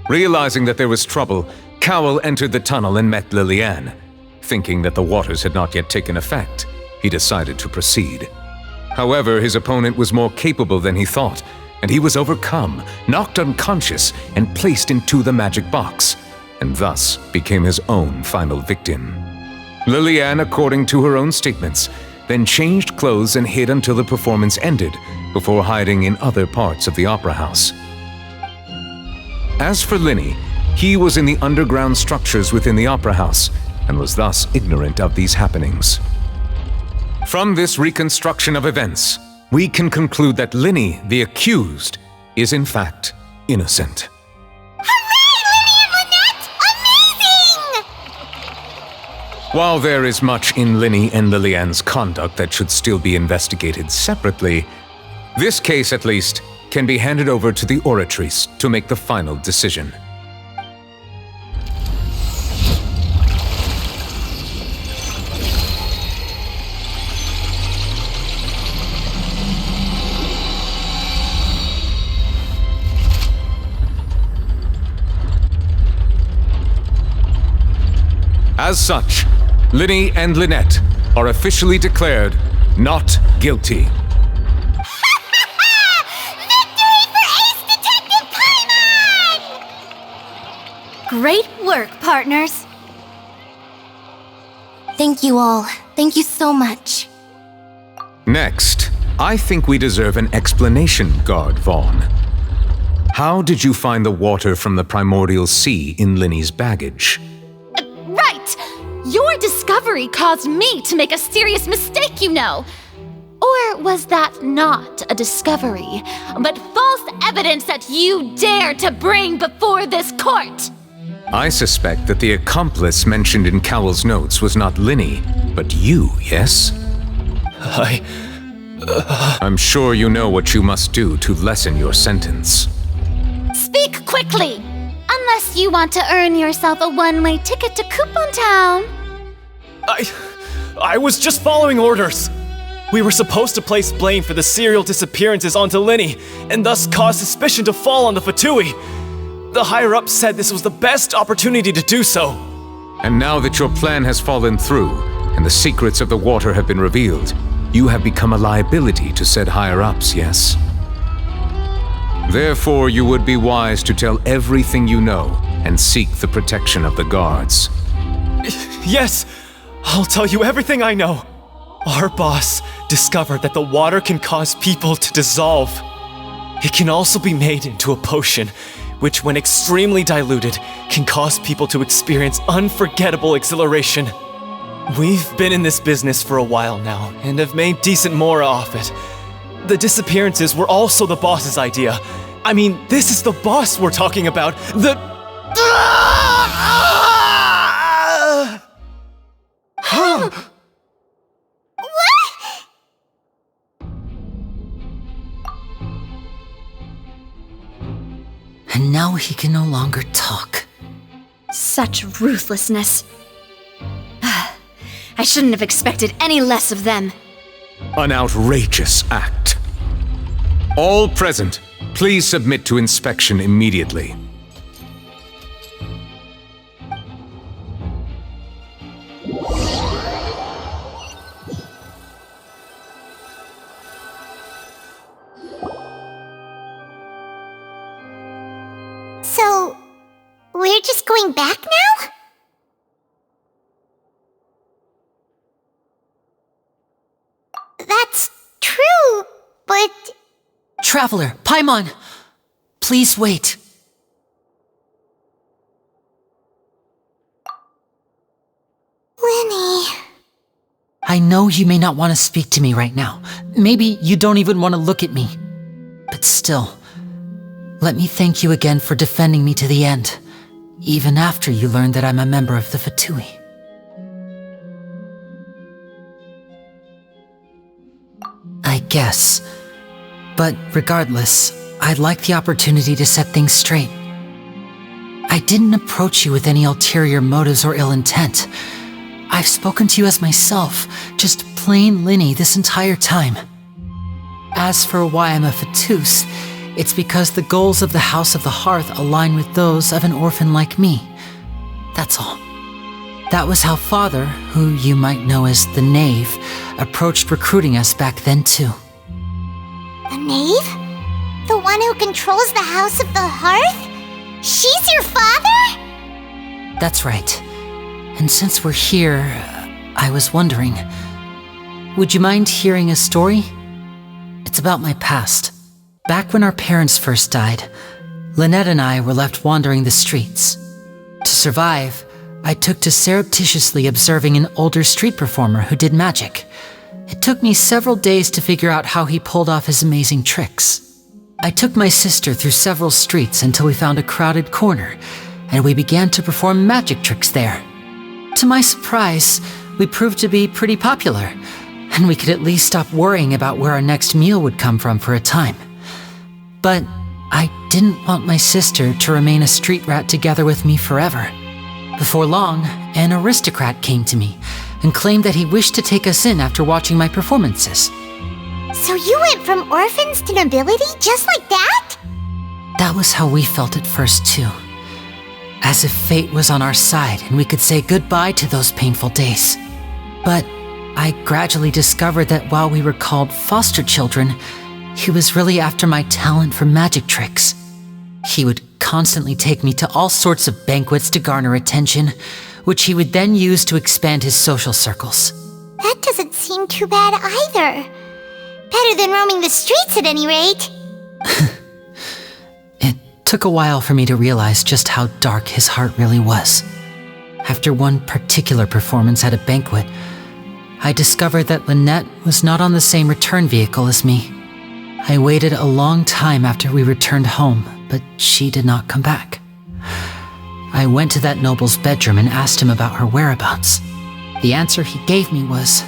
Realizing that there was trouble, Cowell entered the tunnel and met Liliane. Thinking that the waters had not yet taken effect, he decided to proceed. However, his opponent was more capable than he thought, and he was overcome, knocked unconscious, and placed into the magic box, and thus became his own final victim. Liliane, according to her own statements, then changed clothes and hid until the performance ended, before hiding in other parts of the opera house. As for Linny, he was in the underground structures within the opera house, and was thus ignorant of these happenings. From this reconstruction of events, we can conclude that Linny, the accused, is in fact innocent. While there is much in Linny and Liliane's conduct that should still be investigated separately, this case, at least, can be handed over to the Oratrice to make the final decision. As such, Linny and Lynette are officially declared not guilty. Victory for Ace Detective Paimon! Great work, partners. Thank you all. Thank you so much. Next, I think we deserve an explanation, Guard Vaughn. How did you find the water from the primordial sea in Linny's baggage? Right! Your discovery caused me to make a serious mistake, you know. Or was that not a discovery, but false evidence that you dare to bring before this court? I suspect that the accomplice mentioned in Cowell's notes was not Linny, but you, yes? I'm sure you know what you must do to lessen your sentence. Speak quickly! Unless you want to earn yourself a one-way ticket to Coupon Town. I was just following orders. We were supposed to place blame for the serial disappearances onto Linny, and thus cause suspicion to fall on the Fatui. The higher-ups said this was the best opportunity to do so. And now that your plan has fallen through, and the secrets of the water have been revealed, you have become a liability to said higher-ups, yes? Therefore, you would be wise to tell everything you know and seek the protection of the guards. Yes, I'll tell you everything I know. Our boss discovered that the water can cause people to dissolve. It can also be made into a potion, which when extremely diluted, can cause people to experience unforgettable exhilaration. We've been in this business for a while now, and have made decent mora off it. The disappearances were also the boss's idea. I mean, this is the boss we're talking about. And now he can no longer talk. Such ruthlessness. I shouldn't have expected any less of them. An outrageous act. All present, please submit to inspection immediately. So, we're just going back now? That's true, but... Traveler, Paimon! Please wait. Linny... I know you may not want to speak to me right now. Maybe you don't even want to look at me. But still, let me thank you again for defending me to the end, even after you learned that I'm a member of the Fatui. I guess. But regardless, I'd like the opportunity to set things straight. I didn't approach you with any ulterior motives or ill intent. I've spoken to you as myself, just plain Linny this entire time. As for why I'm a Fatus, it's because the goals of the House of the Hearth align with those of an orphan like me. That's all. That was how Father, who you might know as the Knave, approached recruiting us back then too. The Knave? The one who controls the House of the Hearth? She's your father? That's right. And since we're here, I was wondering, would you mind hearing a story? It's about my past. Back when our parents first died, Lynette and I were left wandering the streets. To survive, I took to surreptitiously observing an older street performer who did magic. It took me several days to figure out how he pulled off his amazing tricks. I took my sister through several streets until we found a crowded corner, and we began to perform magic tricks there. To my surprise, we proved to be pretty popular, and we could at least stop worrying about where our next meal would come from for a time. But I didn't want my sister to remain a street rat together with me forever. Before long, an aristocrat came to me and claimed that he wished to take us in after watching my performances. So you went from orphans to nobility just like that? That was how we felt at first too. As if fate was on our side and we could say goodbye to those painful days. But I gradually discovered that while we were called foster children, he was really after my talent for magic tricks. He would constantly take me to all sorts of banquets to garner attention, which he would then use to expand his social circles. That doesn't seem too bad either. Better than roaming the streets at any rate. It took a while for me to realize just how dark his heart really was. After one particular performance at a banquet, I discovered that Lynette was not on the same return vehicle as me. I waited a long time after we returned home, but she did not come back. I went to that noble's bedroom and asked him about her whereabouts. The answer he gave me was,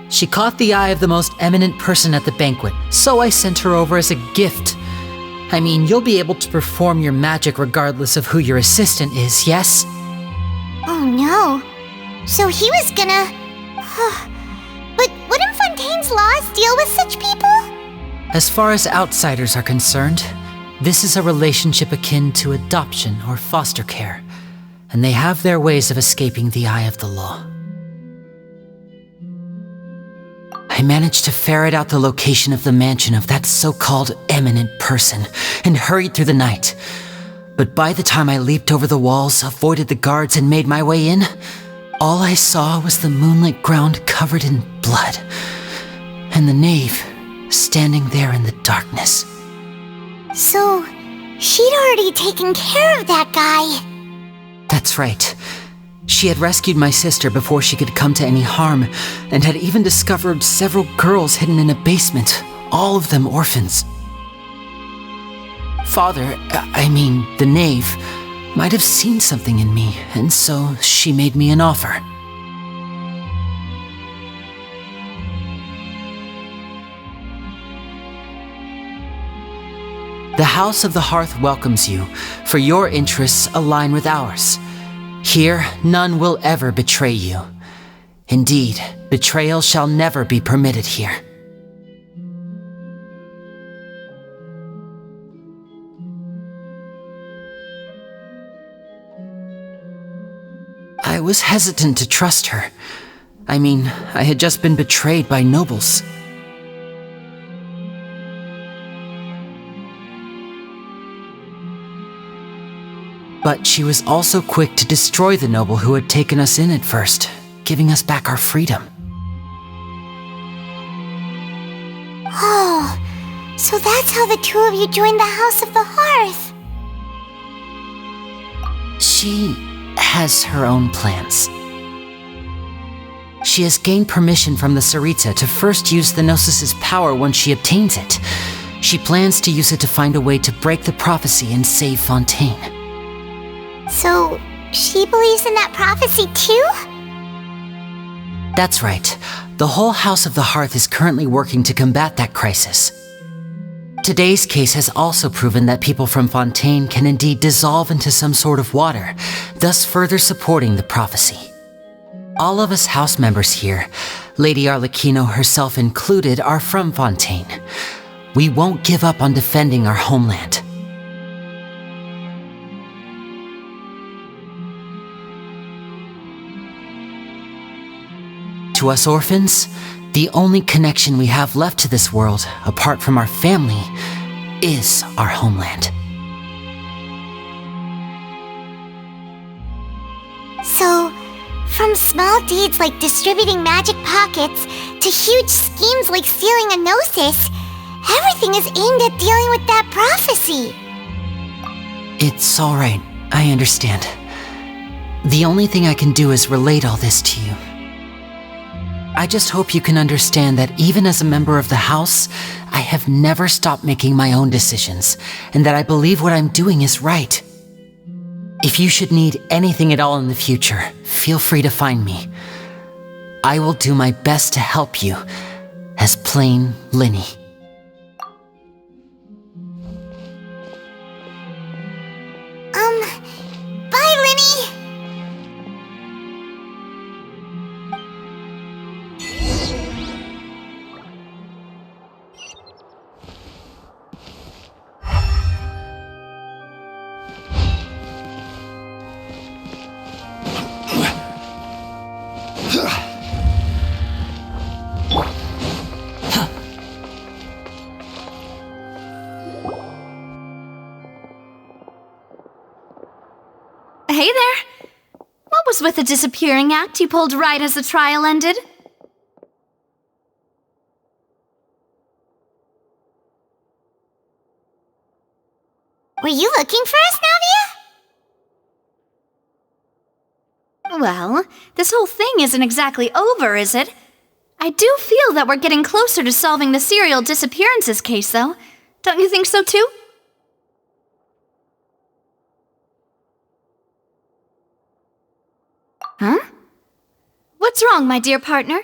"She caught the eye of the most eminent person at the banquet, so I sent her over as a gift. I mean, you'll be able to perform your magic regardless of who your assistant is, yes?" Oh no. So he was gonna... But wouldn't Fontaine's laws deal with such people? As far as outsiders are concerned, this is a relationship akin to adoption or foster care, and they have their ways of escaping the eye of the law. I managed to ferret out the location of the mansion of that so-called eminent person and hurried through the night. But by the time I leaped over the walls, avoided the guards, and made my way in, all I saw was the moonlit ground covered in blood, and the knave standing there in the darkness. So, she'd already taken care of that guy. That's right. She had rescued my sister before she could come to any harm, and had even discovered several girls hidden in a basement, all of them orphans. Father, the knave, might have seen something in me, and so she made me an offer. The House of the Hearth welcomes you, for your interests align with ours. Here, none will ever betray you. Indeed, betrayal shall never be permitted here. I was hesitant to trust her. I had just been betrayed by nobles. But she was also quick to destroy the noble who had taken us in at first, giving us back our freedom. Oh, so that's how the two of you joined the House of the Hearth. She has her own plans. She has gained permission from the Tsaritsa to first use the Gnosis' power once she obtains it. She plans to use it to find a way to break the prophecy and save Fontaine. So, she believes in that prophecy too? That's right. The whole House of the Hearth is currently working to combat that crisis. Today's case has also proven that people from Fontaine can indeed dissolve into some sort of water, thus further supporting the prophecy. All of us house members here, Lady Arlecchino herself included, are from Fontaine. We won't give up on defending our homeland. To us orphans, the only connection we have left to this world, apart from our family, is our homeland. So, from small deeds like distributing magic pockets to huge schemes like stealing a Gnosis, everything is aimed at dealing with that prophecy. It's alright, I understand. The only thing I can do is relate all this to you. I just hope you can understand that even as a member of the House, I have never stopped making my own decisions, and that I believe what I'm doing is right. If you should need anything at all in the future, feel free to find me. I will do my best to help you, as plain Linny. Bye, Linny! Hey there! What was with the disappearing act you pulled right as the trial ended? Were you looking for us, Navia? Well, this whole thing isn't exactly over, is it? I do feel that we're getting closer to solving the serial disappearances case, though. Don't you think so, too? Huh? What's wrong, my dear partner?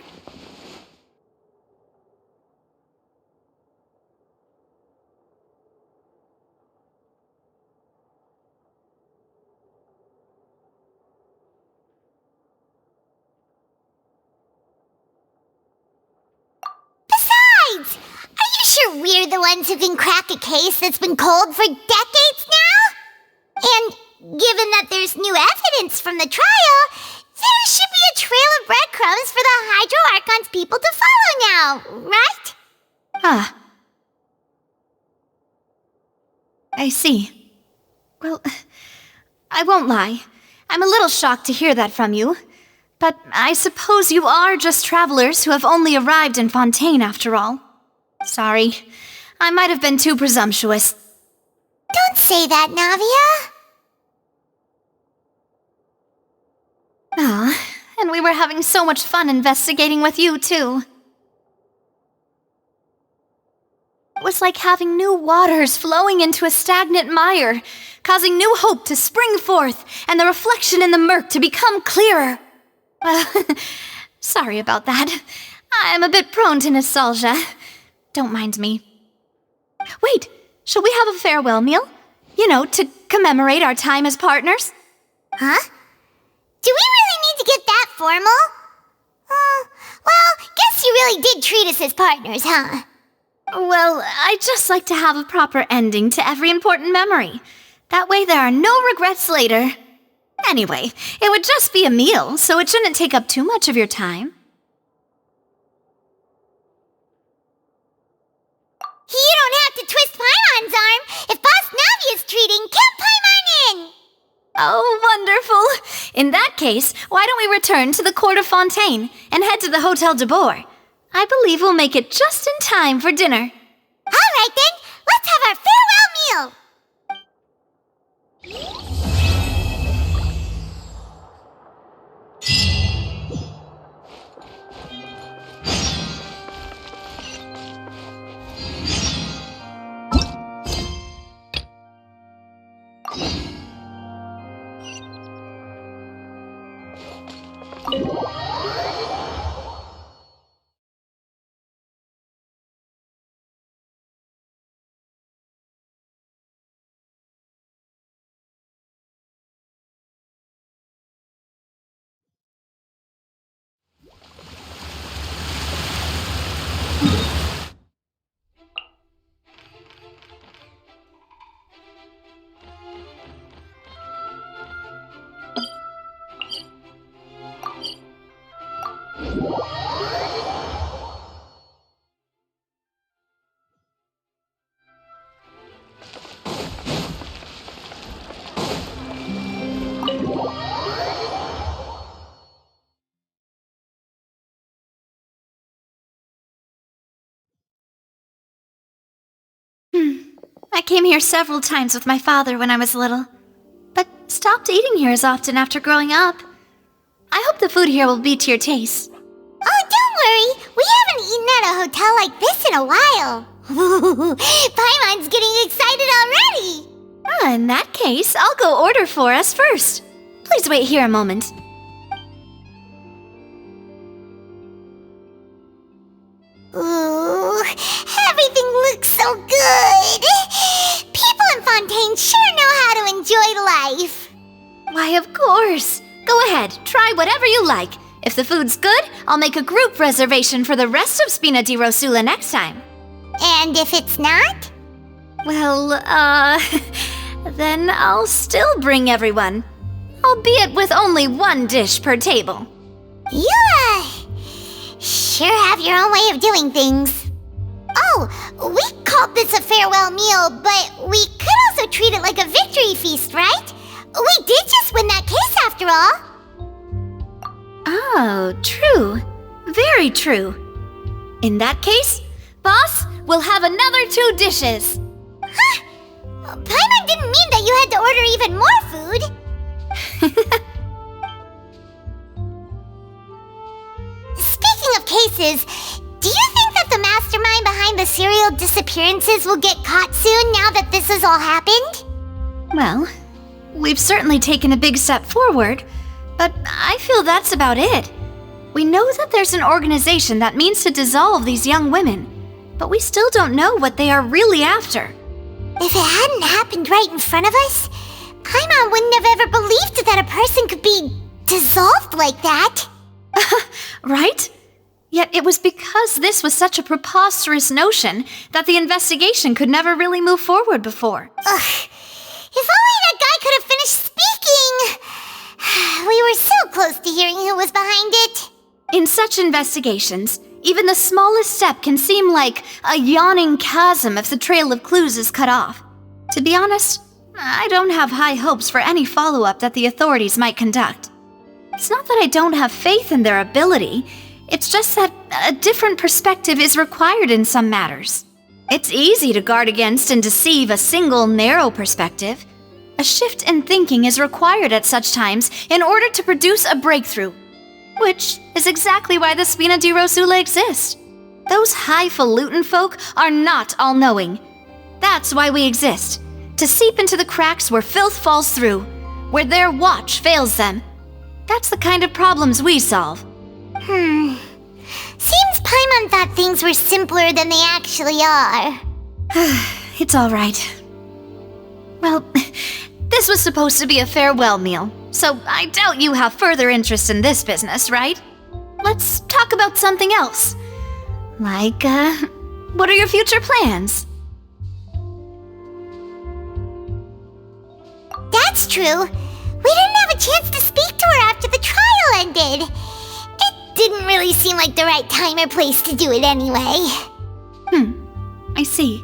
Besides, are you sure we're the ones who can crack a case that's been cold for decades now? And given that there's new evidence from the trial, there should be a trail of breadcrumbs for the Hydro Archon's people to follow now, right? Ah. I see. Well, I won't lie. I'm a little shocked to hear that from you. But I suppose you are just travelers who have only arrived in Fontaine after all. Sorry. I might have been too presumptuous. Don't say that, Navia. Ah, and we were having so much fun investigating with you, too. It was like having new waters flowing into a stagnant mire, causing new hope to spring forth, and the reflection in the murk to become clearer. Sorry about that. I'm a bit prone to nostalgia. Don't mind me. Wait, shall we have a farewell meal? You know, to commemorate our time as partners? Huh? Do we really need to get that formal? Well, guess you really did treat us as partners, huh? Well, I'd just like to have a proper ending to every important memory. That way there are no regrets later. Anyway, it would just be a meal, so it shouldn't take up too much of your time. You don't have to twist Paimon's arm. If Boss Navi is treating, count Paimon in! Oh, wonderful! In that case, why don't we return to the court of Fontaine and head to the Hotel de Boer? I believe we'll make it just in time for dinner. All right then, let's have our farewell meal! I came here several times with my father when I was little, but stopped eating here as often after growing up. I hope the food here will be to your taste. Oh, don't worry. We haven't eaten at a hotel like this in a while. Paimon's getting excited already. In that case, I'll go order for us first. Please wait here a moment. Ooh, everything looks so good. People in Fontaine sure know how to enjoy life. Why, of course. Go ahead, try whatever you like. If the food's good, I'll make a group reservation for the rest of Spina di Rosula next time. And if it's not? Well, then I'll still bring everyone. Albeit with only one dish per table. You, sure have your own way of doing things. Oh, we called this a farewell meal, but we could also treat it like a victory feast, right? We did just win that case after all. Oh, true. Very true. In that case, boss, we'll have another 2 dishes. Huh? Paimon didn't mean that you had to order even more food. Speaking of cases, do you think that the mastermind behind the serial disappearances will get caught soon now that this has all happened? Well, we've certainly taken a big step forward, but I feel that's about it. We know that there's an organization that means to dissolve these young women, but we still don't know what they are really after. If it hadn't happened right in front of us, Paimon wouldn't have ever believed that a person could be dissolved like that. Right? Yet it was because this was such a preposterous notion that the investigation could never really move forward before. Ugh. If only that guy could have finished speaking! We were so close to hearing who was behind it. In such investigations, even the smallest step can seem like a yawning chasm if the trail of clues is cut off. To be honest, I don't have high hopes for any follow-up that the authorities might conduct. It's not that I don't have faith in their ability, it's just that a different perspective is required in some matters. It's easy to guard against and deceive a single narrow perspective. A shift in thinking is required at such times in order to produce a breakthrough. Which is exactly why the Spina di Rosula exists. Those highfalutin folk are not all-knowing. That's why we exist. To seep into the cracks where filth falls through, where their watch fails them. That's the kind of problems we solve. Seems Paimon thought things were simpler than they actually are. It's all right. Well, this was supposed to be a farewell meal, so I doubt you have further interest in this business, right? Let's talk about something else. Like, what are your future plans? That's true. We didn't have a chance to speak to her after the trial ended. It didn't really seem like the right time or place to do it anyway. I see.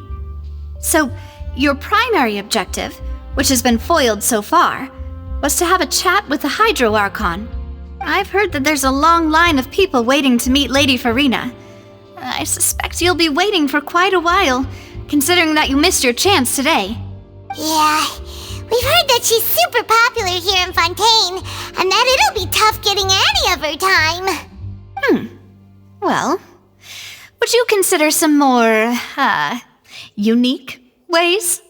So, your primary objective, which has been foiled so far, was to have a chat with the Hydro Archon. I've heard that there's a long line of people waiting to meet Lady Farina. I suspect you'll be waiting for quite a while, considering that you missed your chance today. Yeah, we've heard that she's super popular here in Fontaine, and that it'll be tough getting any of her time. Well, would you consider some more, unique ways?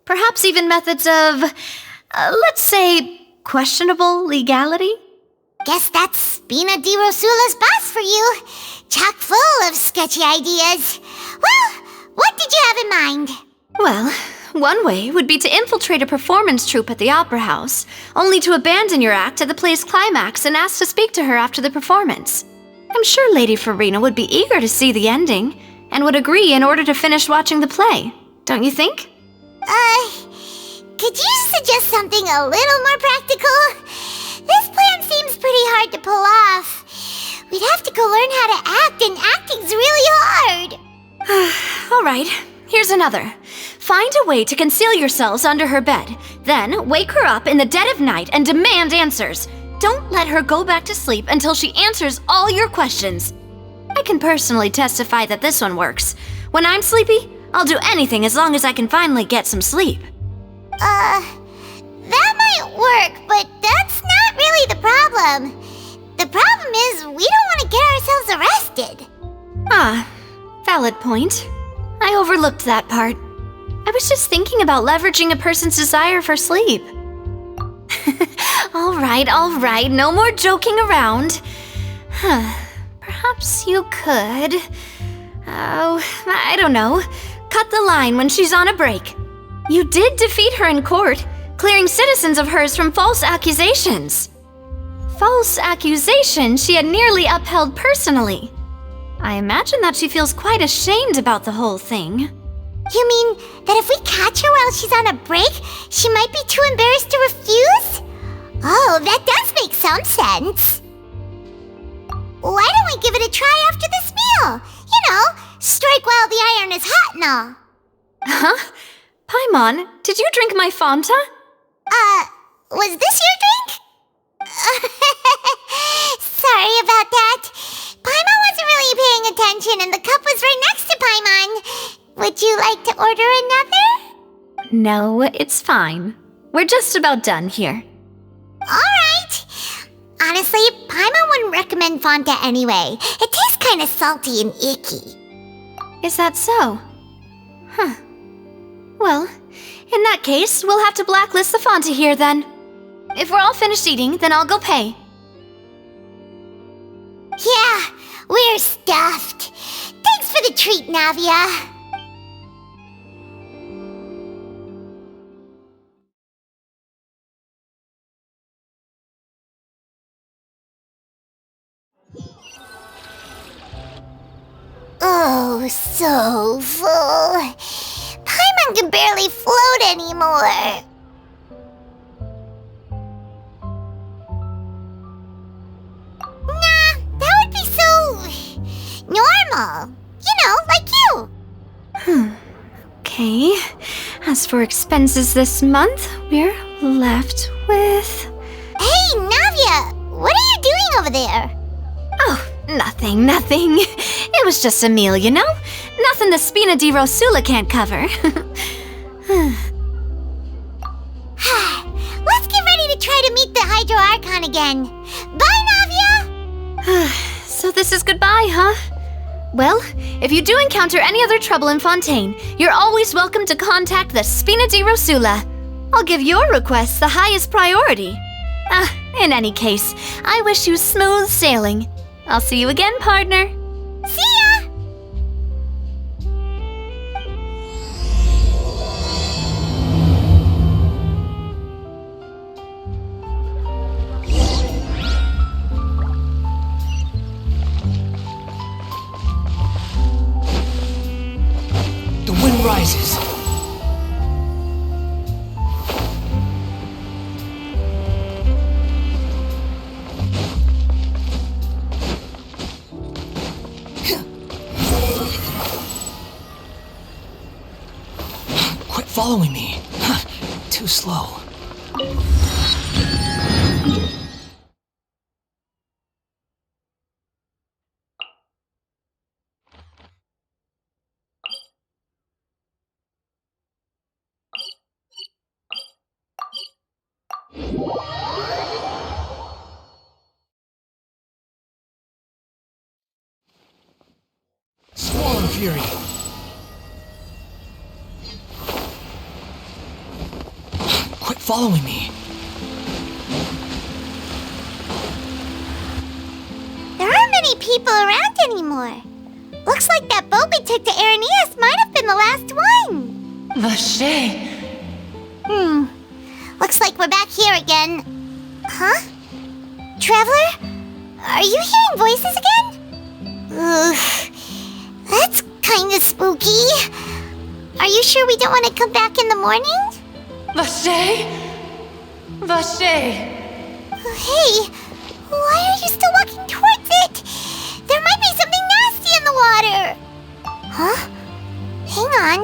Perhaps even methods of, let's say, questionable legality? Guess that's Spina di Rosula's boss for you. Chock full of sketchy ideas. Well, what did you have in mind? Well, one way would be to infiltrate a performance troupe at the Opera House, only to abandon your act at the play's climax and ask to speak to her after the performance. I'm sure Lady Farina would be eager to see the ending, and would agree in order to finish watching the play, don't you think? Could you suggest something a little more practical? This plan seems pretty hard to pull off. We'd have to go learn how to act, and acting's really hard. All right, here's another. Find a way to conceal yourselves under her bed. Then wake her up in the dead of night and demand answers. Don't let her go back to sleep until she answers all your questions. I can personally testify that this one works. When I'm sleepy, I'll do anything as long as I can finally get some sleep. That might work, but that's not really the problem. The problem is we don't want to get ourselves arrested. Ah, valid point. I overlooked that part. I was just thinking about leveraging a person's desire for sleep. All right, no more joking around. Perhaps you could... Oh, I don't know. Cut the line when she's on a break. You did defeat her in court, clearing citizens of hers from false accusations. False accusations she had nearly upheld personally. I imagine that she feels quite ashamed about the whole thing. You mean that if we catch her while she's on a break, she might be too embarrassed to refuse? Oh, that does make some sense. Why don't we give it a try after this meal? You know, strike while the iron is hot and all. Huh? Paimon, did you drink my Fanta? Was this your drink? Sorry about that. Paimon wasn't really paying attention and the cup was right next to Paimon. Would you like to order another? No, it's fine. We're just about done here. Alright. Honestly, Paimon wouldn't recommend Fanta anyway. It tastes kind of salty and icky. Is that so? Huh. Well, in that case, we'll have to blacklist the Fanta here then. If we're all finished eating, then I'll go pay. Yeah, we're stuffed. Thanks for the treat, Navia. Oh, so full. Paimon can barely float anymore. Nah, that would be so... normal. You know, like you. Okay. As for expenses this month, we're left with... Hey, Navia, what are you doing over there? Oh, nothing. It was just a meal, you know? Nothing the Spina di Rosula can't cover. Let's get ready to try to meet the Hydro Archon again. Bye, Navia! So this is goodbye, huh? Well, if you do encounter any other trouble in Fontaine, you're always welcome to contact the Spina di Rosula. I'll give your requests the highest priority. In any case, I wish you smooth sailing. I'll see you again, partner. See ya! The wind rises. Quit following me. Too slow. Squall and Fury. Quit following me. There aren't many people around anymore. Looks like that boat we took to Araneas might have been the last one. Vache. Looks like we're back here again. Huh? Traveler? Are you hearing voices again? Ugh. That's kinda spooky. Are you sure we don't want to come back in the morning? Vache? Vache. Hey, why are you still walking towards it? There might be something nasty in the water. Huh? Hang on.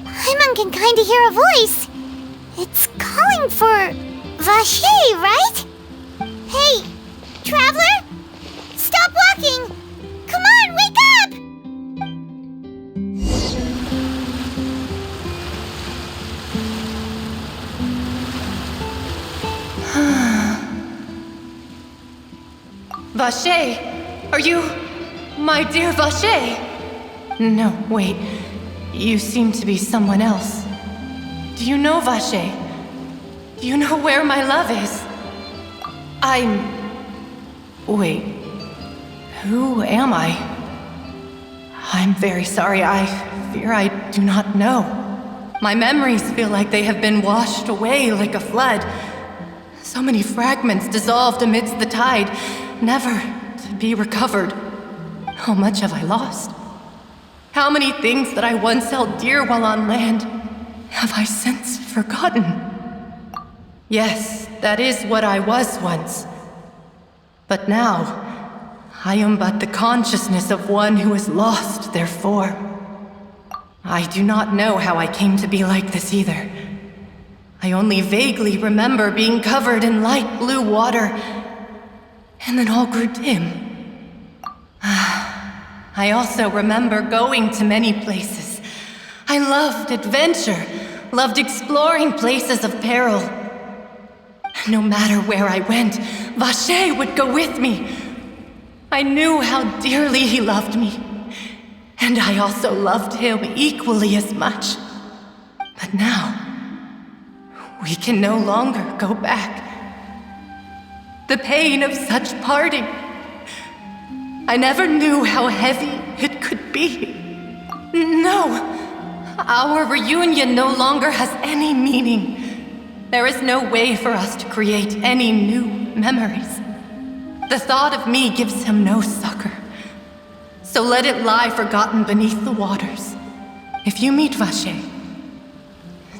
Paimon can kinda hear a voice. It's calling for Vache, right? Hey, Traveler? Stop walking! Come on, wake up! Vache! Are you... my dear Vache? No, wait. You seem to be someone else. Do you know Vache? Do you know where my love is? Wait. Who am I? I'm very sorry. I fear I do not know. My memories feel like they have been washed away like a flood. So many fragments dissolved amidst the tide, never to be recovered. How much have I lost? How many things that I once held dear while on land have I since forgotten? Yes, that is what I was once. But now, I am but the consciousness of one who has lost their form. I do not know how I came to be like this either. I only vaguely remember being covered in light blue water, and then all grew dim. I also remember going to many places. I loved adventure, loved exploring places of peril. No matter where I went, Vache would go with me. I knew how dearly he loved me, and I also loved him equally as much. But now, we can no longer go back. The pain of such parting, I never knew how heavy it could be. No, our reunion no longer has any meaning. There is no way for us to create any new memories. The thought of me gives him no succor. So let it lie forgotten beneath the waters. If you meet Vache,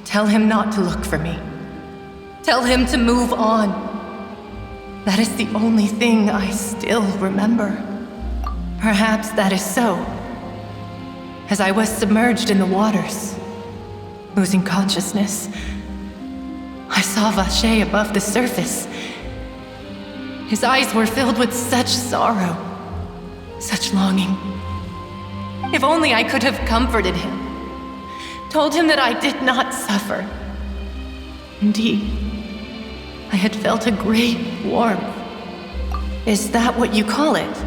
tell him not to look for me. Tell him to move on. That is the only thing I still remember. Perhaps that is so. As I was submerged in the waters, losing consciousness, I saw Vache above the surface. His eyes were filled with such sorrow, such longing. If only I could have comforted him, told him that I did not suffer. Indeed, I had felt a great warmth. Is that what you call it?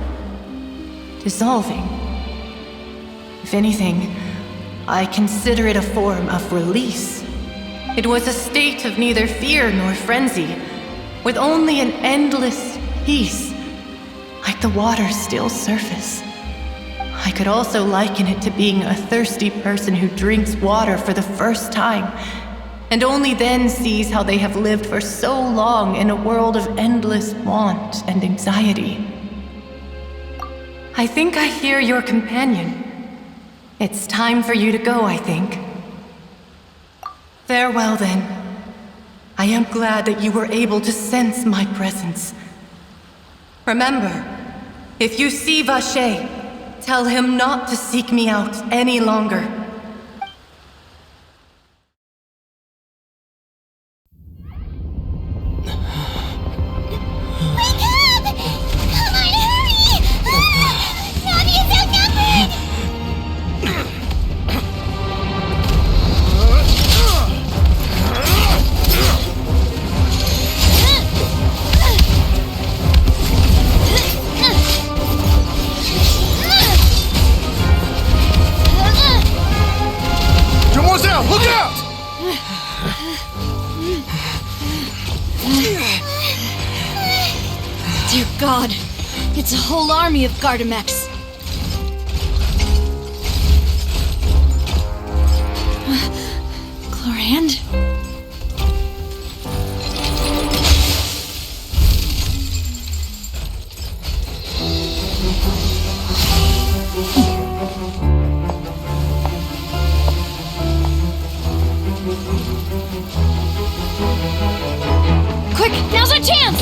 Dissolving? If anything, I consider it a form of release. It was a state of neither fear nor frenzy, with only an endless peace, like the water's still surface. I could also liken it to being a thirsty person who drinks water for the first time, and only then sees how they have lived for so long in a world of endless want and anxiety. I think I hear your companion. It's time for you to go, I think. Farewell, then. I am glad that you were able to sense my presence. Remember, if you see Vache, tell him not to seek me out any longer. Dear God, it's a whole army of Gardamex. Chlorand? Quick, now's our chance!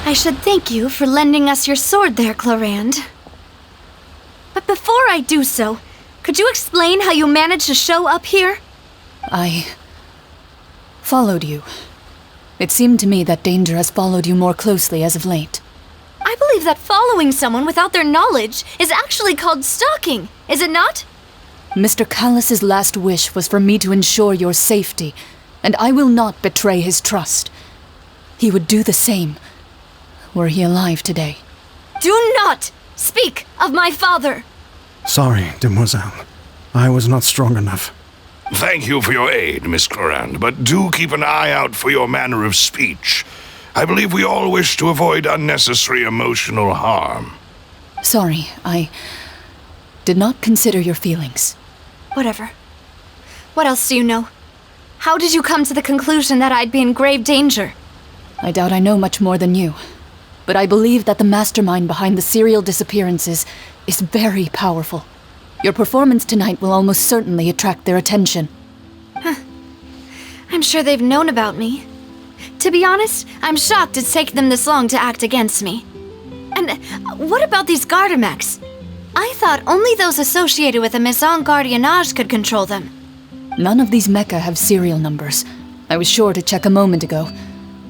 I should thank you for lending us your sword there, Clarand. But before I do so, could you explain how you managed to show up here? I followed you. It seemed to me that danger has followed you more closely as of late. I believe that following someone without their knowledge is actually called stalking, is it not? Mr. Callus's last wish was for me to ensure your safety, and I will not betray his trust. He would do the same, were he alive today. Do not speak of my father! Sorry, demoiselle. I was not strong enough. Thank you for your aid, Miss Clarand, but do keep an eye out for your manner of speech. I believe we all wish to avoid unnecessary emotional harm. Sorry, I did not consider your feelings. Whatever. What else do you know? How did you come to the conclusion that I'd be in grave danger? I doubt I know much more than you, but I believe that the mastermind behind the serial disappearances is very powerful. Your performance tonight will almost certainly attract their attention. I'm sure they've known about me. To be honest, I'm shocked it's taken them this long to act against me. And what about these Gardamex? I thought only those associated with the Maison Gardiennage could control them. None of these mecha have serial numbers. I was sure to check a moment ago.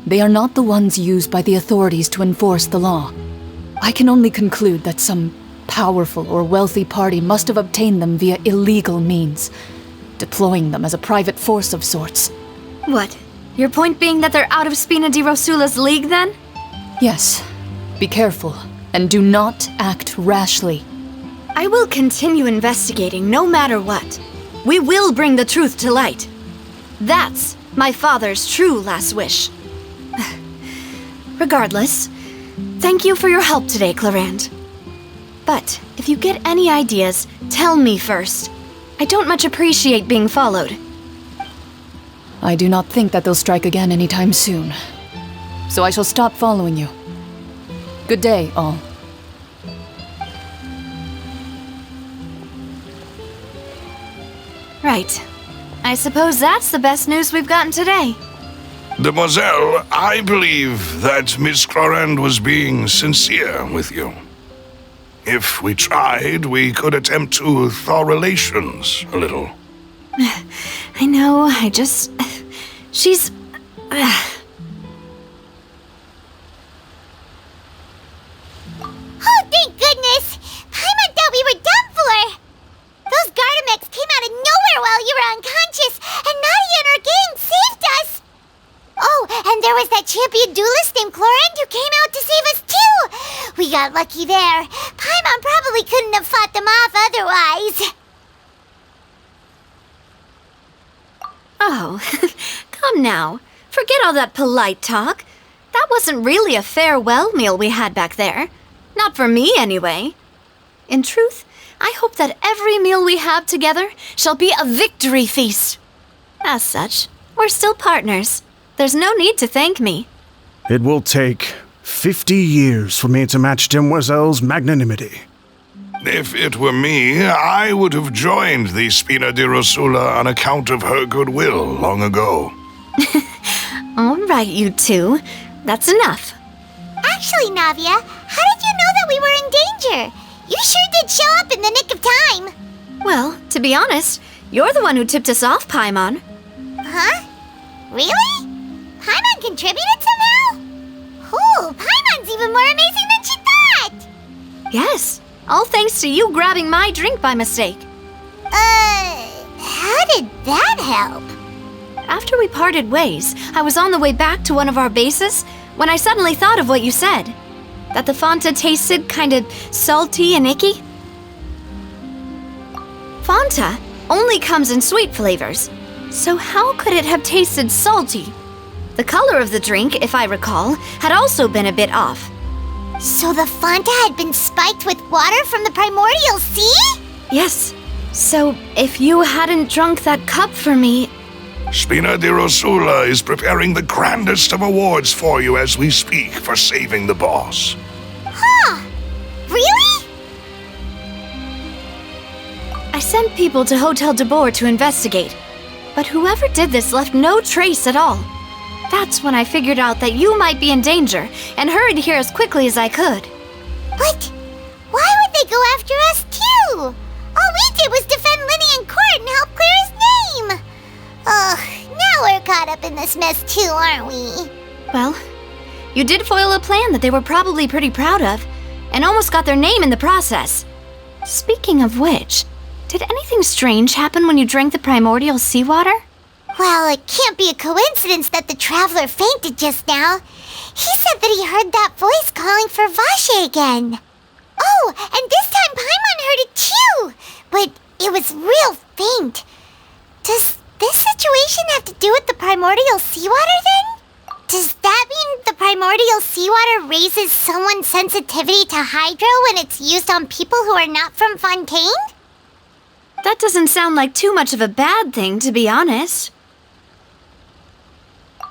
They are not the ones used by the authorities to enforce the law. I can only conclude that some powerful or wealthy party must have obtained them via illegal means, deploying them as a private force of sorts. What? Your point being that they're out of Spina di Rosula's league, then? Yes. Be careful, and do not act rashly. I will continue investigating no matter what. We will bring the truth to light. That's my father's true last wish. Regardless, thank you for your help today, Clarand. But if you get any ideas, tell me first. I don't much appreciate being followed. I do not think that they'll strike again anytime soon. So I shall stop following you. Good day, all. Right. I suppose that's the best news we've gotten today. Demoiselle, I believe that Miss Clarand was being sincere with you. If we tried, we could attempt to thaw relations a little. I know, she's... Oh, thank goodness! Paimon thought we were done for! Those Gardamex came out of nowhere while you were unconscious, and Nadia and her gang saved us! Oh, and there was that champion duelist named Clarand who came out to save us too! We got lucky there. Paimon probably couldn't have fought them off otherwise. Oh, come now. Forget all that polite talk. That wasn't really a farewell meal we had back there. Not for me, anyway. In truth, I hope that every meal we have together shall be a victory feast. As such, we're still partners. There's no need to thank me. It will take 50 years for me to match Demoiselle's magnanimity. If it were me, I would have joined the Spina di Rosula on account of her goodwill long ago. All right, you two. That's enough. Actually, Navia, how did you know that we were in danger? You sure did show up in the nick of time. Well, to be honest, you're the one who tipped us off, Paimon. Huh? Really? Paimon contributed somehow? Oh, Paimon's even more amazing than she thought! Yes, all thanks to you grabbing my drink by mistake. How did that help? After we parted ways, I was on the way back to one of our bases when I suddenly thought of what you said. That the Fanta tasted kind of salty and icky. Fanta only comes in sweet flavors, so how could it have tasted salty? The color of the drink, if I recall, had also been a bit off. So the Fanta had been spiked with water from the primordial sea? Yes. So if you hadn't drunk that cup for me... Spina di Rosula is preparing the grandest of awards for you as we speak for saving the boss. Huh? Really? I sent people to Hotel de Boer to investigate, but whoever did this left no trace at all. That's when I figured out that you might be in danger and hurried here as quickly as I could. But why would they go after us too? All we did was defend Linny in court and help clear his name. Ugh, now we're caught up in this mess too, aren't we? Well, you did foil a plan that they were probably pretty proud of, and almost got their name in the process. Speaking of which, did anything strange happen when you drank the primordial seawater? Well, it can't be a coincidence that the traveler fainted just now. He said that he heard that voice calling for Vache again. Oh, and this time Paimon heard it too, but it was real faint. Does this situation have to do with the primordial seawater then? Does that mean the primordial seawater raises someone's sensitivity to hydro when it's used on people who are not from Fontaine? That doesn't sound like too much of a bad thing, to be honest.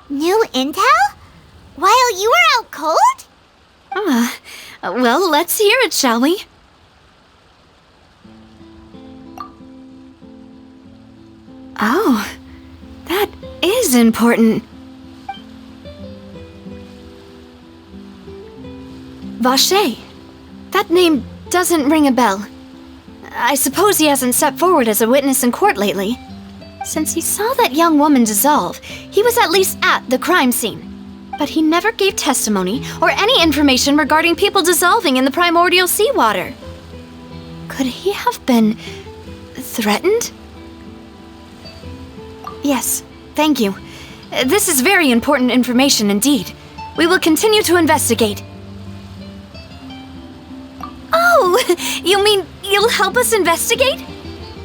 New intel? While you were out cold? Well, let's hear it, shall we? Oh, that is important. Vache. That name doesn't ring a bell. I suppose he hasn't stepped forward as a witness in court lately. Since he saw that young woman dissolve, he was at least at the crime scene. But he never gave testimony or any information regarding people dissolving in the primordial seawater. Could he have been threatened? Yes, thank you. This is very important information indeed. We will continue to investigate. Oh, you mean you'll help us investigate?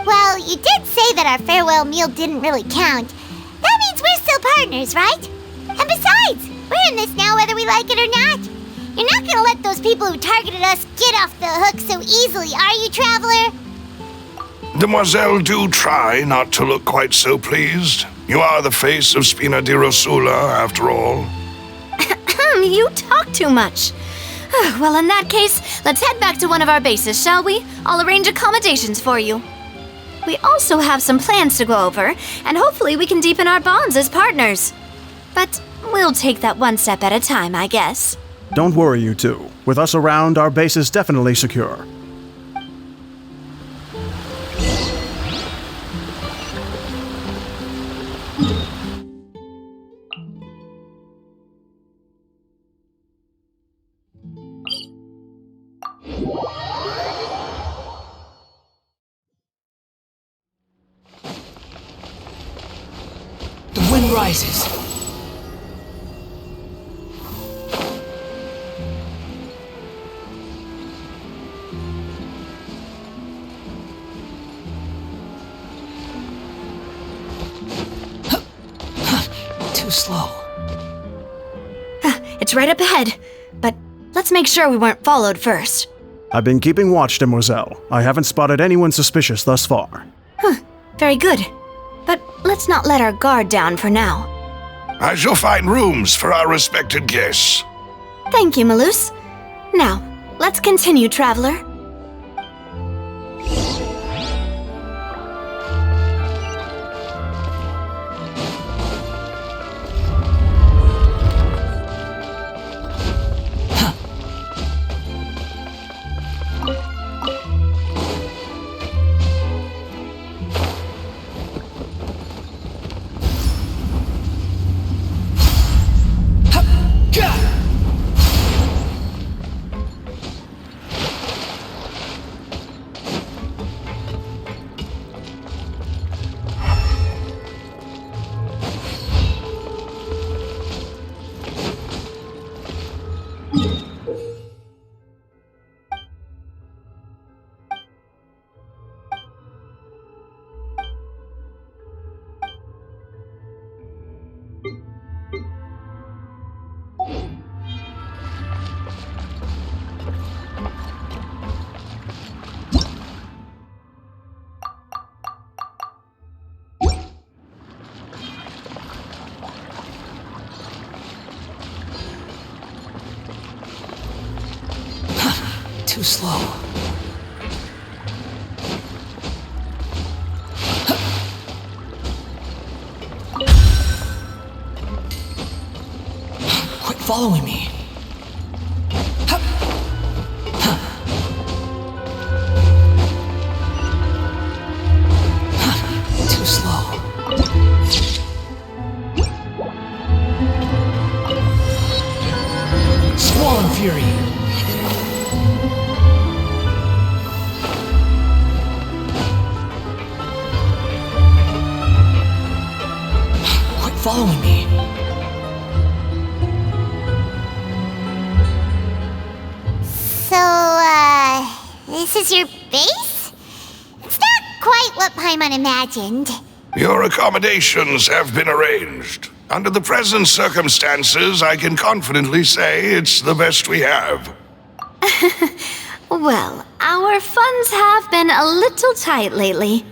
Well, you did say that our farewell meal didn't really count. That means we're still partners, right? And besides, we're in this now whether we like it or not. You're not gonna let those people who targeted us get off the hook so easily, are you, Traveler? Demoiselle, do try not to look quite so pleased. You are the face of Spina di Rosula, after all. You talk too much. Well, in that case, let's head back to one of our bases, shall we? I'll arrange accommodations for you. We also have some plans to go over, and hopefully we can deepen our bonds as partners. But we'll take that one step at a time, I guess. Don't worry, you two. With us around, our base is definitely secure. The wind rises. Too slow. It's right up ahead, but let's make sure we weren't followed first. I've been keeping watch, Demoiselle. I haven't spotted anyone suspicious thus far. Very good. But let's not let our guard down for now. I shall find rooms for our respected guests. Thank you, Malus. Now, let's continue, Traveler. Too slow. following me. Too slow. Squall and Fury. Quit following me. So, this is your base? It's not quite what Paimon imagined. Your accommodations have been arranged. Under the present circumstances, I can confidently say it's the best we have. Well, our funds have been a little tight lately.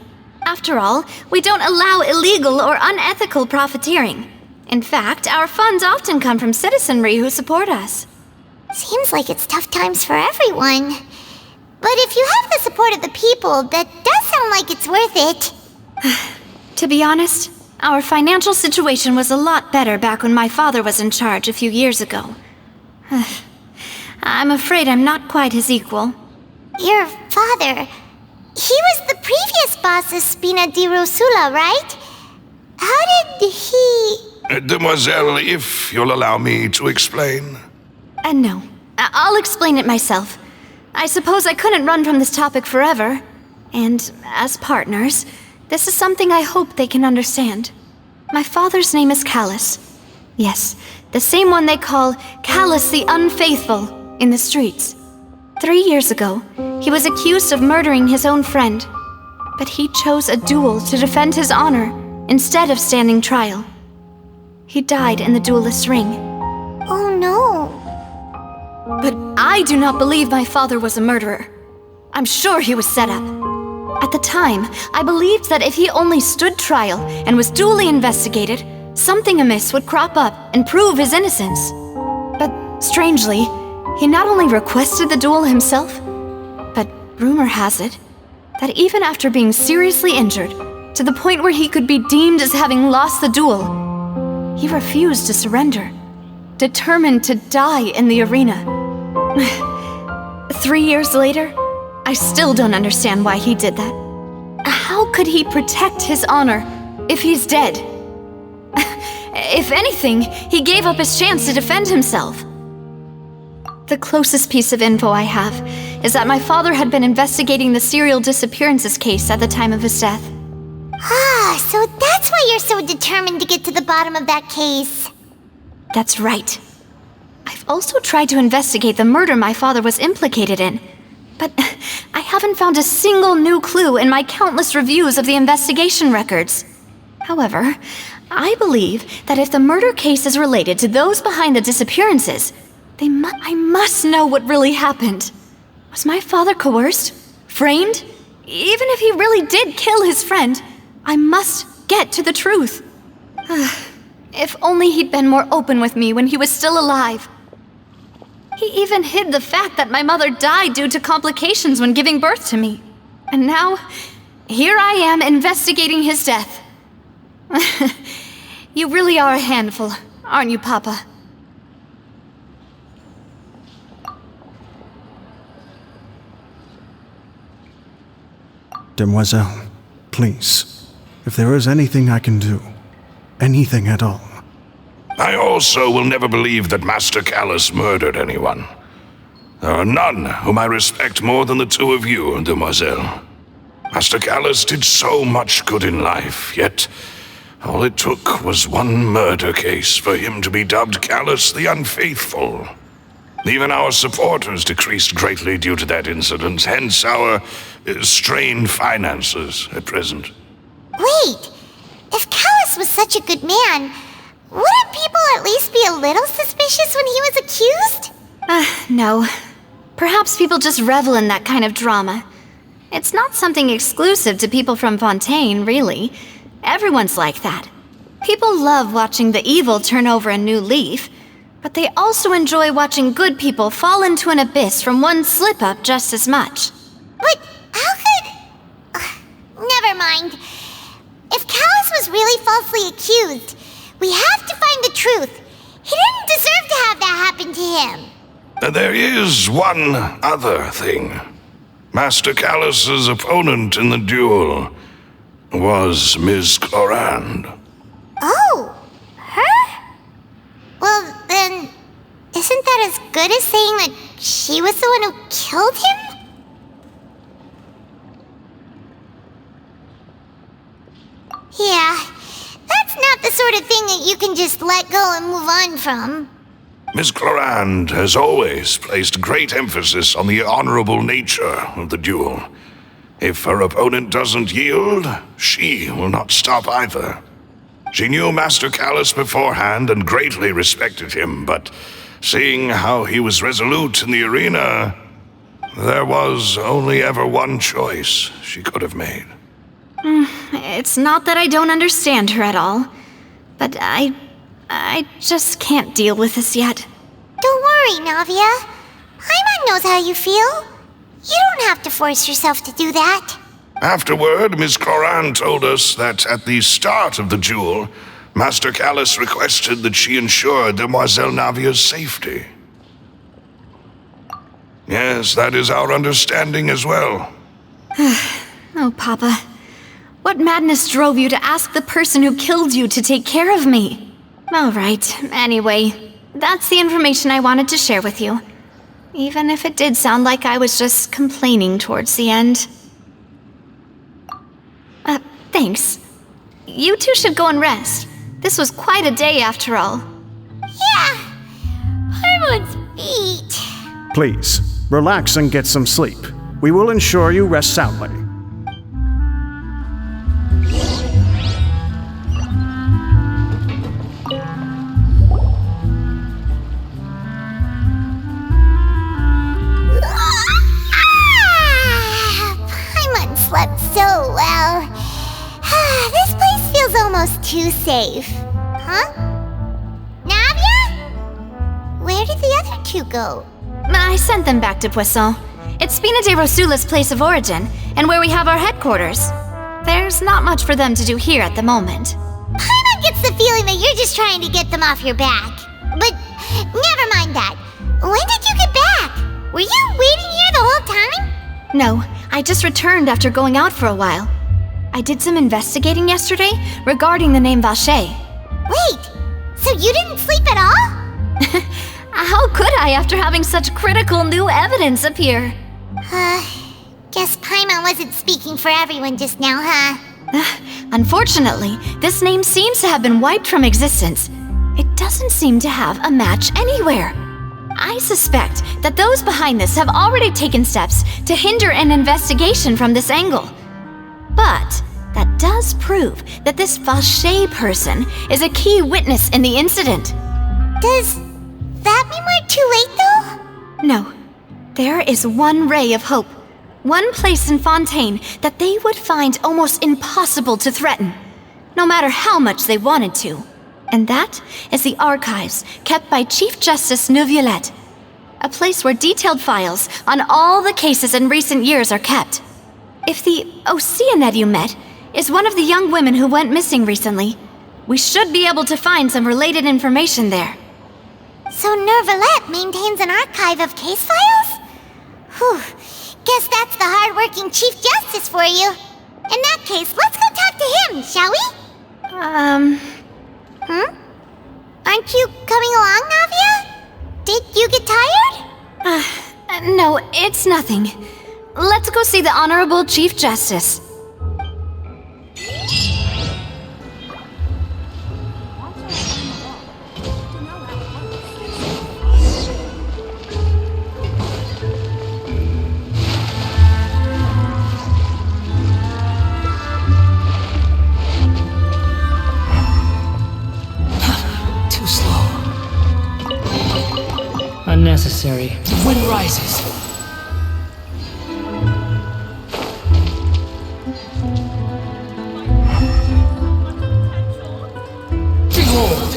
After all, we don't allow illegal or unethical profiteering. In fact, our funds often come from citizenry who support us. Seems like it's tough times for everyone. But if you have the support of the people, that does sound like it's worth it. To be honest, our financial situation was a lot better back when my father was in charge a few years ago. I'm afraid I'm not quite his equal. Your father... He was the previous boss of Spina di Rosula, right? How did he... Demoiselle, if you'll allow me to explain. No. I'll explain it myself. I suppose I couldn't run from this topic forever. And as partners, this is something I hope they can understand. My father's name is Callus. Yes, the same one they call Callus the Unfaithful in the streets. 3 years ago, he was accused of murdering his own friend. But he chose a duel to defend his honor instead of standing trial. He died in the duelist's ring. Oh no. But I do not believe my father was a murderer. I'm sure he was set up. At the time, I believed that if he only stood trial and was duly investigated, something amiss would crop up and prove his innocence. But strangely, he not only requested the duel himself, but rumor has it that even after being seriously injured, to the point where he could be deemed as having lost the duel, he refused to surrender, determined to die in the arena. 3 years later, I still don't understand why he did that. How could he protect his honor if he's dead? If anything, he gave up his chance to defend himself. The closest piece of info I have is that my father had been investigating the serial disappearances case at the time of his death. Ah, so that's why you're so determined to get to the bottom of that case. That's right. I've also tried to investigate the murder my father was implicated in, but I haven't found a single new clue in my countless reviews of the investigation records. However, I believe that if the murder case is related to those behind the disappearances, I must know what really happened. Was my father coerced? Framed? Even if he really did kill his friend, I must get to the truth. If only he'd been more open with me when he was still alive. He even hid the fact that my mother died due to complications when giving birth to me. And now, here I am investigating his death. You really are a handful, aren't you, Papa? Demoiselle, please, if there is anything I can do, anything at all. I also will never believe that Master Callus murdered anyone. There are none whom I respect more than the two of you, Demoiselle. Master Callus did so much good in life, yet all it took was one murder case for him to be dubbed Callus the Unfaithful. Even our supporters decreased greatly due to that incident, hence our strained finances at present. Wait, if Callus was such a good man, wouldn't people at least be a little suspicious when he was accused? No. Perhaps people just revel in that kind of drama. It's not something exclusive to people from Fontaine, really. Everyone's like that. People love watching the evil turn over a new leaf, but they also enjoy watching good people fall into an abyss from one slip-up just as much. But how could... never mind. If Callus was really falsely accused, we have to find the truth. He didn't deserve to have that happen to him? There is one other thing. Master Callus's opponent in the duel was Ms. Clorand. Oh, her? Well, then, isn't that as good as saying that she was the one who killed him? Yeah, that's not the sort of thing that you can just let go and move on from. Ms. Clorand has always placed great emphasis on the honorable nature of the duel. If her opponent doesn't yield, she will not stop either. She knew Master Callus beforehand and greatly respected him, but seeing how he was resolute in the arena, there was only ever one choice she could have made. It's not that I don't understand her at all, but I just can't deal with this yet. Don't worry, Navia. Paimon knows how you feel. You don't have to force yourself to do that. Afterward, Ms. Clorand told us that at the start of the duel, Master Callus requested that she ensure Demoiselle Navia's safety. Yes, that is our understanding as well. Oh, Papa. What madness drove you to ask the person who killed you to take care of me? All right, anyway, that's the information I wanted to share with you. Even if it did sound like I was just complaining towards the end. Thanks. You two should go and rest. This was quite a day after all. Yeah, Paimon's beat. Please, relax and get some sleep. We will ensure you rest soundly. Paimon slept so well. This place feels almost too safe. Huh? Navia? Where did the other two go? I sent them back to Poisson. It's Spina de Rosula's place of origin, and where we have our headquarters. There's not much for them to do here at the moment. Paimon gets the feeling that you're just trying to get them off your back. But never mind that. When did you get back? Were you waiting here the whole time? No, I just returned after going out for a while. I did some investigating yesterday regarding the name Vache. Wait, so you didn't sleep at all? How could I after having such critical new evidence appear? Guess Paimon wasn't speaking for everyone just now, huh? Unfortunately, this name seems to have been wiped from existence. It doesn't seem to have a match anywhere. I suspect that those behind this have already taken steps to hinder an investigation from this angle. But that does prove that this Vache person is a key witness in the incident. Does that mean we're too late, though? No. There is one ray of hope. One place in Fontaine that they would find almost impossible to threaten, no matter how much they wanted to. And that is the archives kept by Chief Justice Neuvillette, a place where detailed files on all the cases in recent years are kept. If the Oceanette you met is one of the young women who went missing recently, we should be able to find some related information there. So Neuvillette maintains an archive of case files? Whew, guess that's the hard-working Chief Justice for you. In that case, let's go talk to him, shall we? Aren't you coming along, Navia? Did you get tired? No, it's nothing. Let's go see the Honorable Chief Justice. Too slow. Unnecessary. The wind rises. Behold!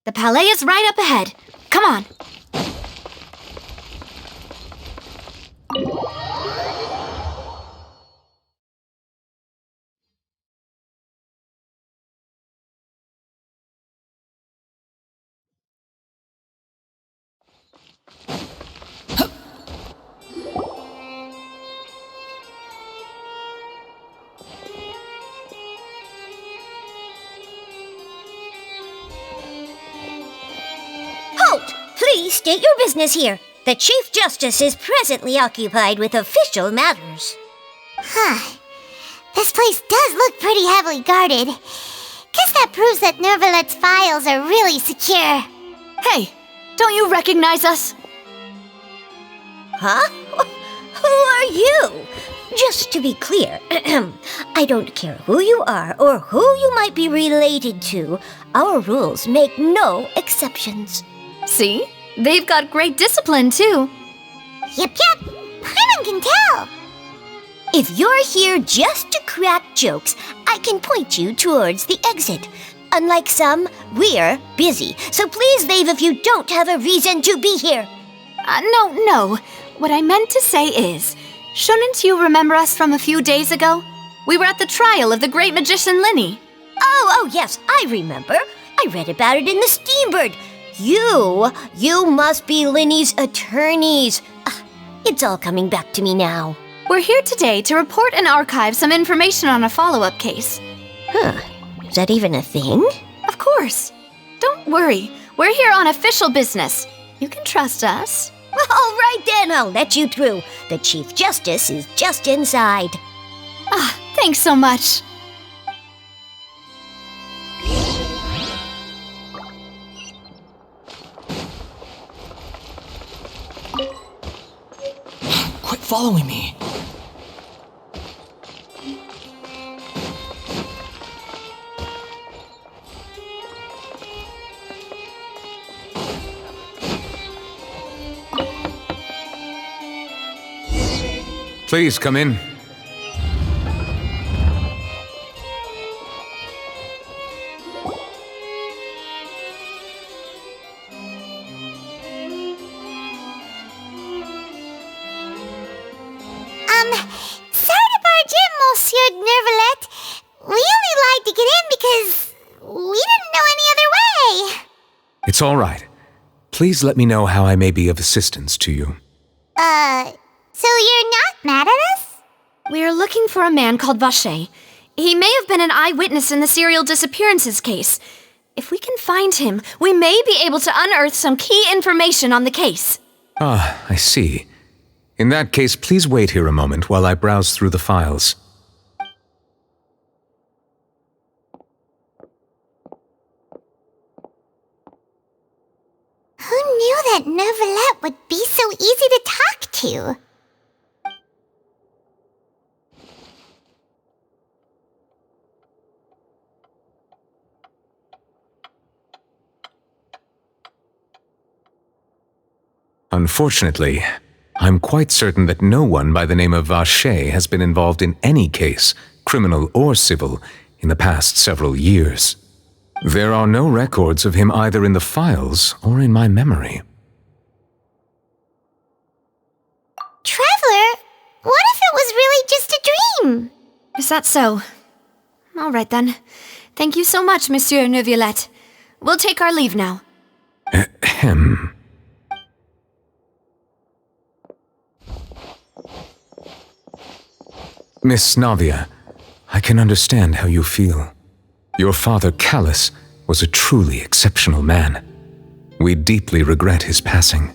The palais is right up ahead. Come on. Halt! Please state your business here. The Chief Justice is presently occupied with official matters. This place does look pretty heavily guarded. Guess that proves that Nervalet's files are really secure. Hey, don't you recognize us? Huh? Who are you? Just to be clear, I don't care who you are or who you might be related to. Our rules make no exceptions. See? They've got great discipline, too. Yep. Paimon can tell. If you're here just to crack jokes, I can point you towards the exit. Unlike some, we're busy, so please leave if you don't have a reason to be here. No. What I meant to say is, shouldn't you remember us from a few days ago? We were at the trial of the great magician Linny. Oh, yes, I remember. I read about it in the Steambird. You must be Linny's attorneys. It's all coming back to me now. We're here today to report and archive some information on a follow-up case. Is that even a thing? Of course. Don't worry. We're here on official business. You can trust us. All right then, I'll let you through. The Chief Justice is just inside. Thanks so much. Quit following me. Please come in. Sorry to barge in, Monsieur Nervalet. We only lied to get in because we didn't know any other way. It's all right. Please let me know how I may be of assistance to you. So you're not mad at us? We're looking for a man called Vacher. He may have been an eyewitness in the serial disappearances case. If we can find him, we may be able to unearth some key information on the case. I see. In that case, please wait here a moment while I browse through the files. Who knew that Nervalet would be so easy to talk to? Unfortunately, I'm quite certain that no one by the name of Vacher has been involved in any case, criminal or civil, in the past several years. There are no records of him either in the files or in my memory. Traveler, what if it was really just a dream? Is that so? All right then. Thank you so much, Monsieur Neuvillette. We'll take our leave now. Ahem. Miss Navia, I can understand how you feel. Your father, Callus, was a truly exceptional man. We deeply regret his passing.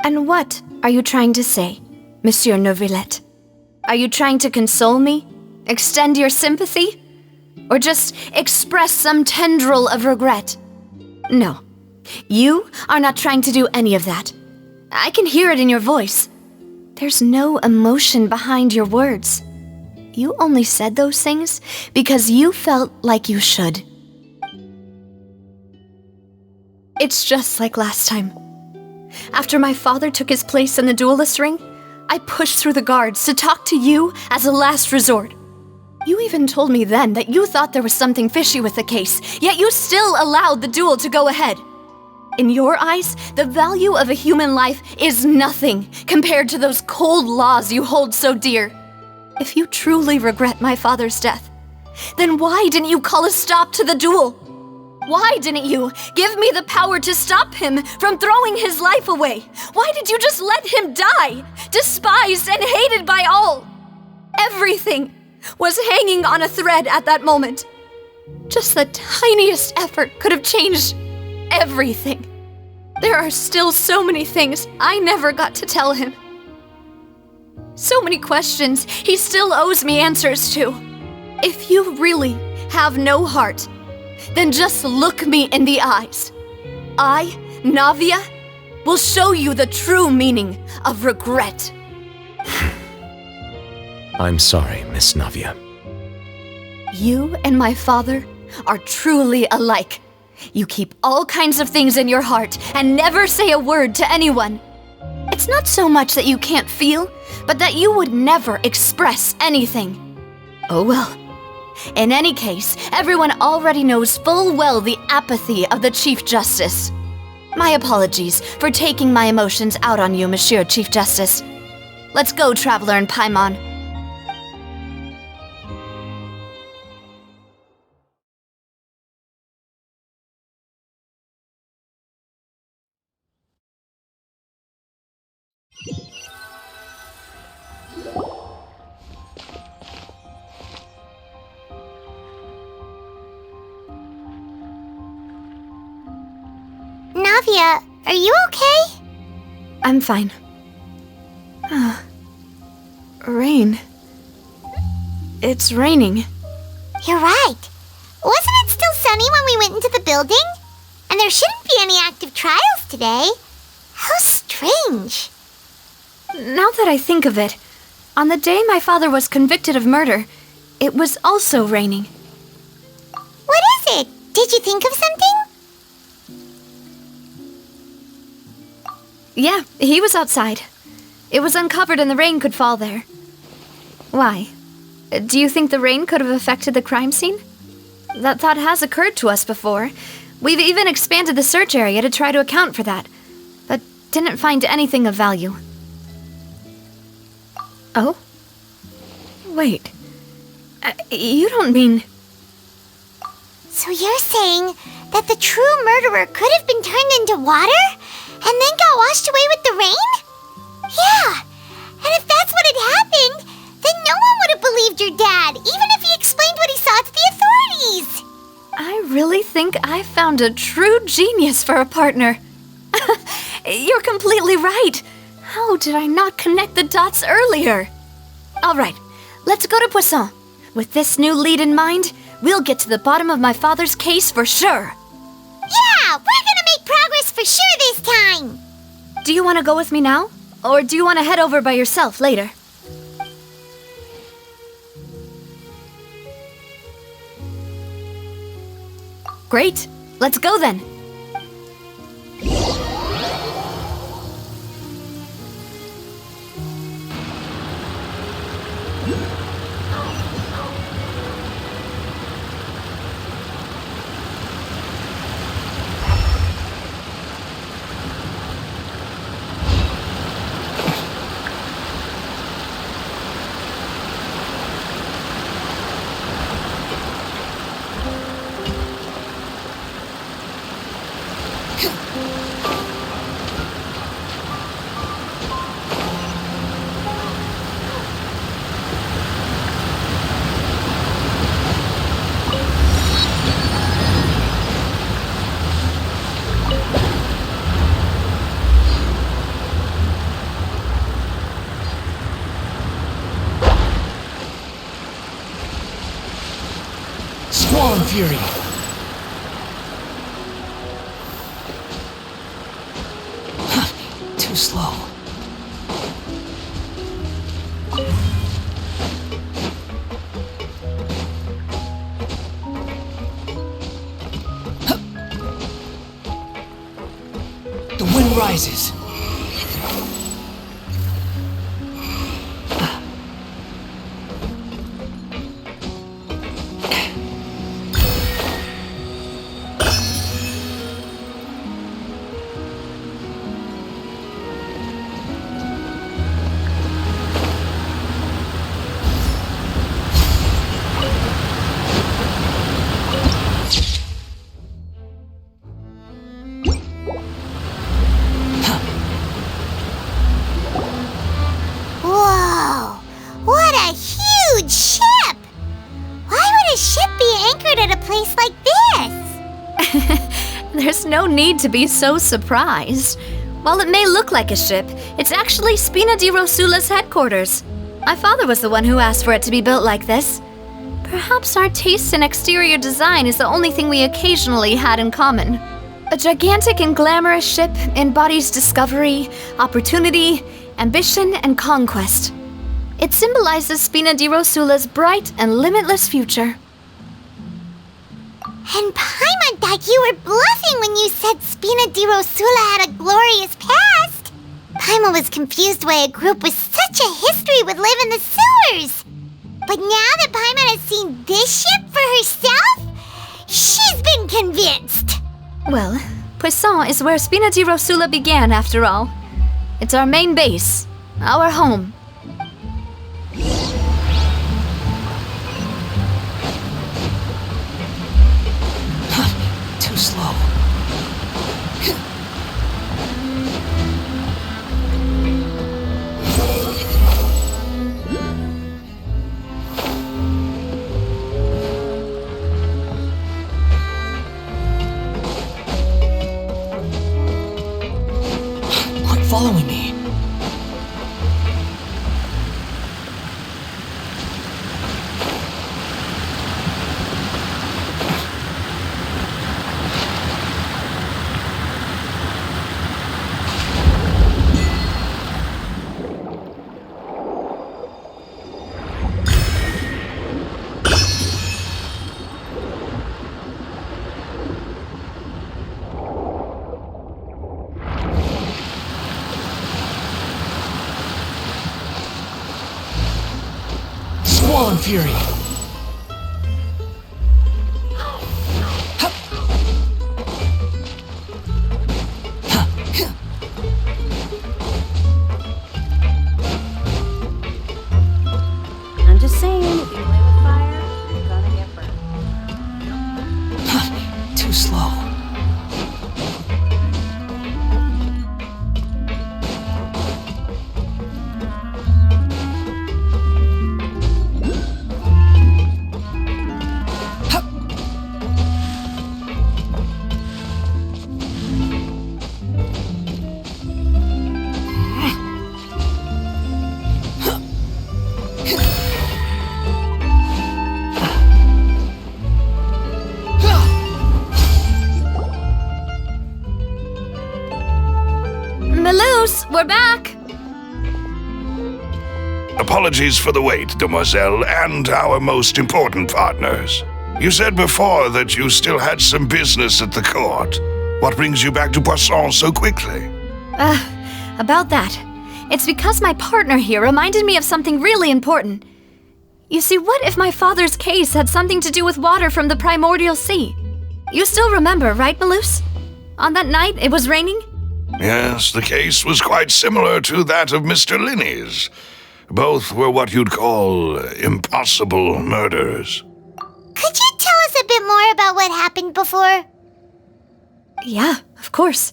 And what are you trying to say, Monsieur Neuvillette? Are you trying to console me? Extend your sympathy? Or just express some tendril of regret? No. You are not trying to do any of that. I can hear it in your voice. There's no emotion behind your words. You only said those things because you felt like you should. It's just like last time. After my father took his place in the duelist ring, I pushed through the guards to talk to you as a last resort. You even told me then that you thought there was something fishy with the case, yet you still allowed the duel to go ahead. In your eyes, the value of a human life is nothing compared to those cold laws you hold so dear. If you truly regret my father's death, then why didn't you call a stop to the duel? Why didn't you give me the power to stop him from throwing his life away? Why did you just let him die, despised and hated by all? Everything was hanging on a thread at that moment. Just the tiniest effort could have changed everything. There are still so many things I never got to tell him. So many questions he still owes me answers to. If you really have no heart, then just look me in the eyes. I, Navia, will show you the true meaning of regret. I'm sorry, Miss Navia. You and my father are truly alike. You keep all kinds of things in your heart and never say a word to anyone. It's not so much that you can't feel, but that you would never express anything. Oh well. In any case, everyone already knows full well the apathy of the Chief Justice. My apologies for taking my emotions out on you, Monsieur Chief Justice. Let's go, Traveler and Paimon. Navia, are you okay? I'm fine. Rain. It's raining. You're right. Wasn't it still sunny when we went into the building? And there shouldn't be any active trials today. How strange. Now that I think of it, on the day my father was convicted of murder, it was also raining. What is it? Did you think of something? Yeah, he was outside. It was uncovered and the rain could fall there. Why? Do you think the rain could have affected the crime scene? That thought has occurred to us before. We've even expanded the search area to try to account for that, but didn't find anything of value. Oh? Wait. You don't mean... So you're saying that the true murderer could have been turned into water and then got washed away with the rain? Yeah, and if that's what had happened, then no one would have believed your dad, even if he explained what he saw to the authorities. I really think I found a true genius for a partner. You're completely right. How did I not connect the dots earlier? All right, let's go to Poisson. With this new lead in mind, we'll get to the bottom of my father's case for sure. Yeah, we're gonna make progress for sure this time. Do you want to go with me now? Or do you want to head over by yourself later? Great, let's go then. Squall and Fury! Too slow. The wind rises. ship be anchored at a place like this? There's no need to be so surprised. While it may look like a ship, it's actually Spina di Rosula's headquarters. My father was the one who asked for it to be built like this. Perhaps our taste in exterior design is the only thing we occasionally had in common. A gigantic and glamorous ship embodies discovery, opportunity, ambition, and conquest. It symbolizes Spina di Rosula's bright and limitless future. And Paimon thought you were bluffing when you said Spina di Rosula had a glorious past. Paimon was confused why a group with such a history would live in the sewers. But now that Paimon has seen this ship for herself, she's been convinced. Well, Poisson is where Spina di Rosula began, after all. It's our main base, our home. Too slow. Quit following me. Squall and Fury. I'm just saying, if you play with fire, you're gonna get burned. Too slow. Melus, we're back! Apologies for the wait, demoiselle, and our most important partners. You said before that you still had some business at the court. What brings you back to Poisson so quickly? About that. It's because my partner here reminded me of something really important. You see, what if my father's case had something to do with water from the primordial sea? You still remember, right, Melus? On that night, it was raining? Yes, the case was quite similar to that of Mr. Linney's. Both were what you'd call impossible murders. Could you tell us a bit more about what happened before? Yeah, of course.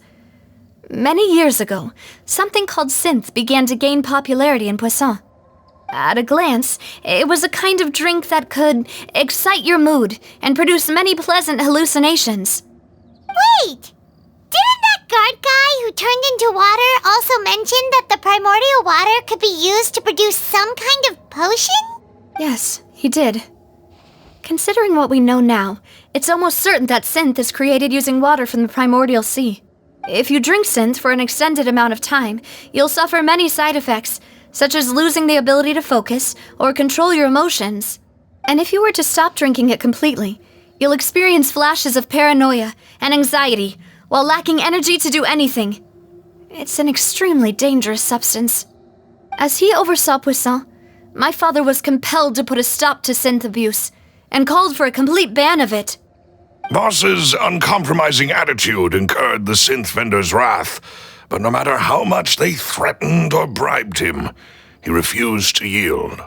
Many years ago, something called synth began to gain popularity in Poisson. At a glance, it was a kind of drink that could excite your mood and produce many pleasant hallucinations. Wait! Didn't that guard guy who turned into water also mention that the primordial water could be used to produce some kind of potion? Yes, he did. Considering what we know now, it's almost certain that synth is created using water from the primordial sea. If you drink synth for an extended amount of time, you'll suffer many side effects, such as losing the ability to focus or control your emotions. And if you were to stop drinking it completely, you'll experience flashes of paranoia and anxiety while lacking energy to do anything. It's an extremely dangerous substance. As he oversaw Poisson, my father was compelled to put a stop to synth abuse and called for a complete ban of it. Boss's uncompromising attitude incurred the synth vendor's wrath, but no matter how much they threatened or bribed him, he refused to yield.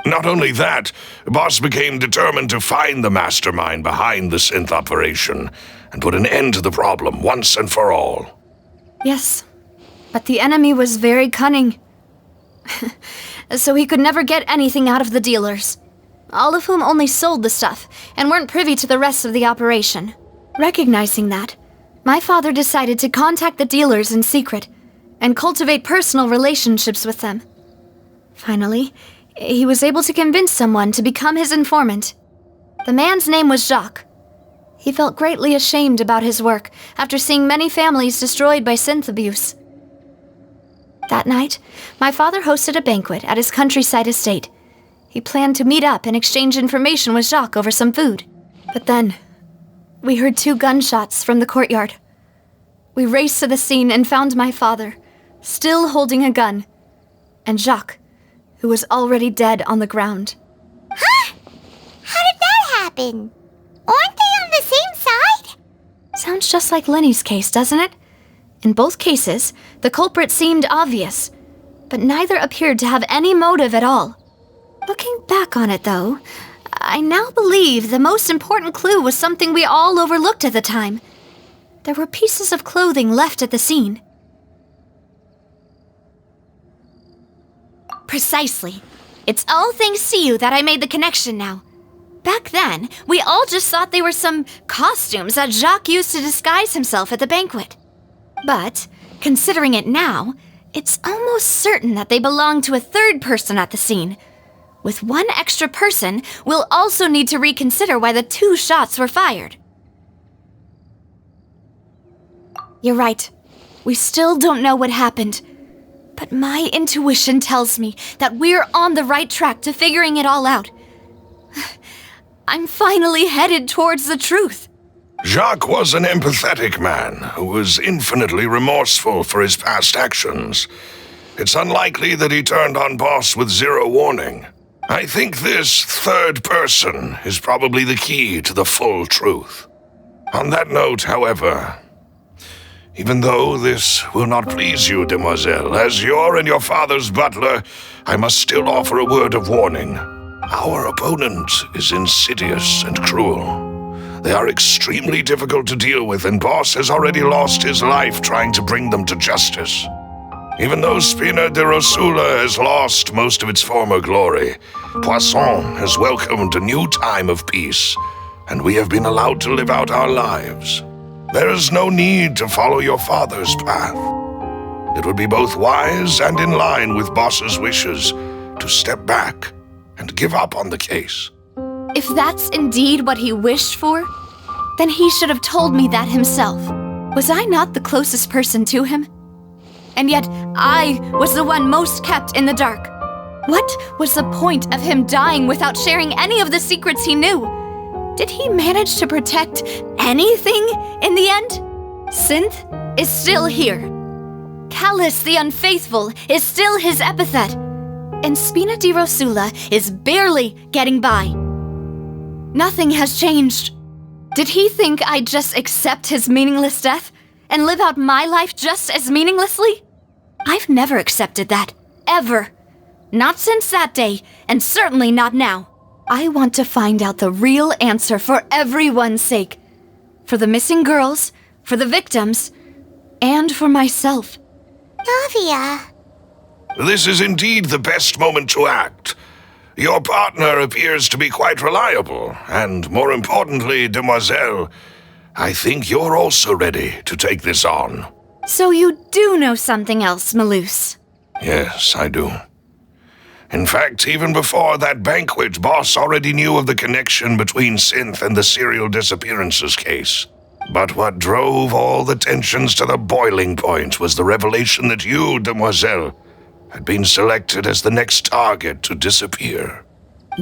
Not only that, Boss became determined to find the mastermind behind the synth operation and put an end to the problem once and for all. Yes, but the enemy was very cunning. So he could never get anything out of the dealers. all of whom only sold the stuff and weren't privy to the rest of the operation. Recognizing that, my father decided to contact the dealers in secret and cultivate personal relationships with them. Finally, he was able to convince someone to become his informant. The man's name was Jacques. He felt greatly ashamed about his work after seeing many families destroyed by synth abuse. That night, my father hosted a banquet at his countryside estate. He planned to meet up and exchange information with Jacques over some food. But then, we heard 2 gunshots from the courtyard. We raced to the scene and found my father, still holding a gun, and Jacques, who was already dead on the ground. Huh? How did that happen? Aren't they on the same side? Sounds just like Lenny's case, doesn't it? In both cases, the culprit seemed obvious, but neither appeared to have any motive at all. Looking back on it, though, I now believe the most important clue was something we all overlooked at the time. There were pieces of clothing left at the scene. Precisely. It's all thanks to you that I made the connection now. Back then, we all just thought they were some costumes that Jacques used to disguise himself at the banquet. But, considering it now, it's almost certain that they belong to a third person at the scene. With one extra person, we'll also need to reconsider why the 2 shots were fired. You're right. We still don't know what happened. But my intuition tells me that we're on the right track to figuring it all out. I'm finally headed towards the truth. Jacques was an empathetic man who was infinitely remorseful for his past actions. It's unlikely that he turned on Boss with 0 warning. I think this third person is probably the key to the full truth. On that note, however, even though this will not please you, demoiselle, as your and your father's butler, I must still offer a word of warning. Our opponent is insidious and cruel. They are extremely difficult to deal with, and Boss has already lost his life trying to bring them to justice. Even though Spina de Rosula has lost most of its former glory, Poisson has welcomed a new time of peace, and we have been allowed to live out our lives. There is no need to follow your father's path. It would be both wise and in line with Boss's wishes to step back and give up on the case. If that's indeed what he wished for, then he should have told me that himself. Was I not the closest person to him? And yet, I was the one most kept in the dark. What was the point of him dying without sharing any of the secrets he knew? Did he manage to protect anything in the end? Synth is still here. Callus the Unfaithful is still his epithet. And Spina di Rosula is barely getting by. Nothing has changed. Did he think I'd just accept his meaningless death and live out my life just as meaninglessly? I've never accepted that. Ever. Not since that day, and certainly not now. I want to find out the real answer for everyone's sake. For the missing girls, for the victims, and for myself. Navia. This is indeed the best moment to act. Your partner appears to be quite reliable, and more importantly, demoiselle, I think you're also ready to take this on. So you do know something else, Maloose? Yes, I do. In fact, even before that banquet, Boss already knew of the connection between Synth and the serial disappearances case. But what drove all the tensions to the boiling point was the revelation that you, demoiselle, had been selected as the next target to disappear.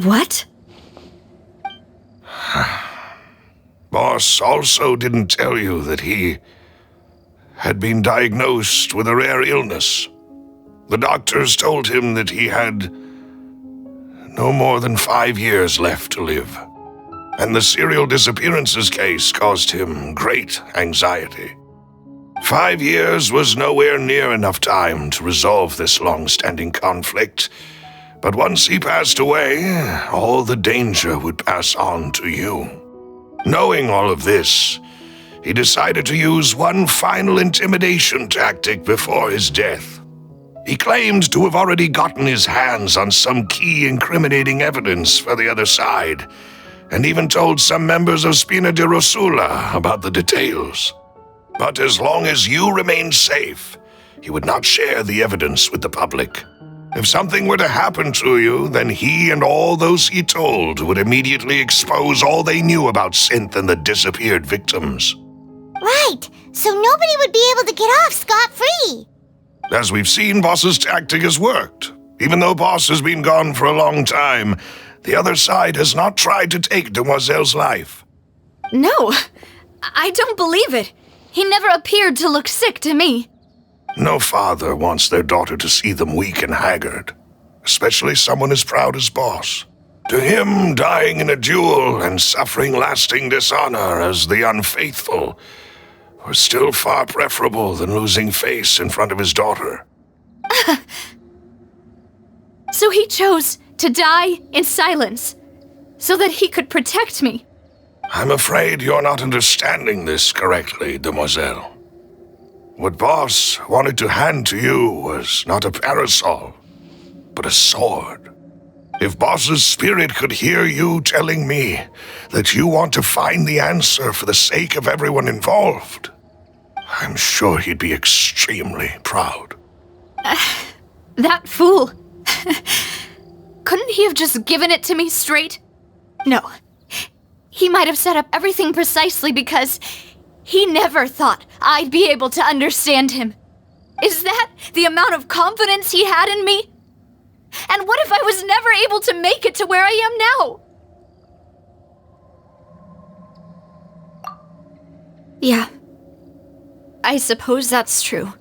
What? Boss also didn't tell you that he had been diagnosed with a rare illness. The doctors told him that he had no more than 5 years left to live, and the serial disappearances case caused him great anxiety. 5 years was nowhere near enough time to resolve this long-standing conflict, but once he passed away, all the danger would pass on to you. Knowing all of this, he decided to use one final intimidation tactic before his death. He claimed to have already gotten his hands on some key incriminating evidence for the other side, and even told some members of Spina di Rosula about the details. But as long as you remained safe, he would not share the evidence with the public. If something were to happen to you, then he and all those he told would immediately expose all they knew about Synth and the disappeared victims. Right, so nobody would be able to get off scot-free. As we've seen, Boss's tactic has worked. Even though Boss has been gone for a long time, the other side has not tried to take Demoiselle's life. No, I don't believe it. He never appeared to look sick to me. No father wants their daughter to see them weak and haggard, especially someone as proud as Boss. To him, dying in a duel and suffering lasting dishonor as the unfaithful were still far preferable than losing face in front of his daughter. So he chose to die in silence, so that he could protect me. I'm afraid you're not understanding this correctly, Demoiselle. What Boss wanted to hand to you was not a parasol, but a sword. If Boss's spirit could hear you telling me that you want to find the answer for the sake of everyone involved, I'm sure he'd be extremely proud. That fool. Couldn't he have just given it to me straight? No. He might have set up everything precisely because he never thought I'd be able to understand him. Is that the amount of confidence he had in me? And what if I was never able to make it to where I am now? Yeah. I suppose that's true.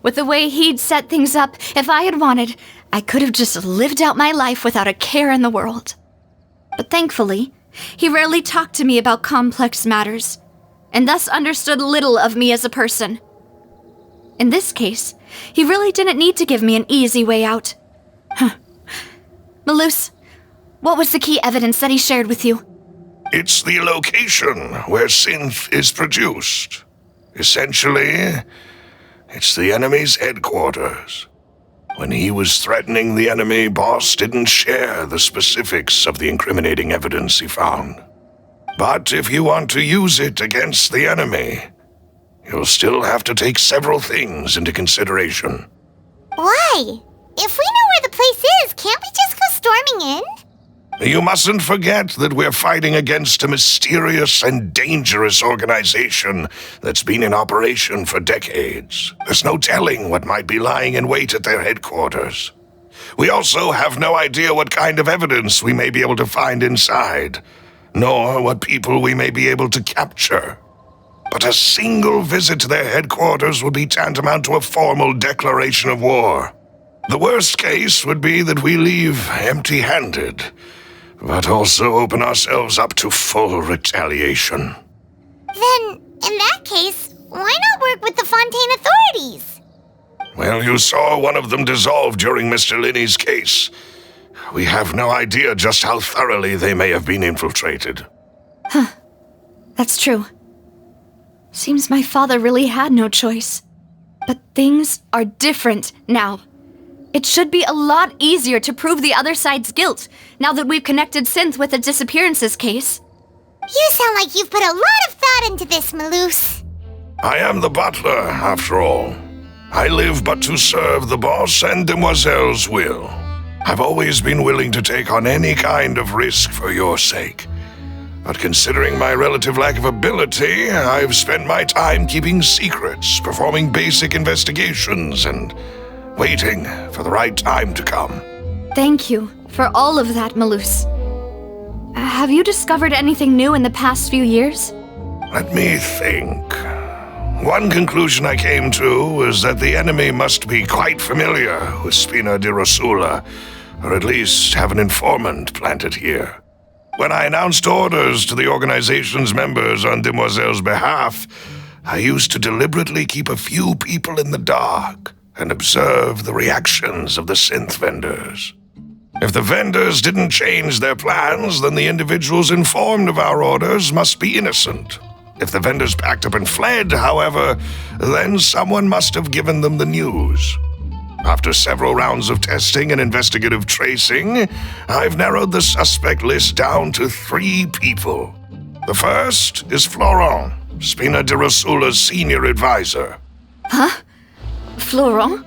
With the way he'd set things up, if I had wanted, I could have just lived out my life without a care in the world. But thankfully, he rarely talked to me about complex matters, and thus understood little of me as a person. In this case, he really didn't need to give me an easy way out. Malus, what was the key evidence that he shared with you? It's the location where Synth is produced. Essentially, it's the enemy's headquarters. When he was threatening the enemy, Boss didn't share the specifics of the incriminating evidence he found. But if you want to use it against the enemy, you'll still have to take several things into consideration. Why? If we know where the place is, can't we just go storming in? You mustn't forget that we're fighting against a mysterious and dangerous organization that's been in operation for decades. There's no telling what might be lying in wait at their headquarters. We also have no idea what kind of evidence we may be able to find inside, nor what people we may be able to capture. But a single visit to their headquarters would be tantamount to a formal declaration of war. The worst case would be that we leave empty-handed, but also open ourselves up to full retaliation. Then, in that case, why not work with the Fontaine authorities? Well, you saw one of them dissolve during Mr. Linney's case. We have no idea just how thoroughly they may have been infiltrated. That's true. Seems my father really had no choice. But things are different now. It should be a lot easier to prove the other side's guilt, now that we've connected Synth with the disappearances case. You sound like you've put a lot of thought into this, Malus. I am the butler, after all. I live but to serve the boss and Demoiselle's will. I've always been willing to take on any kind of risk for your sake. But considering my relative lack of ability, I've spent my time keeping secrets, performing basic investigations, and waiting for the right time to come. Thank you for all of that, Malus. Have you discovered anything new in the past few years? Let me think. One conclusion I came to was that the enemy must be quite familiar with Spina di Rosula, or at least have an informant planted here. When I announced orders to the organization's members on Demoiselle's behalf, I used to deliberately keep a few people in the dark and observe the reactions of the synth vendors. If the vendors didn't change their plans, then the individuals informed of our orders must be innocent. If the vendors packed up and fled, however, then someone must have given them the news. After several rounds of testing and investigative tracing, I've narrowed the suspect list down to 3 people. The first is Florent, Spina di Rosula's senior advisor. Huh? Florent?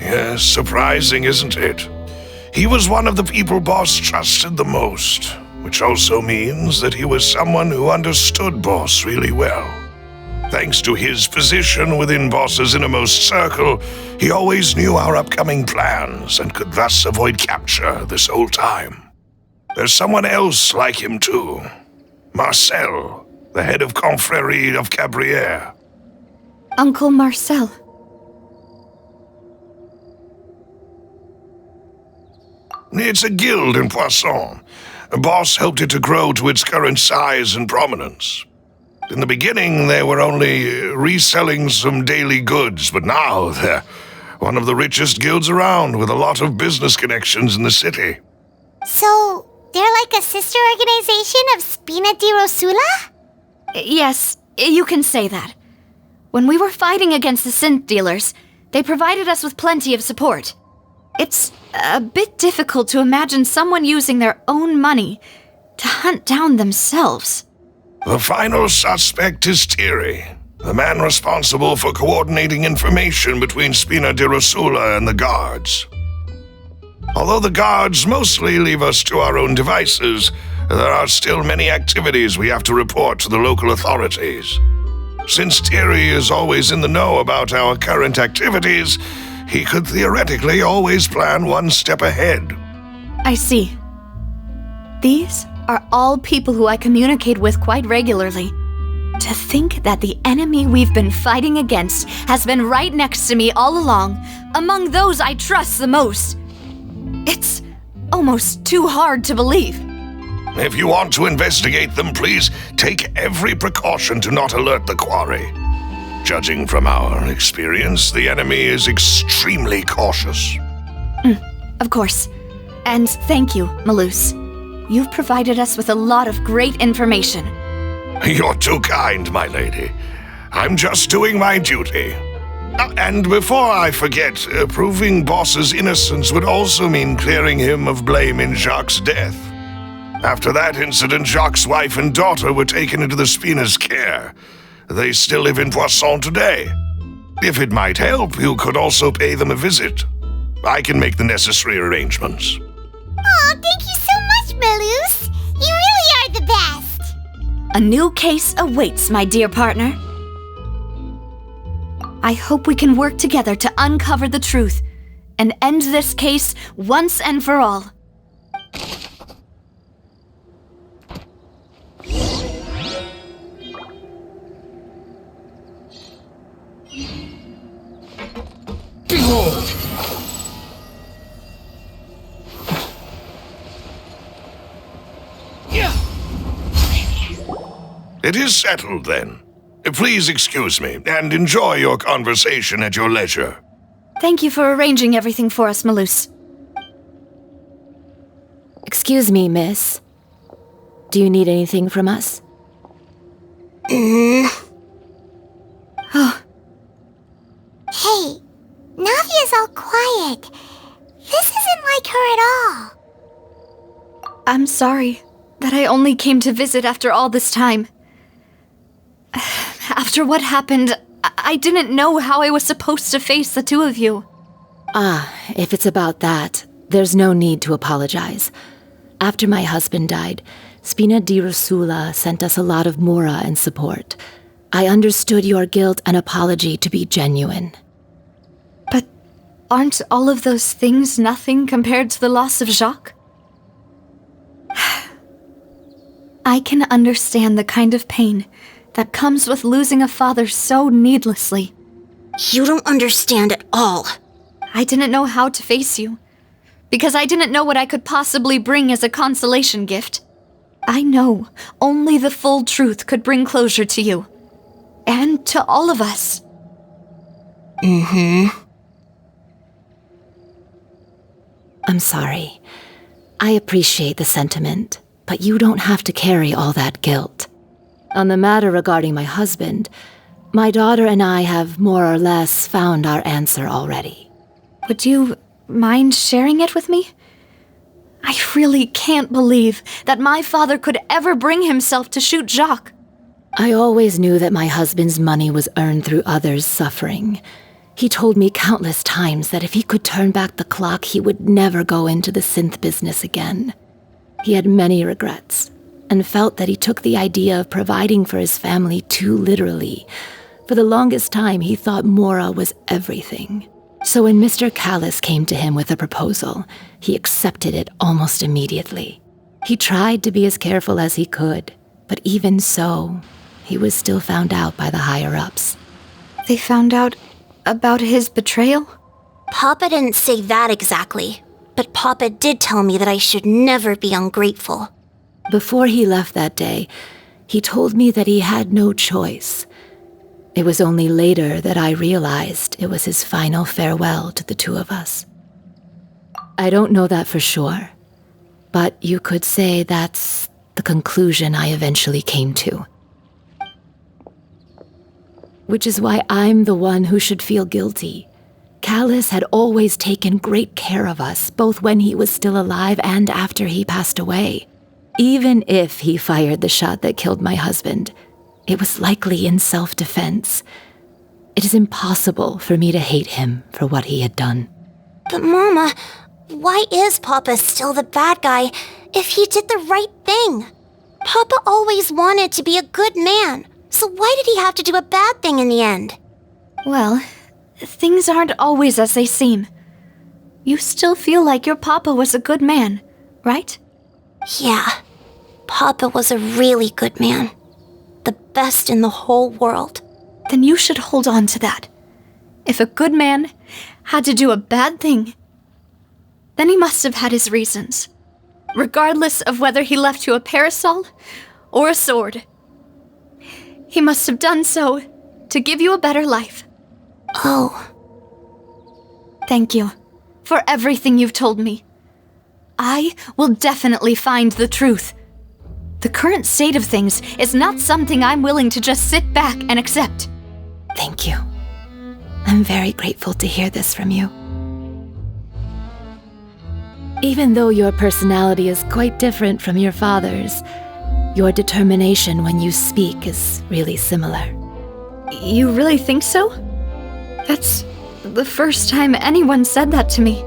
Yes, surprising, isn't it? He was one of the people Boss trusted the most, which also means that he was someone who understood Boss really well. Thanks to his position within Boss's innermost circle, he always knew our upcoming plans and could thus avoid capture this whole time. There's someone else like him too. Marcel, the head of Confrérie of Cabrières. Uncle Marcel. It's a guild in Poisson. Boss helped it to grow to its current size and prominence. In the beginning, they were only reselling some daily goods, but now they're one of the richest guilds around with a lot of business connections in the city. So, they're like a sister organization of Spina di Rosula? Yes, you can say that. When we were fighting against the synth dealers, they provided us with plenty of support. It's a bit difficult to imagine someone using their own money to hunt down themselves. The final suspect is Thierry, the man responsible for coordinating information between Spina di Rosula and the guards. Although the guards mostly leave us to our own devices, there are still many activities we have to report to the local authorities. Since Thierry is always in the know about our current activities, he could theoretically always plan one step ahead. I see. These are all people who I communicate with quite regularly. To think that the enemy we've been fighting against has been right next to me all along, among those I trust the most. It's almost too hard to believe. If you want to investigate them, please take every precaution to not alert the quarry. Judging from our experience, the enemy is extremely cautious. Of course. And thank you, Malus. You've provided us with a lot of great information. You're too kind, my lady. I'm just doing my duty. And before I forget, proving Boss's innocence would also mean clearing him of blame in Jacques' death. After that incident, Jacques' wife and daughter were taken into the Spina's care. They still live in Poisson today. If it might help, you could also pay them a visit. I can make the necessary arrangements. Aw, thank you so much, Malus. You really are the best. A new case awaits, my dear partner. I hope we can work together to uncover the truth and end this case once and for all. Behold! It is settled, then. Please excuse me, and enjoy your conversation at your leisure. Thank you for arranging everything for us, Malus. Excuse me, miss. Do you need anything from us? Oh. Hey, Navia's all quiet. This isn't like her at all. I'm sorry that I only came to visit after all this time. After what happened, I didn't know how I was supposed to face the two of you. Ah, if it's about that, there's no need to apologize. After my husband died, Spina di Rosula sent us a lot of mora and support. I understood your guilt and apology to be genuine. But aren't all of those things nothing compared to the loss of Jacques? I can understand the kind of pain that comes with losing a father so needlessly. You don't understand at all. I didn't know how to face you, because I didn't know what I could possibly bring as a consolation gift. I know only the full truth could bring closure to you, and to all of us. I'm sorry. I appreciate the sentiment, but you don't have to carry all that guilt. On the matter regarding my husband, my daughter and I have more or less found our answer already. Would you mind sharing it with me? I really can't believe that my father could ever bring himself to shoot Jacques. I always knew that my husband's money was earned through others' suffering. He told me countless times that if he could turn back the clock, he would never go into the synth business again. He had many regrets, and felt that he took the idea of providing for his family too literally. For the longest time, he thought Mora was everything. So when Mr. Callis came to him with a proposal, he accepted it almost immediately. He tried to be as careful as he could, but even so, he was still found out by the higher-ups. They found out about his betrayal? Papa didn't say that exactly, but Papa did tell me that I should never be ungrateful. Before he left that day, he told me that he had no choice. It was only later that I realized it was his final farewell to the two of us. I don't know that for sure, but you could say that's the conclusion I eventually came to. Which is why I'm the one who should feel guilty. Callis had always taken great care of us, both when he was still alive and after he passed away. Even if he fired the shot that killed my husband, it was likely in self-defense. It is impossible for me to hate him for what he had done. But Mama, why is Papa still the bad guy if he did the right thing? Papa always wanted to be a good man, so why did he have to do a bad thing in the end? Well, things aren't always as they seem. You still feel like your Papa was a good man, right? Yeah, Papa was a really good man. The best in the whole world. Then you should hold on to that. If a good man had to do a bad thing, then he must have had his reasons. Regardless of whether he left you a parasol or a sword. He must have done so to give you a better life. Oh. Thank you for everything you've told me. I will definitely find the truth. The current state of things is not something I'm willing to just sit back and accept. Thank you. I'm very grateful to hear this from you. Even though your personality is quite different from your father's, your determination when you speak is really similar. You really think so? That's the first time anyone said that to me.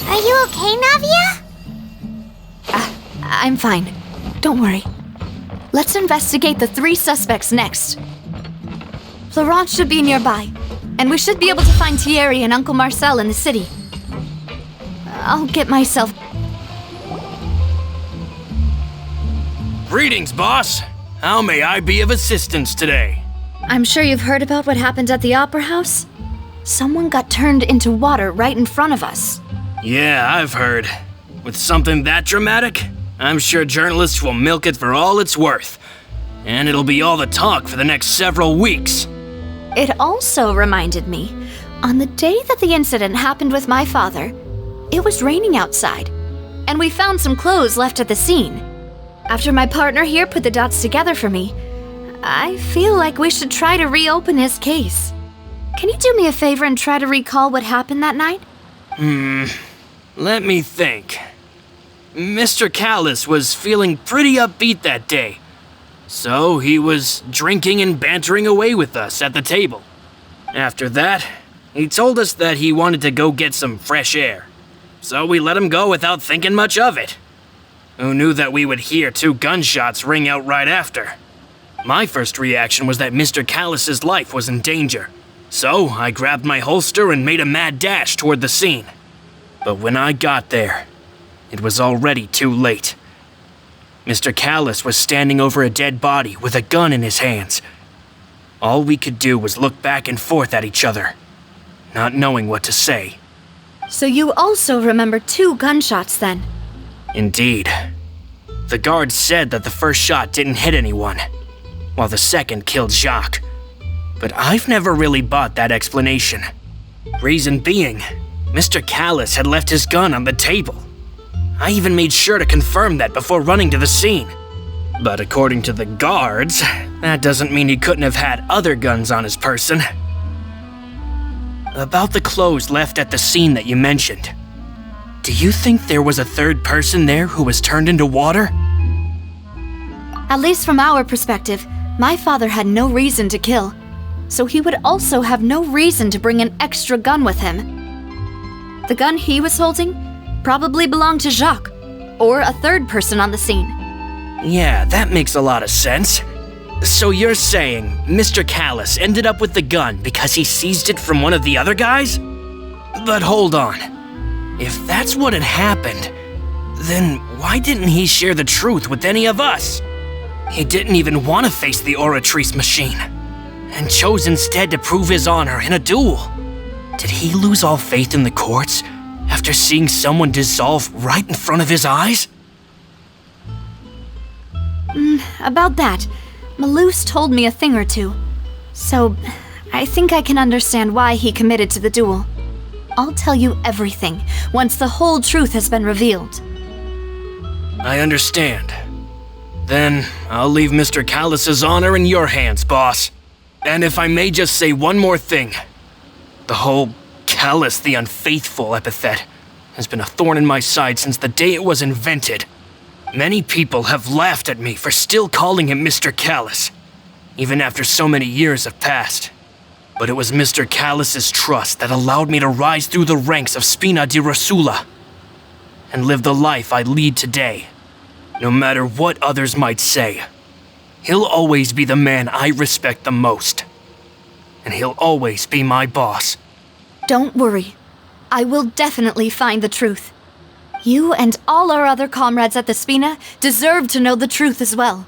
Are you okay, Navia? I'm fine. Don't worry. Let's investigate the 3 suspects next. Florence should be nearby, and we should be able to find Thierry and Uncle Marcel in the city. I'll get myself... Greetings, boss. How may I be of assistance today? I'm sure you've heard about what happened at the Opera House? Someone got turned into water right in front of us. Yeah, I've heard. With something that dramatic, I'm sure journalists will milk it for all it's worth. And it'll be all the talk for the next several weeks. It also reminded me, on the day that the incident happened with my father, it was raining outside, and we found some clothes left at the scene. After my partner here put the dots together for me, I feel like we should try to reopen his case. Can you do me a favor and try to recall what happened that night? Let me think. Mr. Callis was feeling pretty upbeat that day. So he was drinking and bantering away with us at the table. After that, he told us that he wanted to go get some fresh air. So we let him go without thinking much of it. Who knew that we would hear 2 gunshots ring out right after? My first reaction was that Mr. Callis's life was in danger. So I grabbed my holster and made a mad dash toward the scene. But when I got there, it was already too late. Mr. Callis was standing over a dead body with a gun in his hands. All we could do was look back and forth at each other, not knowing what to say. So you also remember 2 gunshots then? Indeed. The guard said that the first shot didn't hit anyone, while the second killed Jacques. But I've never really bought that explanation. Reason being, Mr. Callus had left his gun on the table. I even made sure to confirm that before running to the scene. But according to the guards, that doesn't mean he couldn't have had other guns on his person. About the clothes left at the scene that you mentioned, do you think there was a third person there who was turned into water? At least from our perspective, my father had no reason to kill, so he would also have no reason to bring an extra gun with him. The gun he was holding probably belonged to Jacques, or a third person on the scene. Yeah, that makes a lot of sense. So you're saying Mr. Callus ended up with the gun because he seized it from one of the other guys? But hold on. If that's what had happened, then why didn't he share the truth with any of us? He didn't even want to face the Oratrice machine, and chose instead to prove his honor in a duel. Did he lose all faith in the courts after seeing someone dissolve right in front of his eyes? About that, Malus told me a thing or two, so I think I can understand why he committed to the duel. I'll tell you everything once the whole truth has been revealed. I understand. Then I'll leave Mr. Callus's honor in your hands, boss. And if I may just say one more thing, the whole Callus the Unfaithful epithet has been a thorn in my side since the day it was invented. Many people have laughed at me for still calling him Mr. Callus, even after so many years have passed. But it was Mr. Callus's trust that allowed me to rise through the ranks of Spina di Rosula and live the life I lead today. No matter what others might say, he'll always be the man I respect the most. And he'll always be my boss. Don't worry. I will definitely find the truth. You and all our other comrades at the Spina deserve to know the truth as well.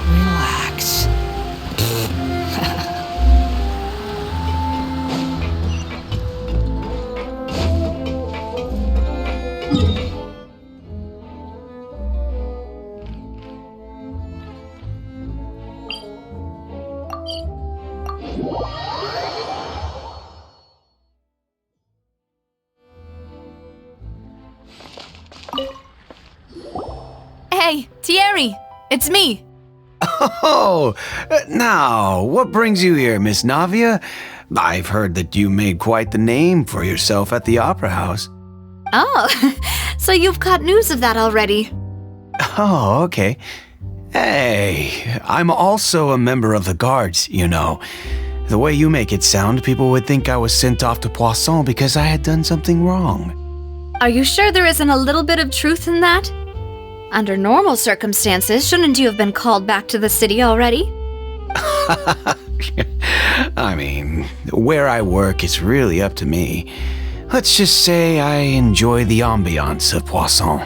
Relax. Hey, Thierry! It's me! Oh, now, what brings you here, Miss Navia? I've heard that you made quite the name for yourself at the Opera House. Oh, so you've caught news of that already. Oh, okay. Hey, I'm also a member of the guards, you know. The way you make it sound, people would think I was sent off to Poisson because I had done something wrong. Are you sure there isn't a little bit of truth in that? Under normal circumstances, shouldn't you have been called back to the city already? I mean, where I work is really up to me. Let's just say I enjoy the ambiance of Poisson.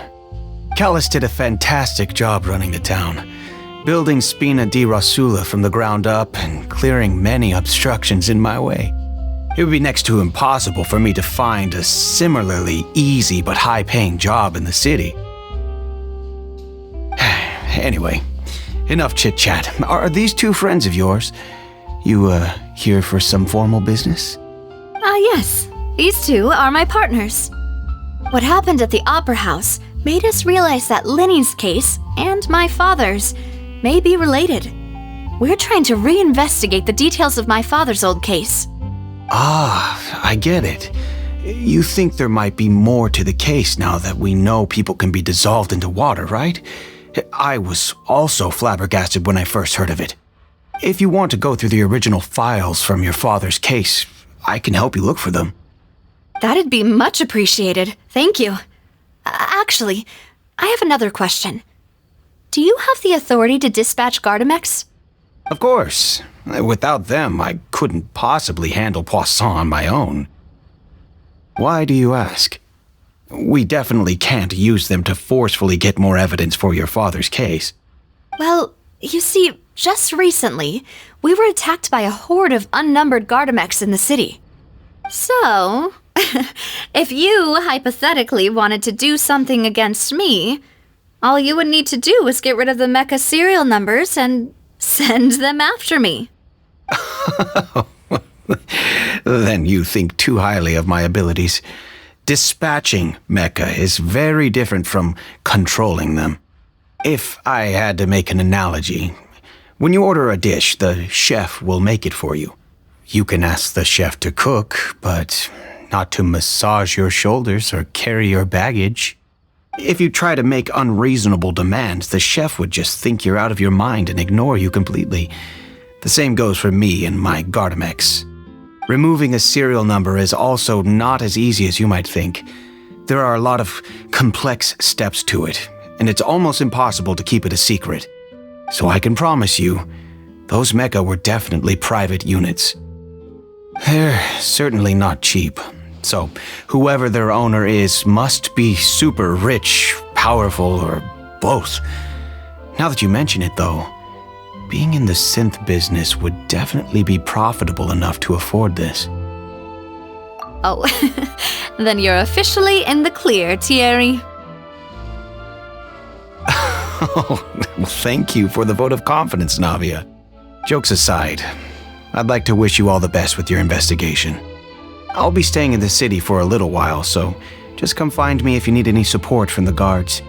Callus did a fantastic job running the town, building Spina di Rosula from the ground up and clearing many obstructions in my way. It would be next to impossible for me to find a similarly easy but high-paying job in the city. Anyway, enough chit-chat. Are these two friends of yours? You, here for some formal business? Yes. These two are my partners. What happened at the Opera House made us realize that Linny's case and my father's may be related. We're trying to reinvestigate the details of my father's old case. Ah, I get it. You think there might be more to the case now that we know people can be dissolved into water, right? I was also flabbergasted when I first heard of it. If you want to go through the original files from your father's case, I can help you look for them. That'd be much appreciated. Thank you. Actually, I have another question. Do you have the authority to dispatch Gardamex? Of course. Without them, I couldn't possibly handle Poisson on my own. Why do you ask? We definitely can't use them to forcefully get more evidence for your father's case. Well, you see, just recently, we were attacked by a horde of unnumbered Gardamex in the city. So, if you hypothetically wanted to do something against me, all you would need to do is get rid of the mecha serial numbers and send them after me. Then you think too highly of my abilities. Dispatching mecha is very different from controlling them. If I had to make an analogy, when you order a dish, the chef will make it for you. You can ask the chef to cook, but not to massage your shoulders or carry your baggage. If you try to make unreasonable demands, the chef would just think you're out of your mind and ignore you completely. The same goes for me and my Gardamex. Removing a serial number is also not as easy as you might think. There are a lot of complex steps to it, and it's almost impossible to keep it a secret. So I can promise you, those mecha were definitely private units. They're certainly not cheap. So, whoever their owner is must be super rich, powerful, or both. Now that you mention it, though, being in the synth business would definitely be profitable enough to afford this. Oh, then you're officially in the clear, Thierry. Oh, well, thank you for the vote of confidence, Navia. Jokes aside, I'd like to wish you all the best with your investigation. I'll be staying in the city for a little while, so just come find me if you need any support from the guards.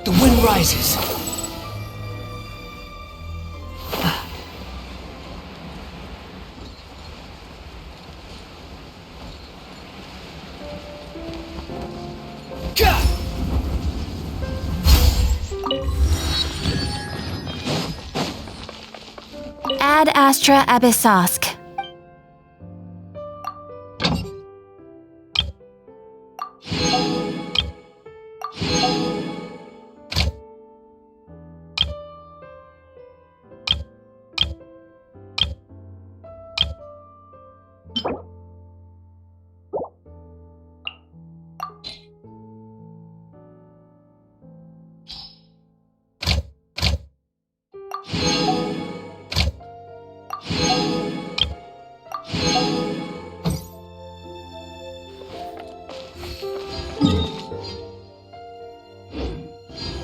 The wind rises. Ad Astra Abyssosk.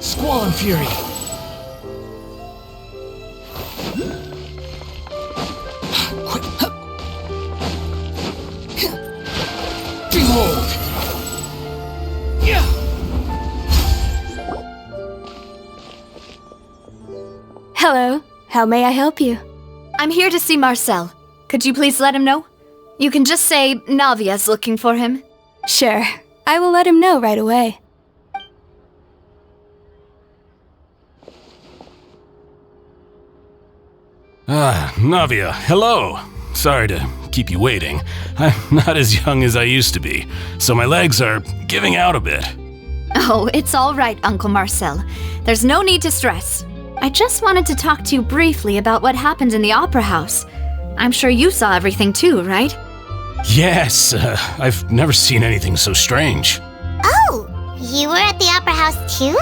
Squall Fury. Quick. Behold. Yeah. Hello. How may I help you? I'm here to see Marcel. Could you please let him know? You can just say Navia's looking for him. Sure. I will let him know right away. Ah, Navia, hello. Sorry to keep you waiting. I'm not as young as I used to be, so my legs are giving out a bit. Oh, it's all right, Uncle Marcel. There's no need to stress. I just wanted to talk to you briefly about what happened in the Opera House. I'm sure you saw everything too, right? Yes, I've never seen anything so strange. Oh, you were at the Opera House too?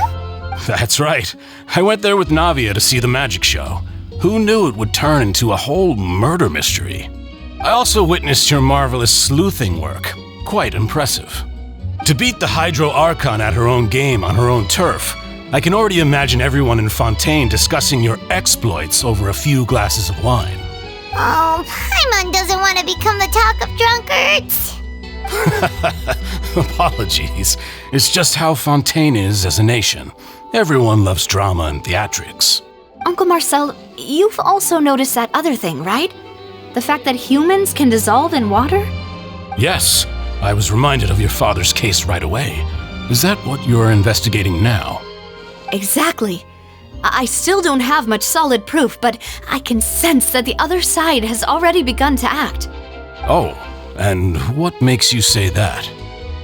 That's right. I went there with Navia to see the magic show. Who knew it would turn into a whole murder mystery? I also witnessed your marvelous sleuthing work. Quite impressive. To beat the Hydro Archon at her own game on her own turf, I can already imagine everyone in Fontaine discussing your exploits over a few glasses of wine. Oh, Paimon doesn't want to become the talk of drunkards. Apologies. It's just how Fontaine is as a nation. Everyone loves drama and theatrics. Uncle Marcel, you've also noticed that other thing, right? The fact that humans can dissolve in water? Yes, I was reminded of your father's case right away. Is that what you're investigating now? Exactly. I still don't have much solid proof, but I can sense that the other side has already begun to act. Oh, and what makes you say that?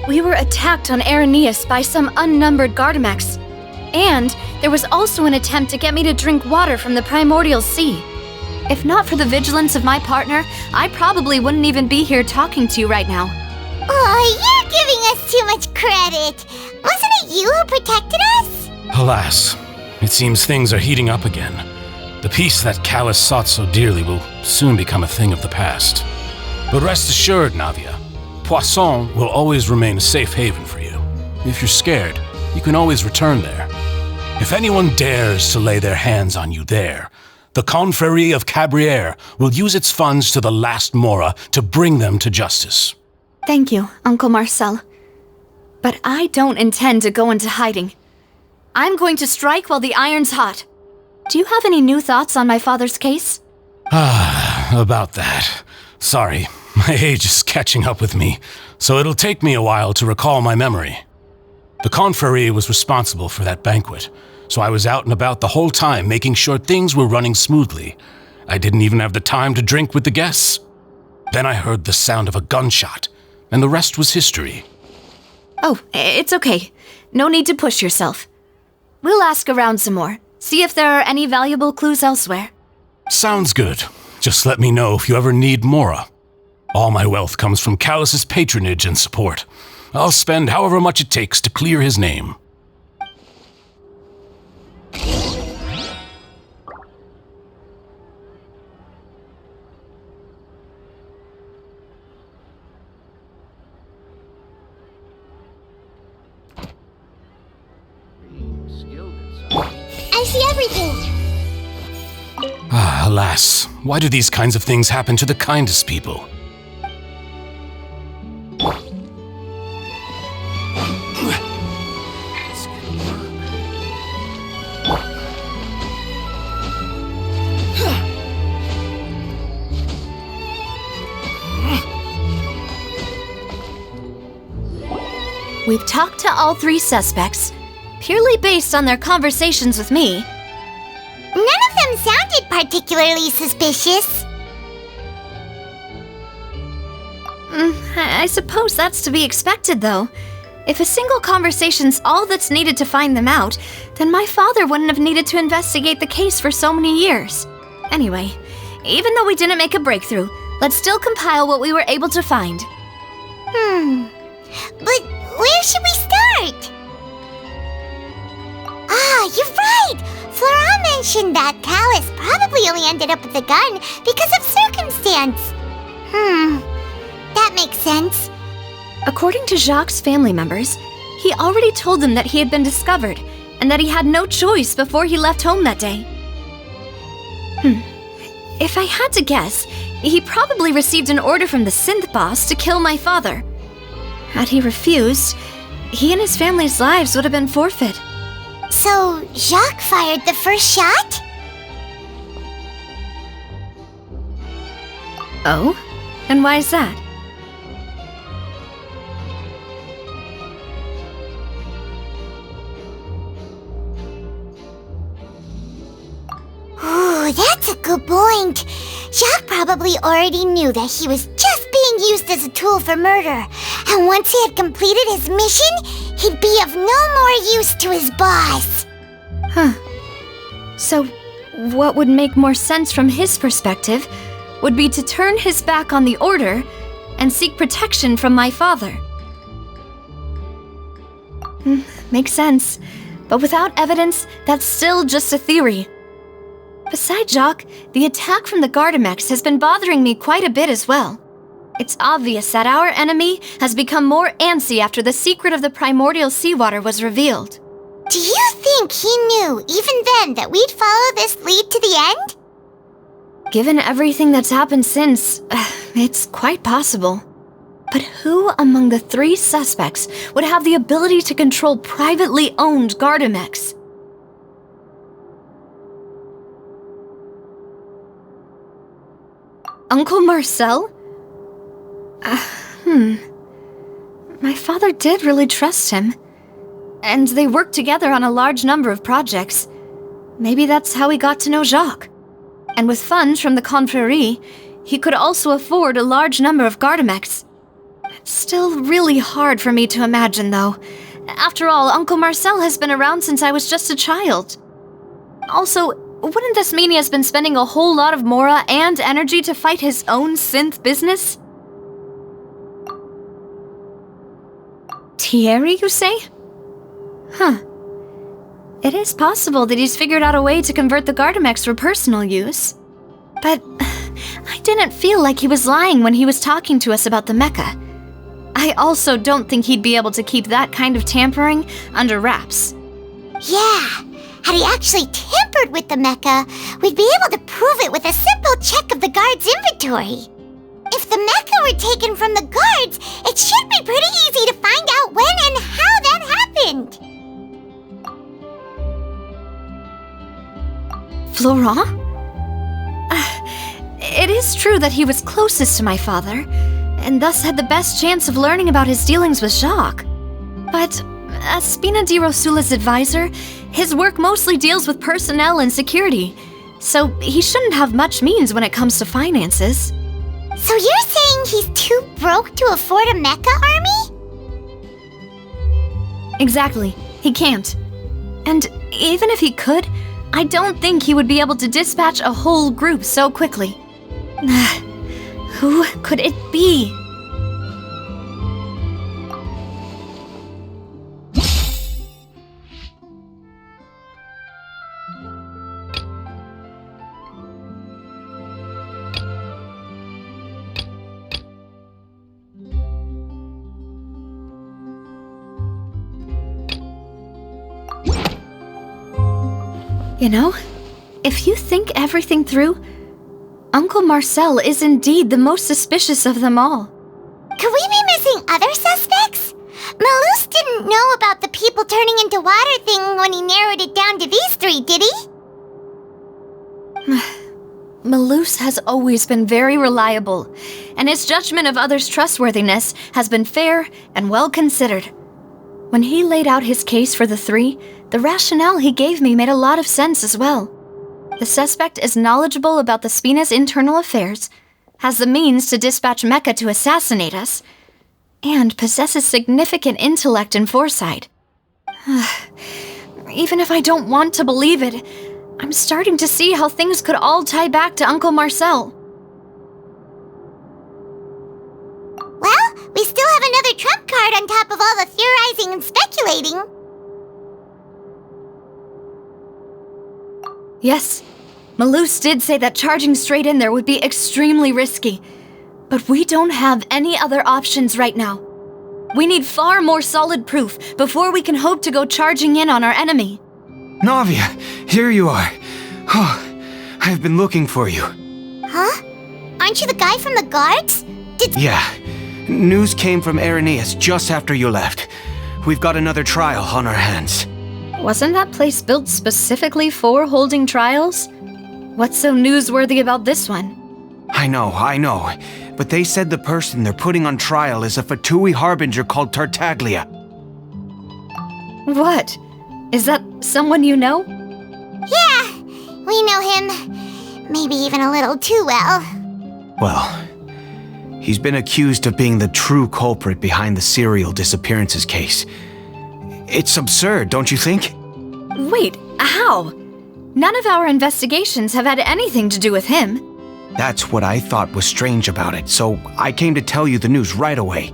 We were attacked on Araneus by some unnumbered Gardamex. And there was also an attempt to get me to drink water from the primordial sea. If not for the vigilance of my partner, I probably wouldn't even be here talking to you right now. Oh, you're giving us too much credit. Wasn't it you who protected us? Alas, it seems things are heating up again. The peace that Callus sought so dearly will soon become a thing of the past. But rest assured, Navia, Poisson will always remain a safe haven for you. If you're scared, you can always return there. If anyone dares to lay their hands on you there, the Confrérie of Cabriere will use its funds to the last Mora to bring them to justice. Thank you, Uncle Marcel. But I don't intend to go into hiding. I'm going to strike while the iron's hot. Do you have any new thoughts on my father's case? About that. Sorry, my age is catching up with me, so it'll take me a while to recall my memory. The Confrérie was responsible for that banquet, so I was out and about the whole time making sure things were running smoothly. I didn't even have the time to drink with the guests. Then I heard the sound of a gunshot, and the rest was history. Oh, it's okay. No need to push yourself. We'll ask around some more, see if there are any valuable clues elsewhere. Sounds good. Just let me know if you ever need Mora. All my wealth comes from Callus's patronage and support. I'll spend however much it takes to clear his name. I see everything. Alas, why do these kinds of things happen to the kindest people? We've talked to all three suspects, purely based on their conversations with me. None of them sounded particularly suspicious. I suppose that's to be expected, though. If a single conversation's all that's needed to find them out, then my father wouldn't have needed to investigate the case for so many years. Anyway, even though we didn't make a breakthrough, let's still compile what we were able to find. But where should we start? You're right! Flora mentioned that Callus probably only ended up with the gun because of circumstance. That makes sense. According to Jacques' family members, he already told them that he had been discovered and that he had no choice before he left home that day. If I had to guess, he probably received an order from the synth boss to kill my father. Had he refused, he and his family's lives would have been forfeit. So, Jacques fired the first shot? Oh? And why is that? Ooh, that's a good point. Jacques probably already knew that he was just being used as a tool for murder. And once he had completed his mission, he'd be of no more use to his boss. So, what would make more sense from his perspective would be to turn his back on the Order and seek protection from my father. Makes sense. But without evidence, that's still just a theory. Besides Jacques, the attack from the Gardamex has been bothering me quite a bit as well. It's obvious that our enemy has become more antsy after the secret of the primordial seawater was revealed. Do you think he knew, even then, that we'd follow this lead to the end? Given everything that's happened since, it's quite possible. But who among the three suspects would have the ability to control privately owned Gardamex? Uncle Marcel? My father did really trust him. And they worked together on a large number of projects. Maybe that's how he got to know Jacques. And with funds from the Confrérie, he could also afford a large number of Gardamex. It's still really hard for me to imagine, though. After all, Uncle Marcel has been around since I was just a child. Also, wouldn't this mean he has been spending a whole lot of mora and energy to fight his own synth business? Thierry, you say? Huh. It is possible that he's figured out a way to convert the Gardamex for personal use. But I didn't feel like he was lying when he was talking to us about the mecha. I also don't think he'd be able to keep that kind of tampering under wraps. Yeah, had he actually tampered with the mecha, we'd be able to prove it with a simple check of the guard's inventory. If the mecha were taken from the guards, it should be pretty easy to find out when and how that happened. Florent? It is true that he was closest to my father, and thus had the best chance of learning about his dealings with Jacques. But as Spina di Rosula's advisor, his work mostly deals with personnel and security, so he shouldn't have much means when it comes to finances. So you're saying he's too broke to afford a mecha army? Exactly. He can't. And even if he could, I don't think he would be able to dispatch a whole group so quickly. Who could it be? You know, if you think everything through, Uncle Marcel is indeed the most suspicious of them all. Could we be missing other suspects? Malus didn't know about the people turning into water thing when he narrowed it down to these three, did he? Malus has always been very reliable, and his judgment of others' trustworthiness has been fair and well considered. When he laid out his case for the three, the rationale he gave me made a lot of sense as well. The suspect is knowledgeable about the Spina's internal affairs, has the means to dispatch Mecha to assassinate us, and possesses significant intellect and foresight. Even if I don't want to believe it, I'm starting to see how things could all tie back to Uncle Marcel. Well, we still have another trump card on top of all the theorizing and speculating. Yes, Malus did say that charging straight in there would be extremely risky. But we don't have any other options right now. We need far more solid proof before we can hope to go charging in on our enemy. Navia, here you are. Oh, I've been looking for you. Huh? Aren't you the guy from the guards? Yeah. News came from Irenaeus just after you left. We've got another trial on our hands. Wasn't that place built specifically for holding trials? What's so newsworthy about this one? I know. But they said the person they're putting on trial is a Fatui harbinger called Tartaglia. What? Is that someone you know? Yeah, we know him. Maybe even a little too well. Well, he's been accused of being the true culprit behind the serial disappearances case. It's absurd, don't you think? Wait, how? None of our investigations have had anything to do with him. That's what I thought was strange about it, so I came to tell you the news right away.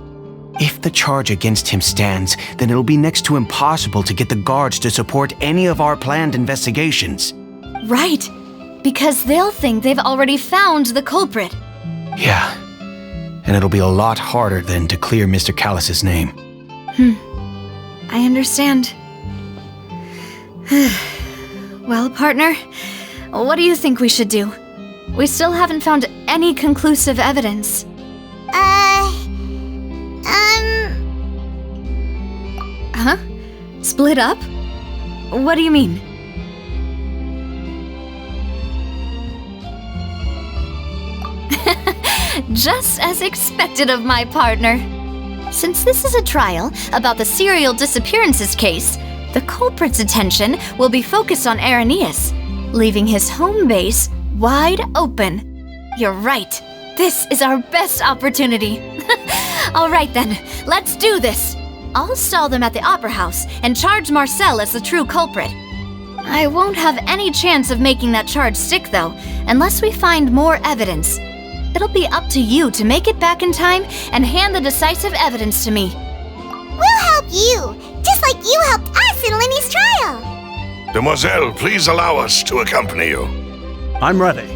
If the charge against him stands, then it'll be next to impossible to get the guards to support any of our planned investigations. Right, because they'll think they've already found the culprit. Yeah, and it'll be a lot harder then to clear Mr. Callus's name. I understand. Well, partner, what do you think we should do? We still haven't found any conclusive evidence. Huh? Split up? What do you mean? Just as expected of my partner. Since this is a trial about the serial disappearances case, The culprit's attention will be focused on Irenaeus, leaving his home base wide open. You're right. This is our best opportunity. All right then, let's do this. I'll stall them at the Opera House and charge Marcel as the true culprit. I won't have any chance of making that charge stick, though, unless we find more evidence. It'll be up to you to make it back in time and hand the decisive evidence to me. We'll help you, just like you helped us in Linny's trial. Demoiselle, please allow us to accompany you. I'm ready.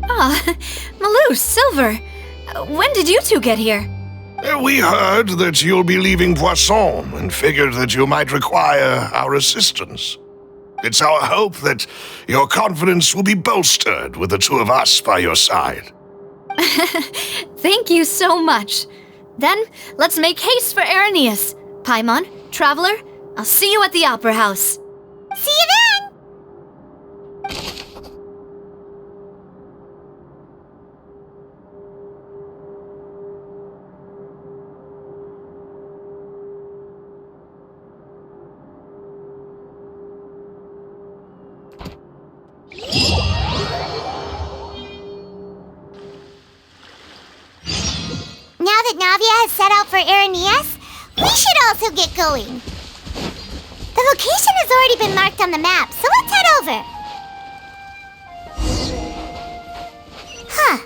Malou, Silver, when did you two get here? We heard that you'll be leaving Poisson and figured that you might require our assistance. It's our hope that your confidence will be bolstered with the two of us by your side. Thank you so much. Then, let's make haste for Irenaeus. Paimon, Traveler, I'll see you at the Opera House. See you then! Now that Navia has set out for Irenaeus, we should also get going. The location has already been marked on the map, so let's head over. Huh.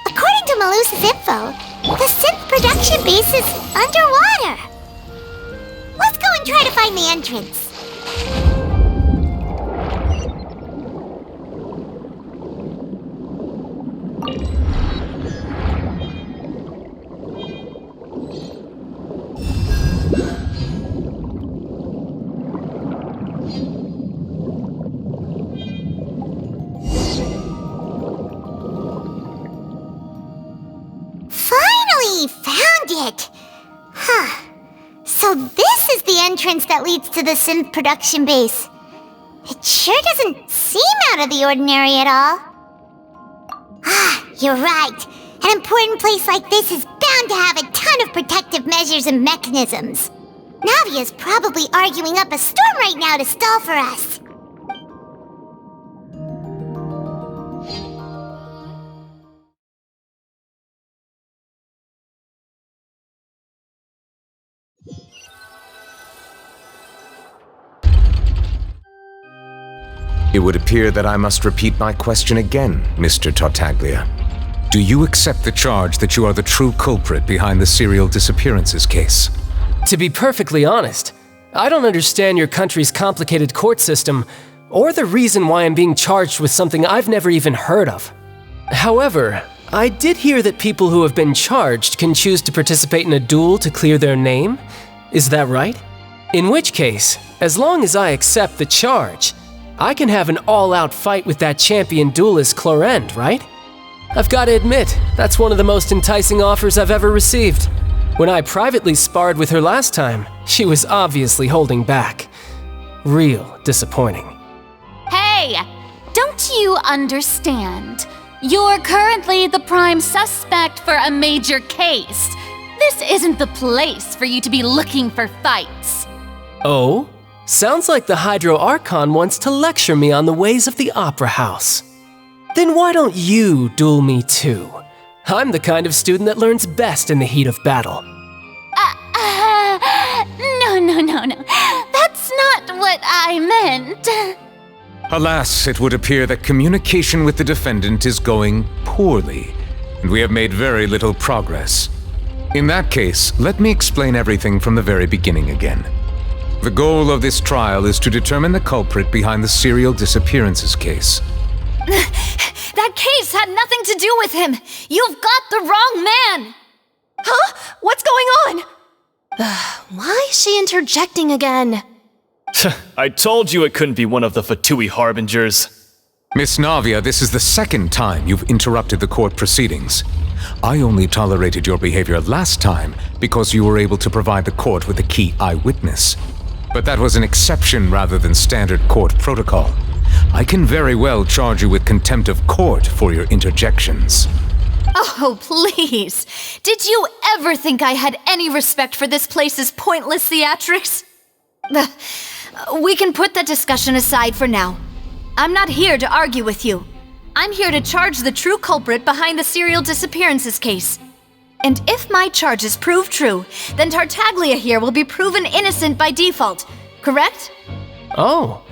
According to Malus's info, the synth production base is underwater. Let's go and try to find the entrance. So this is the entrance that leads to the synth production base. It sure doesn't seem out of the ordinary at all. You're right. An important place like this is bound to have a ton of protective measures and mechanisms. Navia's probably arguing up a storm right now to stall for us. It would appear that I must repeat my question again, Mr. Tartaglia. Do you accept the charge that you are the true culprit behind the serial disappearances case? To be perfectly honest, I don't understand your country's complicated court system, or the reason why I'm being charged with something I've never even heard of. However, I did hear that people who have been charged can choose to participate in a duel to clear their name. Is that right? In which case, as long as I accept the charge, I can have an all-out fight with that champion duelist Clorend, right? I've got to admit, that's one of the most enticing offers I've ever received. When I privately sparred with her last time, she was obviously holding back. Real disappointing. Hey! Don't you understand? You're currently the prime suspect for a major case. This isn't the place for you to be looking for fights. Oh? Sounds like the Hydro Archon wants to lecture me on the ways of the Opera House. Then why don't you duel me too? I'm the kind of student that learns best in the heat of battle. No. That's not what I meant. Alas, it would appear that communication with the defendant is going poorly, and we have made very little progress. In that case, let me explain everything from the very beginning again. The goal of this trial is to determine the culprit behind the serial disappearances case. That case had nothing to do with him! You've got the wrong man! Huh? What's going on? Why is she interjecting again? I told you it couldn't be one of the Fatui harbingers. Miss Navia, this is the second time you've interrupted the court proceedings. I only tolerated your behavior last time because you were able to provide the court with a key eyewitness. But that was an exception rather than standard court protocol. I can very well charge you with contempt of court for your interjections. Oh, please! Did you ever think I had any respect for this place's pointless theatrics? We can put that discussion aside for now. I'm not here to argue with you. I'm here to charge the true culprit behind the serial disappearances case. And if my charges prove true, then Tartaglia here will be proven innocent by default, correct? Oh,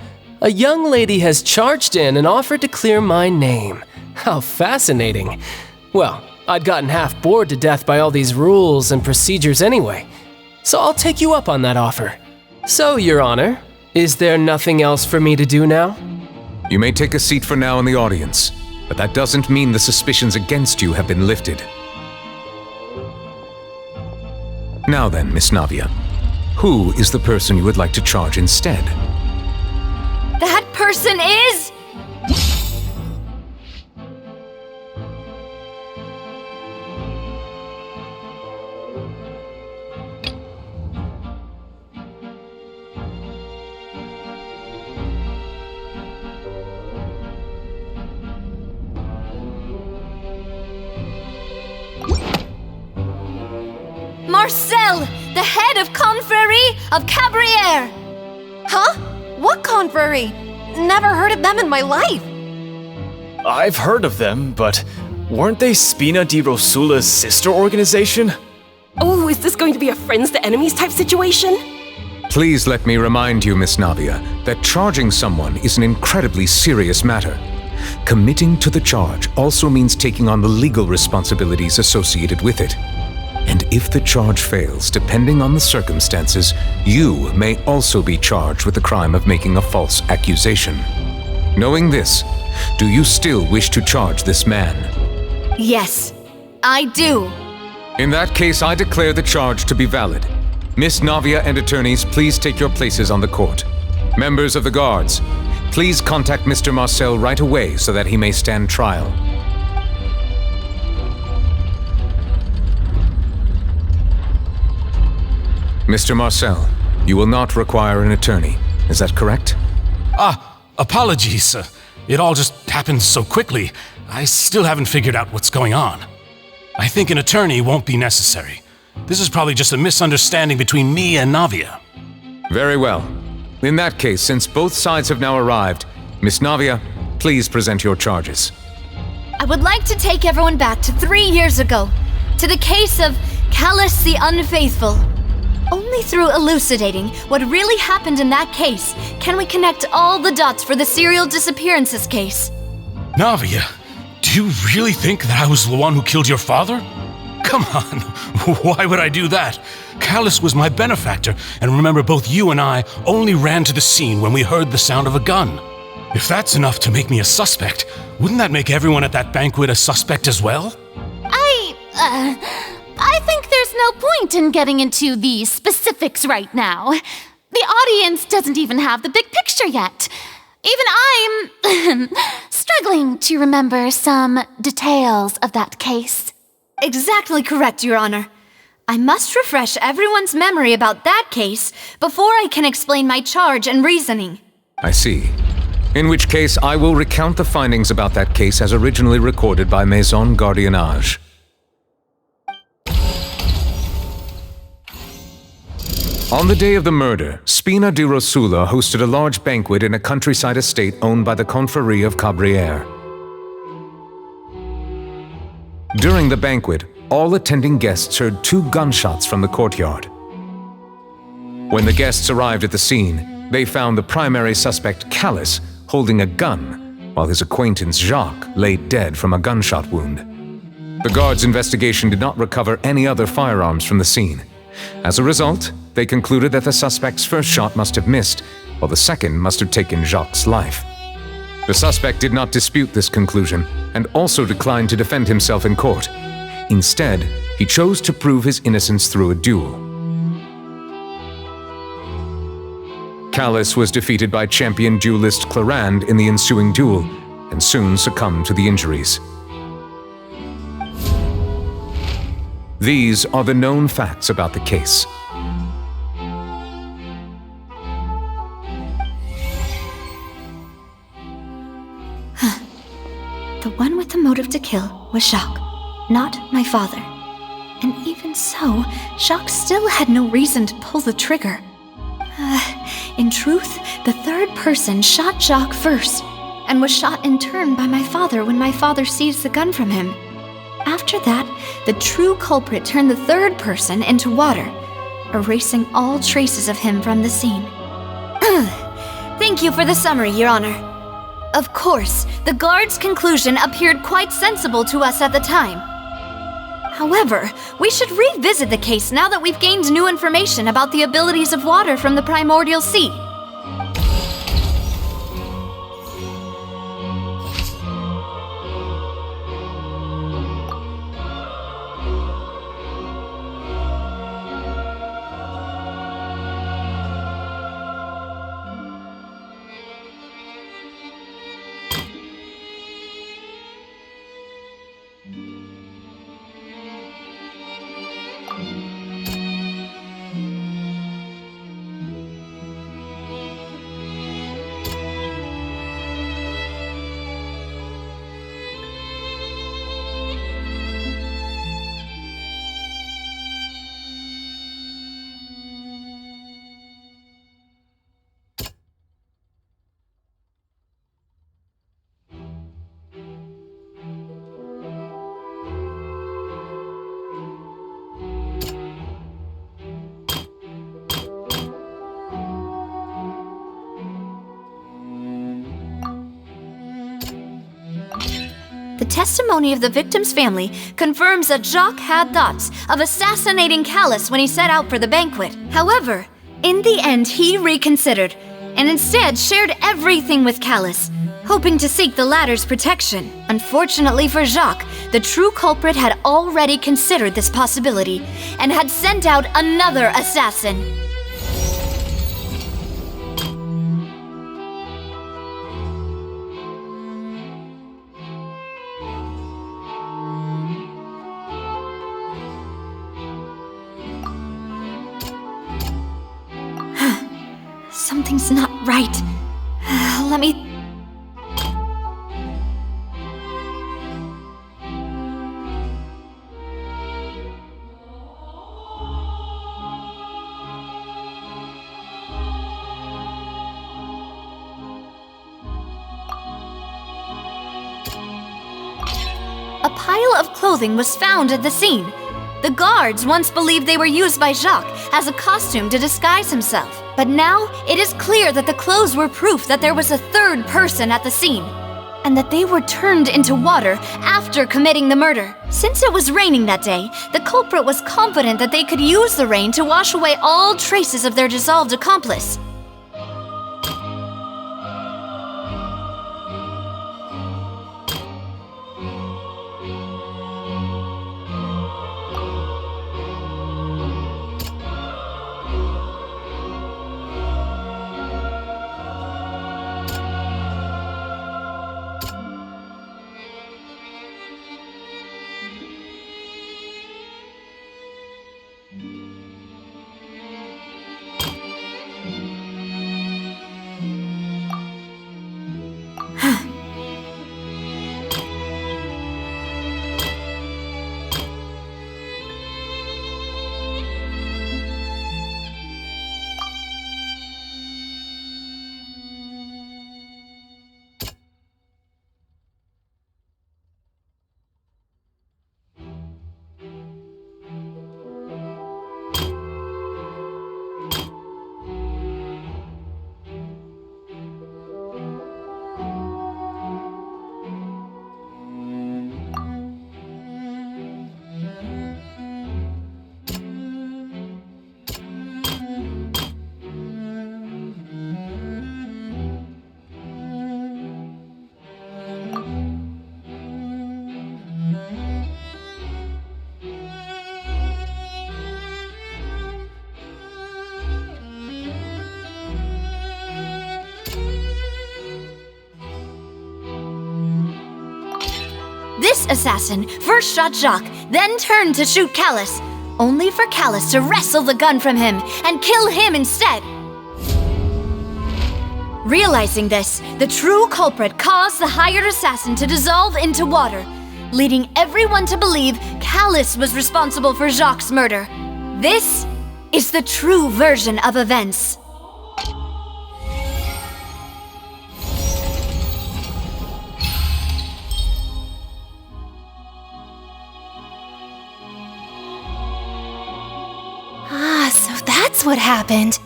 a young lady has charged in and offered to clear my name. How fascinating. Well, I'd gotten half bored to death by all these rules and procedures anyway, so I'll take you up on that offer. So, Your Honor, is there nothing else for me to do now? You may take a seat for now in the audience, but that doesn't mean the suspicions against you have been lifted. Now then, Miss Navia, who is the person you would like to charge instead? That person is... Marcel, the head of Confrérie of Cabrières! Huh? What confrérie? Never heard of them in my life. I've heard of them, but weren't they Spina di Rosula's sister organization? Oh, is this going to be a friends to enemies type situation? Please let me remind you, Miss Navia, that charging someone is an incredibly serious matter. Committing to the charge also means taking on the legal responsibilities associated with it. And if the charge fails, depending on the circumstances, you may also be charged with the crime of making a false accusation. Knowing this, do you still wish to charge this man? Yes, I do. In that case, I declare the charge to be valid. Miss Navia and attorneys, please take your places on the court. Members of the guards, please contact Mr. Marcel right away so that he may stand trial. Mr. Marcel, you will not require an attorney. Is that correct? Apologies. It all just happened so quickly. I still haven't figured out what's going on. I think an attorney won't be necessary. This is probably just a misunderstanding between me and Navia. Very well. In that case, since both sides have now arrived, Miss Navia, please present your charges. I would like to take everyone back to 3 years ago, to the case of Callus the Unfaithful. Only through elucidating what really happened in that case can we connect all the dots for the serial disappearances case. Navia, do you really think that I was the one who killed your father? Come on, why would I do that? Callus was my benefactor, and remember both you and I only ran to the scene when we heard the sound of a gun. If that's enough to make me a suspect, wouldn't that make everyone at that banquet a suspect as well? I think there's no point in getting into the specifics right now. The audience doesn't even have the big picture yet. Even I'm struggling to remember some details of that case. Exactly correct, Your Honor. I must refresh everyone's memory about that case before I can explain my charge and reasoning. I see. In which case, I will recount the findings about that case as originally recorded by Maison Gardiennage. On the day of the murder, Spina di Rosula hosted a large banquet in a countryside estate owned by the Confrérie of Cabrières. During the banquet, all attending guests heard 2 gunshots from the courtyard. When the guests arrived at the scene, they found the primary suspect, Callus, holding a gun, while his acquaintance Jacques lay dead from a gunshot wound. The guards' investigation did not recover any other firearms from the scene. As a result, they concluded that the suspect's first shot must have missed, while the second must have taken Jacques' life. The suspect did not dispute this conclusion, and also declined to defend himself in court. Instead, he chose to prove his innocence through a duel. Callus was defeated by champion duelist Clarande in the ensuing duel, and soon succumbed to the injuries. These are the known facts about the case. The one with the motive to kill was Jacques, not my father. And even so, Jacques still had no reason to pull the trigger. In truth, the third person shot Jacques first, and was shot in turn by my father when my father seized the gun from him. After that, the true culprit turned the third person into water, erasing all traces of him from the scene. Thank you for the summary, Your Honor. Of course, the guard's conclusion appeared quite sensible to us at the time. However, we should revisit the case now that we've gained new information about the abilities of water from the primordial sea. The testimony of the victim's family confirms that Jacques had thoughts of assassinating Callus when he set out for the banquet. However, in the end, he reconsidered and instead shared everything with Callus, hoping to seek the latter's protection. Unfortunately for Jacques, the true culprit had already considered this possibility and had sent out another assassin. Something's not right. Let me... A pile of clothing was found at the scene. The guards once believed they were used by Jacques as a costume to disguise himself. But now, it is clear that the clothes were proof that there was a third person at the scene, and that they were turned into water after committing the murder. Since it was raining that day, the culprit was confident that they could use the rain to wash away all traces of their dissolved accomplice. This assassin first shot Jacques, then turned to shoot Callus, only for Callus to wrestle the gun from him and kill him instead. Realizing this, the true culprit caused the hired assassin to dissolve into water, leading everyone to believe Callus was responsible for Jacques' murder. This is the true version of events. what happened.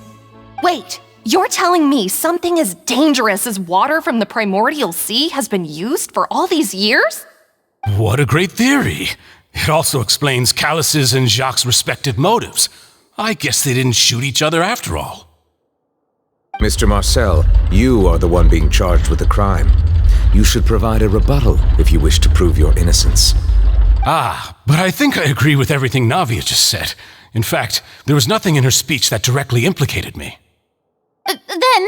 Wait, you're telling me something as dangerous as water from the primordial sea has been used for all these years? What a great theory. It also explains Callus's and Jacques' respective motives. I guess they didn't shoot each other after all. Mr. Marcel, you are the one being charged with the crime. You should provide a rebuttal if you wish to prove your innocence. But I think I agree with everything Navia just said. In fact, there was nothing in her speech that directly implicated me. Then,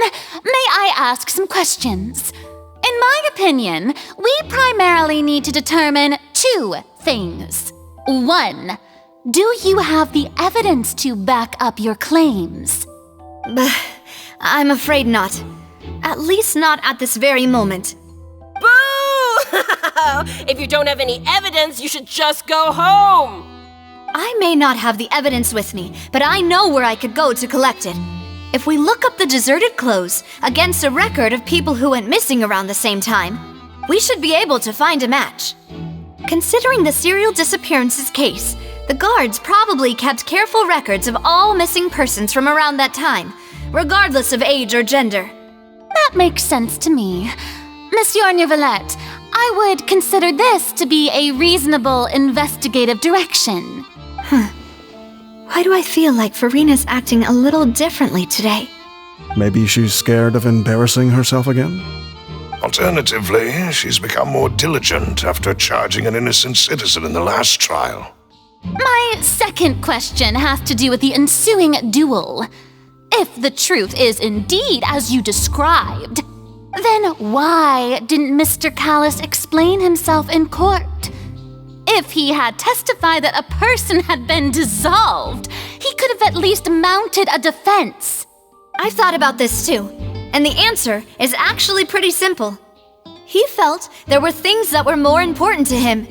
may I ask some questions? In my opinion, we primarily need to determine 2 things. 1, do you have the evidence to back up your claims? I'm afraid not. At least not at this very moment. Boo! If you don't have any evidence, you should just go home! I may not have the evidence with me, but I know where I could go to collect it. If we look up the deserted clothes against a record of people who went missing around the same time, we should be able to find a match. Considering the serial disappearances case, the guards probably kept careful records of all missing persons from around that time, regardless of age or gender. That makes sense to me. Monsieur Neuvillette, I would consider this to be a reasonable investigative direction. Why do I feel like Farina's acting a little differently today? Maybe she's scared of embarrassing herself again? Alternatively, she's become more diligent after charging an innocent citizen in the last trial. My second question has to do with the ensuing duel. If the truth is indeed as you described, then why didn't Mr. Callus explain himself in court? If he had testified that a person had been dissolved, he could have at least mounted a defense. I've thought about this too, and the answer is actually pretty simple. He felt there were things that were more important to him.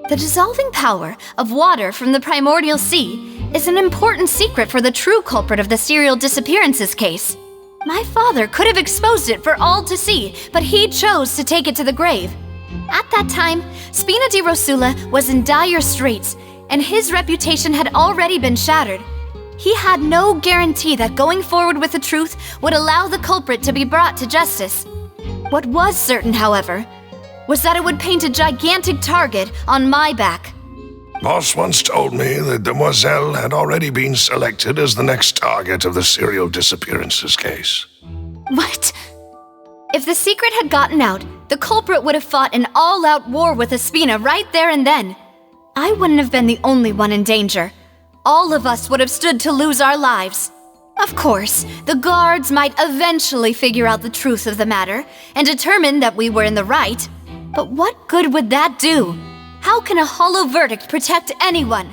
The dissolving power of water from the primordial sea is an important secret for the true culprit of the serial disappearances case. My father could have exposed it for all to see, but he chose to take it to the grave. At that time, Spina di Rosula was in dire straits, and his reputation had already been shattered. He had no guarantee that going forward with the truth would allow the culprit to be brought to justice. What was certain, however, was that it would paint a gigantic target on my back. Boss once told me that Demoiselle had already been selected as the next target of the serial disappearances case. What? If the secret had gotten out, the culprit would have fought an all-out war with Espina right there and then. I wouldn't have been the only one in danger. All of us would have stood to lose our lives. Of course, the guards might eventually figure out the truth of the matter and determine that we were in the right. But what good would that do? How can a hollow verdict protect anyone?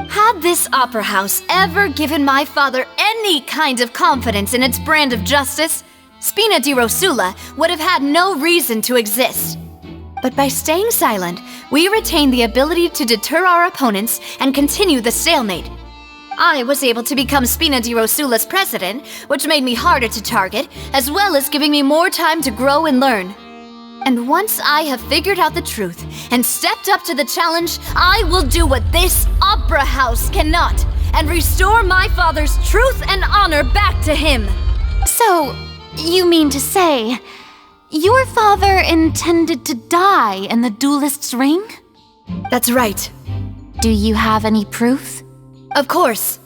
Had this opera house ever given my father any kind of confidence in its brand of justice, Spina di Rosula would have had no reason to exist. But by staying silent, we retained the ability to deter our opponents and continue the stalemate. I was able to become Spina di Rosula's president, which made me harder to target, as well as giving me more time to grow and learn. And once I have figured out the truth and stepped up to the challenge, I will do what this opera house cannot, and restore my father's truth and honor back to him. So, you mean to say, your father intended to die in the duelist's ring? That's right. Do you have any proof? Of course.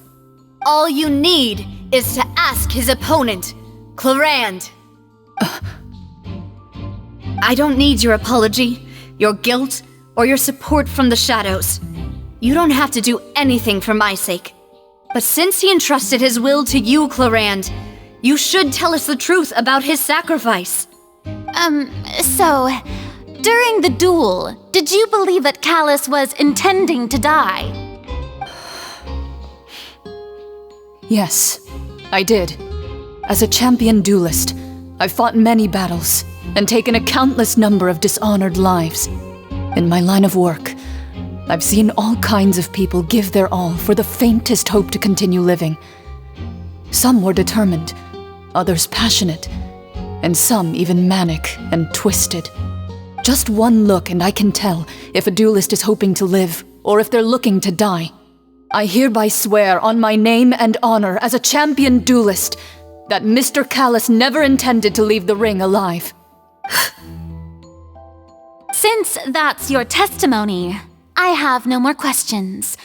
All you need is to ask his opponent, Clarand. I don't need your apology, your guilt, or your support from the shadows. You don't have to do anything for my sake. But since he entrusted his will to you, Clarand, you should tell us the truth about his sacrifice. So, during the duel, did you believe that Callus was intending to die? Yes, I did. As a champion duelist, I've fought many battles and taken a countless number of dishonored lives. In my line of work, I've seen all kinds of people give their all for the faintest hope to continue living. Some were determined, others passionate, and some even manic and twisted. Just one look and I can tell if a duelist is hoping to live or if they're looking to die. I hereby swear on my name and honor as a champion duelist that Mr. Callus never intended to leave the ring alive. Since that's your testimony, I have no more questions.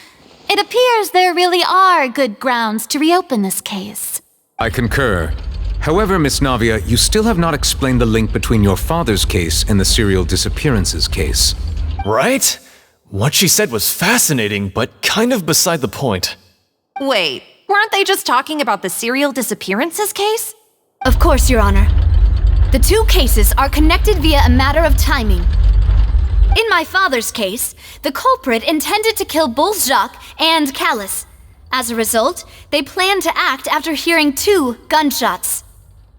It appears there really are good grounds to reopen this case. I concur. However, Miss Navia, you still have not explained the link between your father's case and the serial disappearances case. Right? What she said was fascinating, but kind of beside the point. Wait, weren't they just talking about the serial disappearances case? Of course, Your Honor. The two cases are connected via a matter of timing. In my father's case, the culprit intended to kill both Jacques and Callus. As a result, they planned to act after hearing 2 gunshots.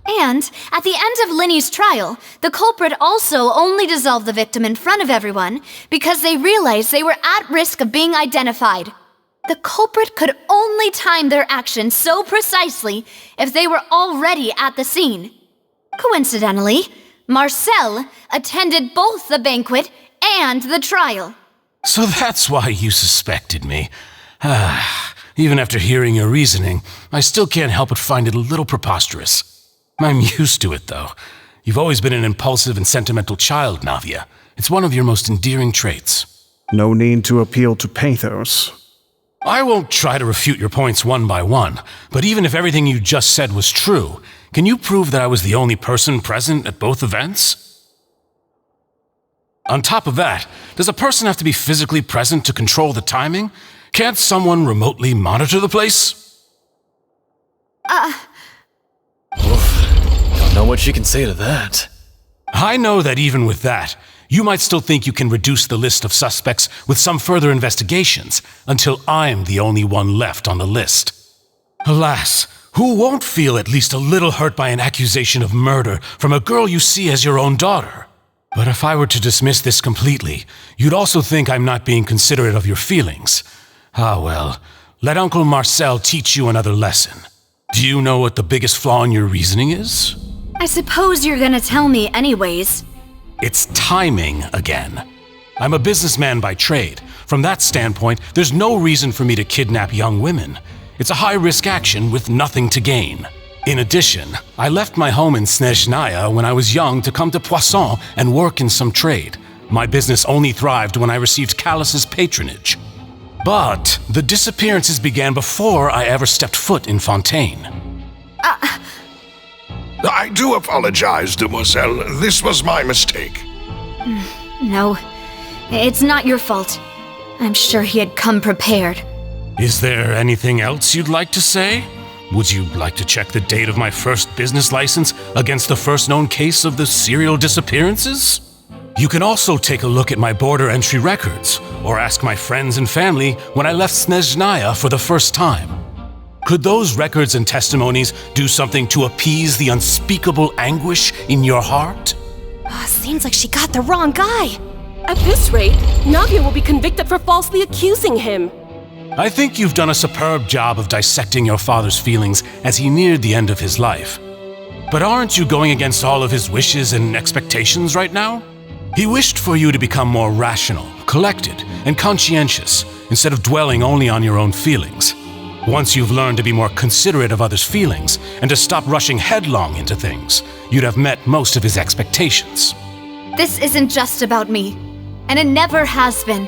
And, at the end of Linny's trial, the culprit also only dissolved the victim in front of everyone because they realized they were at risk of being identified. The culprit could only time their actions so precisely if they were already at the scene. Coincidentally, Marcel attended both the banquet and the trial. So that's why you suspected me. Even after hearing your reasoning, I still can't help but find it a little preposterous. I'm used to it, though. You've always been an impulsive and sentimental child, Navia. It's one of your most endearing traits. No need to appeal to pathos. I won't try to refute your points one by one, but even if everything you just said was true, can you prove that I was the only person present at both events? On top of that, does a person have to be physically present to control the timing? Can't someone remotely monitor the place? Don't know what she can say to that. I know that even with that, you might still think you can reduce the list of suspects with some further investigations until I'm the only one left on the list. Alas, who won't feel at least a little hurt by an accusation of murder from a girl you see as your own daughter? But if I were to dismiss this completely, you'd also think I'm not being considerate of your feelings. Ah well, let Uncle Marcel teach you another lesson. Do you know what the biggest flaw in your reasoning is? I suppose you're gonna tell me anyways. It's timing again. I'm a businessman by trade. From that standpoint, there's no reason for me to kidnap young women. It's a high-risk action with nothing to gain. In addition, I left my home in Snezhnaya when I was young to come to Poisson and work in some trade. My business only thrived when I received Callus's patronage. But the disappearances began before I ever stepped foot in Fontaine. I do apologize, demoiselle. This was my mistake. No, it's not your fault. I'm sure he had come prepared. Is there anything else you'd like to say? Would you like to check the date of my first business license against the first known case of the serial disappearances? You can also take a look at my border entry records, or ask my friends and family when I left Snezhnaya for the first time. Could those records and testimonies do something to appease the unspeakable anguish in your heart? Seems like she got the wrong guy. At this rate, Navia will be convicted for falsely accusing him. I think you've done a superb job of dissecting your father's feelings as he neared the end of his life. But aren't you going against all of his wishes and expectations right now? He wished for you to become more rational, collected, and conscientious, instead of dwelling only on your own feelings. Once you've learned to be more considerate of others' feelings, and to stop rushing headlong into things, you'd have met most of his expectations. This isn't just about me, and it never has been.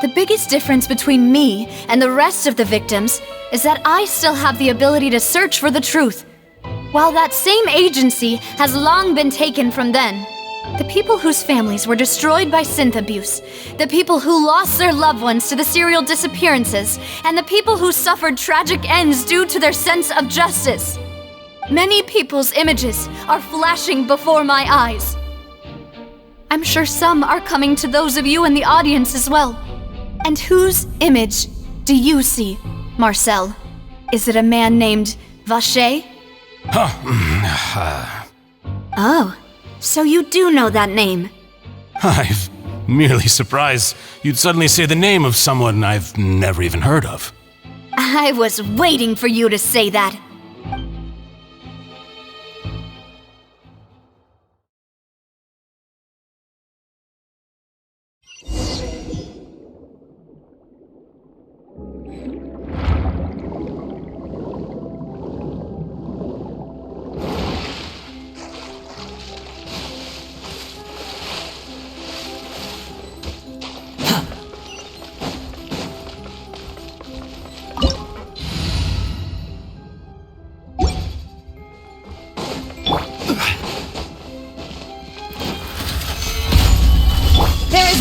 The biggest difference between me and the rest of the victims is that I still have the ability to search for the truth, while that same agency has long been taken from them. The people whose families were destroyed by synth abuse, the people who lost their loved ones to the serial disappearances, and the people who suffered tragic ends due to their sense of justice. Many people's images are flashing before my eyes. I'm sure some are coming to those of you in the audience as well. And whose image do you see, Marcel? Is it a man named Vacher? Oh. So you do know that name? I'm merely surprised you'd suddenly say the name of someone I've never even heard of. I was waiting for you to say that.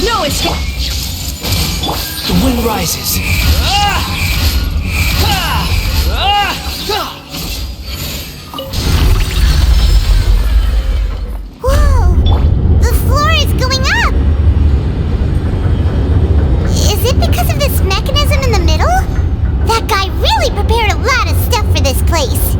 There's no escape! The wind rises. Whoa! The floor is going up! Is it because of this mechanism in the middle? That guy really prepared a lot of stuff for this place.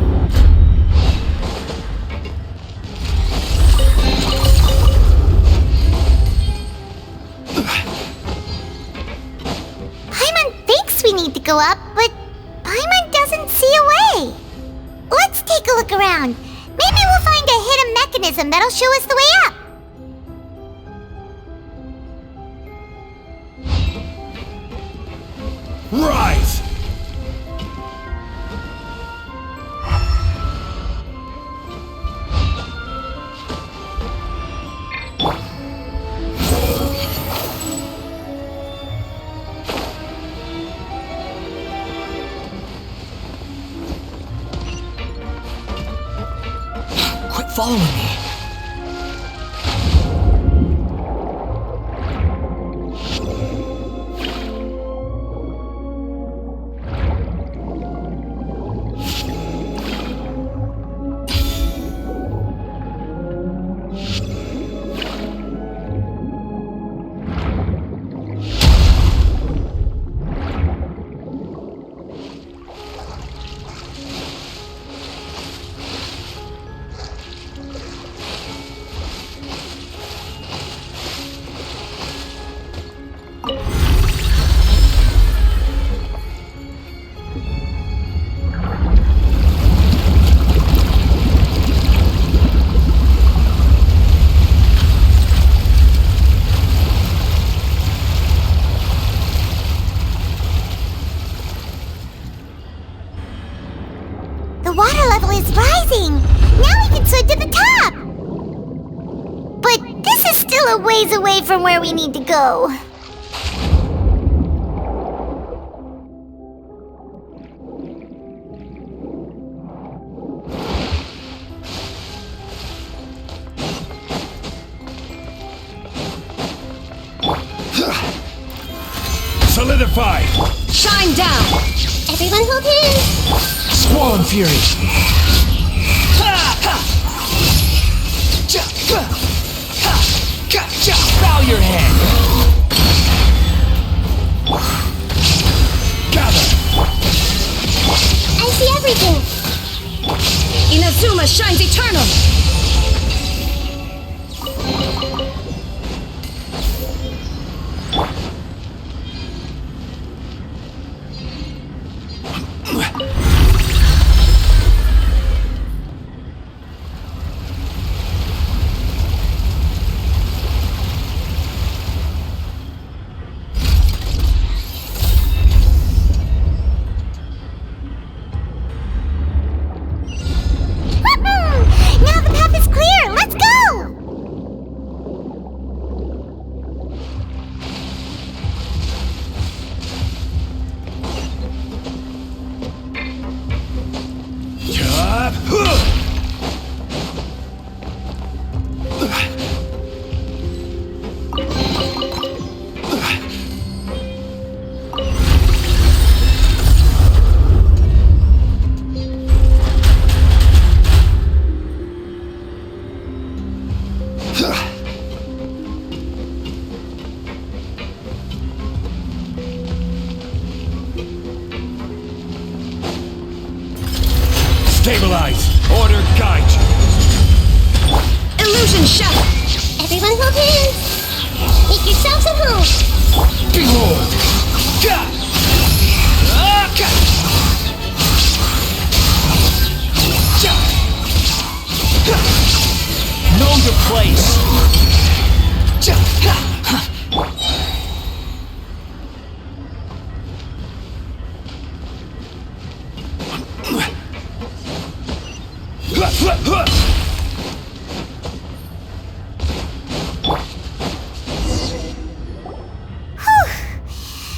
Paimon thinks we need to go up, but Paimon doesn't see a way. Let's take a look around. Maybe we'll find a hidden mechanism that'll show us the way up. Rise! Quit following me. The water level is rising! Now we can swim to the top! But this is still a ways away from where we need to go. Solidify! Shine down! Everyone hold hands! Squall and Fury! Bow your head! Gather! I see everything! Inazuma shines eternal! Now the path is clear! Let's go! Stabilize! Order guide! Illusion shatter! Everyone hold hands! Make yourselves at home! Behold! Know your place!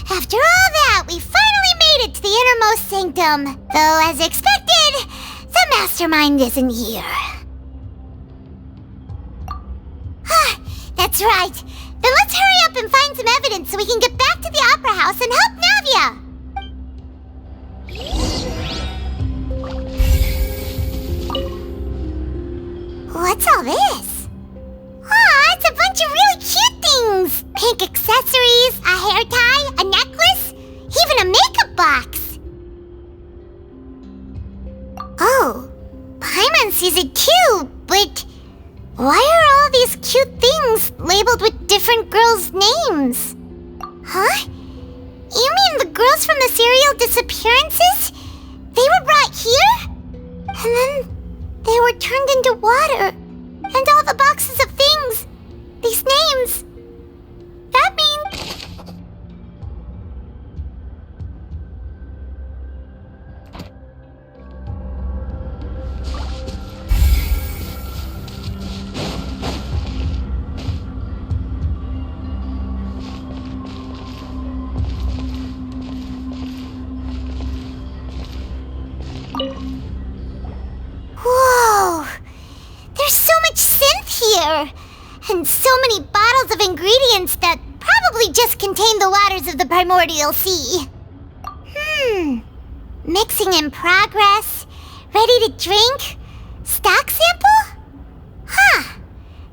After all that, we finally made it to the innermost sanctum. Though, as expected, the mastermind isn't here. That's right. Then let's hurry up and find some evidence so we can get back to the Opera House and help Navia! What's all this? Aw, it's a bunch of really cute things! Pink accessories, a hair tie, a necklace, even a makeup box! Oh, Paimon sees it too, but why are all these cute things labeled with different girls' names? Huh? You mean the girls from the serial disappearances? They were brought here? And then they were turned into water. And all the boxes of things, these names, that means... Whoa! There's so much synth here! And so many bottles of ingredients that probably just contain the waters of the primordial sea. Mixing in progress, ready to drink, stock sample? Huh.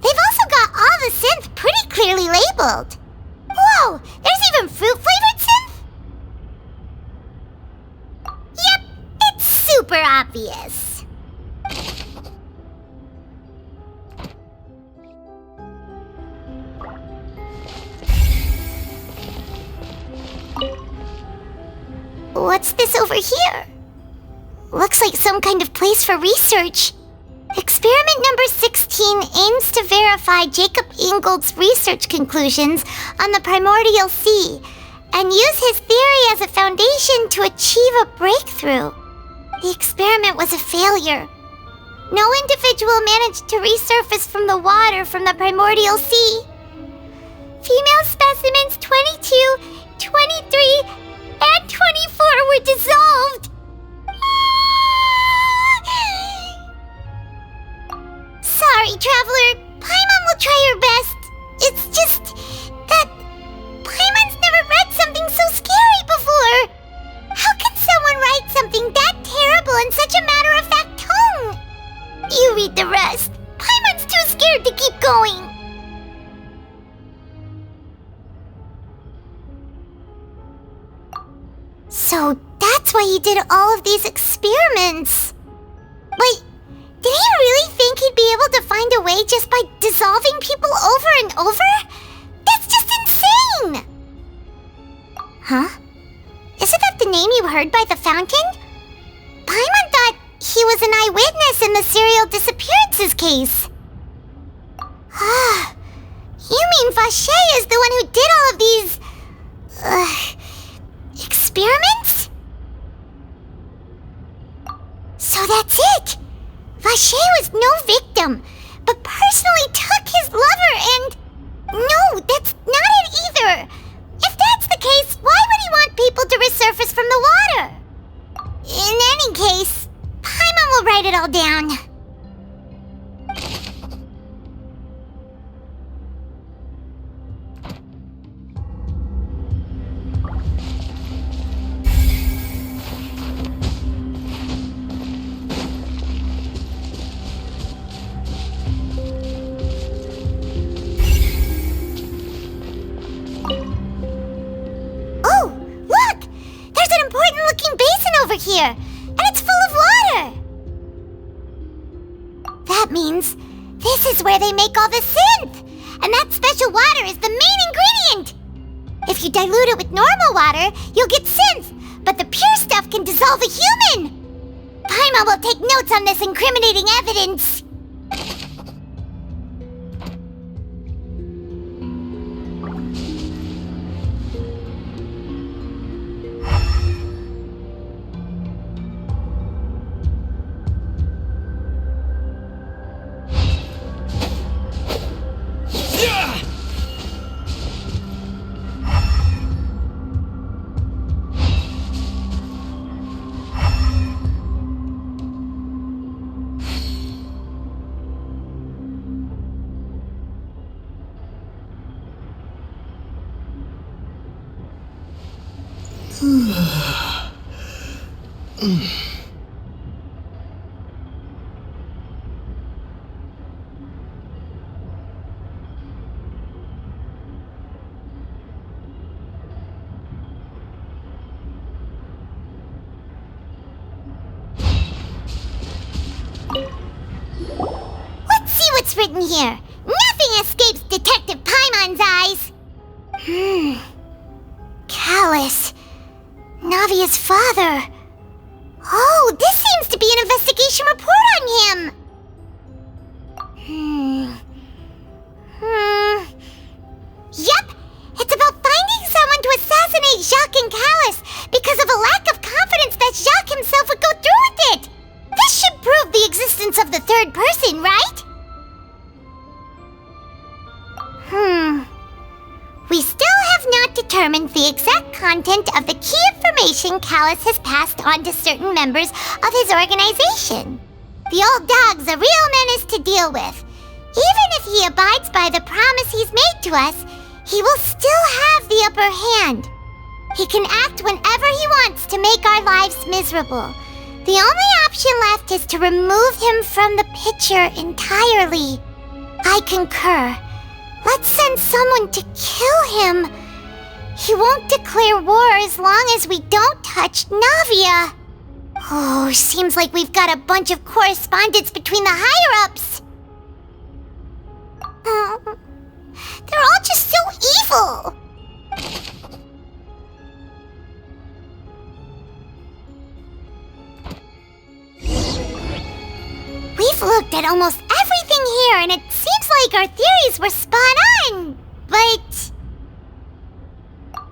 They've also got all the synth pretty clearly labeled. Whoa, there's even fruit-flavored synth? Yep, it's super obvious. What's this over here? Looks like some kind of place for research. Experiment number 16 aims to verify Jacob Ingold's research conclusions on the primordial sea and use his theory as a foundation to achieve a breakthrough. The experiment was a failure. No individual managed to resurface from the water from the primordial sea. Female specimens 22, 23, and 24 were dissolved. Sorry, Traveler. Paimon will try her best. It's just that Paimon's never read something so scary before. How can someone write something that terrible in such a matter-of-fact tone? You read the rest. Paimon's too scared to keep going. So that's why he did all of these experiments. Wait, did he really think he'd be able to find a way just by dissolving people over and over? That's just insane! Huh? Isn't that the name you heard by the fountain? Paimon thought he was an eyewitness in the serial disappearances case. Ah, you mean Vache is the one who did all of these... experiments? So that's it! Vache was no victim, but personally took his lover and... No, that's not it either! If that's the case, why would he want people to resurface from the water? In any case, Paimon will write it all down. Here, and it's full of water. That means this is where they make all the synth, and that special water is the main ingredient. If you dilute it with normal water, you'll get synth, but the pure stuff can dissolve a human. Paimon will take notes on this incriminating evidence. Let's see what's written here. Nothing escapes Detective Paimon's eyes. Callus. Navia's father. Oh, this seems to be an investigation report on him. Yep, it's about finding someone to assassinate Jacques and Callus because of a lack of confidence that Jacques himself would go through with it. This should prove the existence of the third person, right? We still have not determined the exact content of the key information Callus has passed on to certain members of his organization. The old dog's a real menace to deal with. Even if he abides by the promise he's made to us, he will still have the upper hand. He can act whenever he wants to make our lives miserable. The only option left is to remove him from the picture entirely. I concur. Let's send someone to kill him. He won't declare war as long as we don't touch Navia. Oh, seems like we've got a bunch of correspondence between the higher-ups. They're all just so evil. We've looked at almost everything here, and it seems like our theories were spot on, but...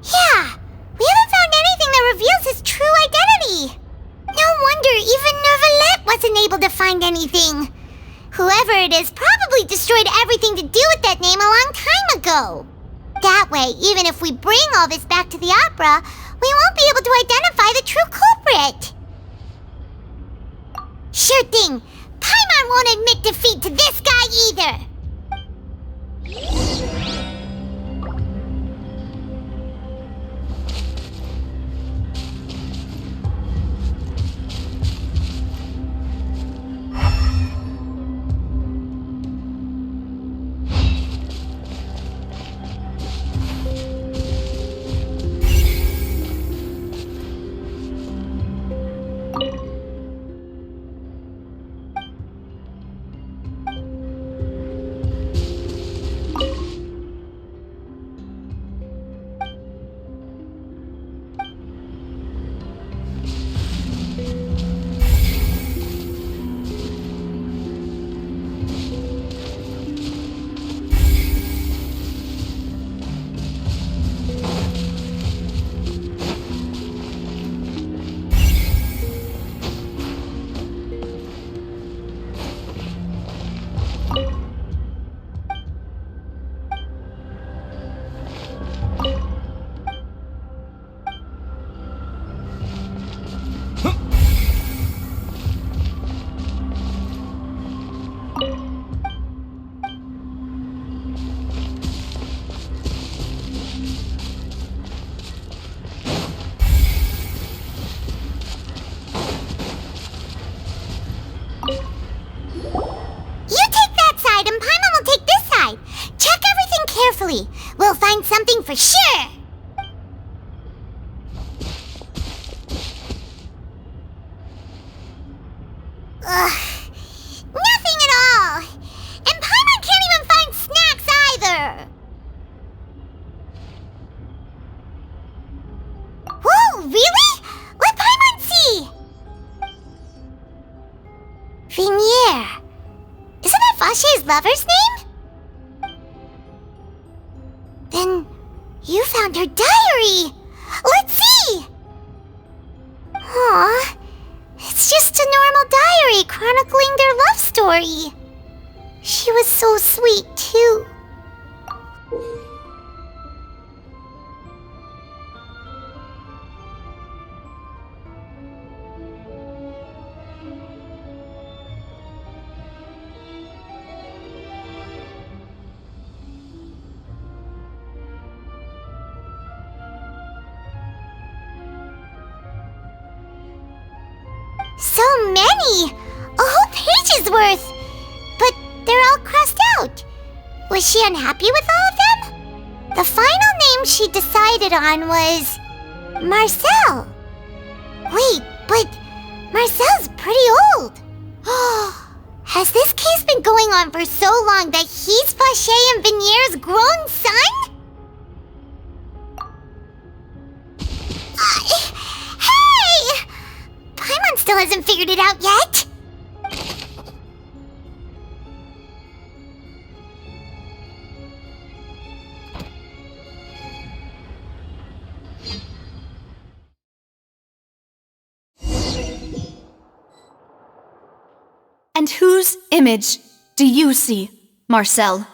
yeah, we haven't found anything that reveals his true identity. No wonder even Neuvillette wasn't able to find anything. Whoever it is probably destroyed everything to do with that name a long time ago. That way, even if we bring all this back to the opera, we won't be able to identify the true culprit. Sure thing. Paimon won't admit defeat to this guy either. We'll find something for sure. Ugh, nothing at all. And Paimon can't even find snacks either. Whoa, really? Let Paimon see. Vignier. Isn't that Vache's lover's name? Then you found her diary. Let's see. Aw, it's just a normal diary chronicling their love story. She was so sweet, too. So many! A whole page's worth! But they're all crossed out. Was she unhappy with all of them? The final name she decided on was... Marcel. Wait, but Marcel's pretty old. Has this case been going on for so long that he's Vacher and Vinier's grown son? Hey! Paimon still hasn't figured it out yet. And whose image do you see, Marcel?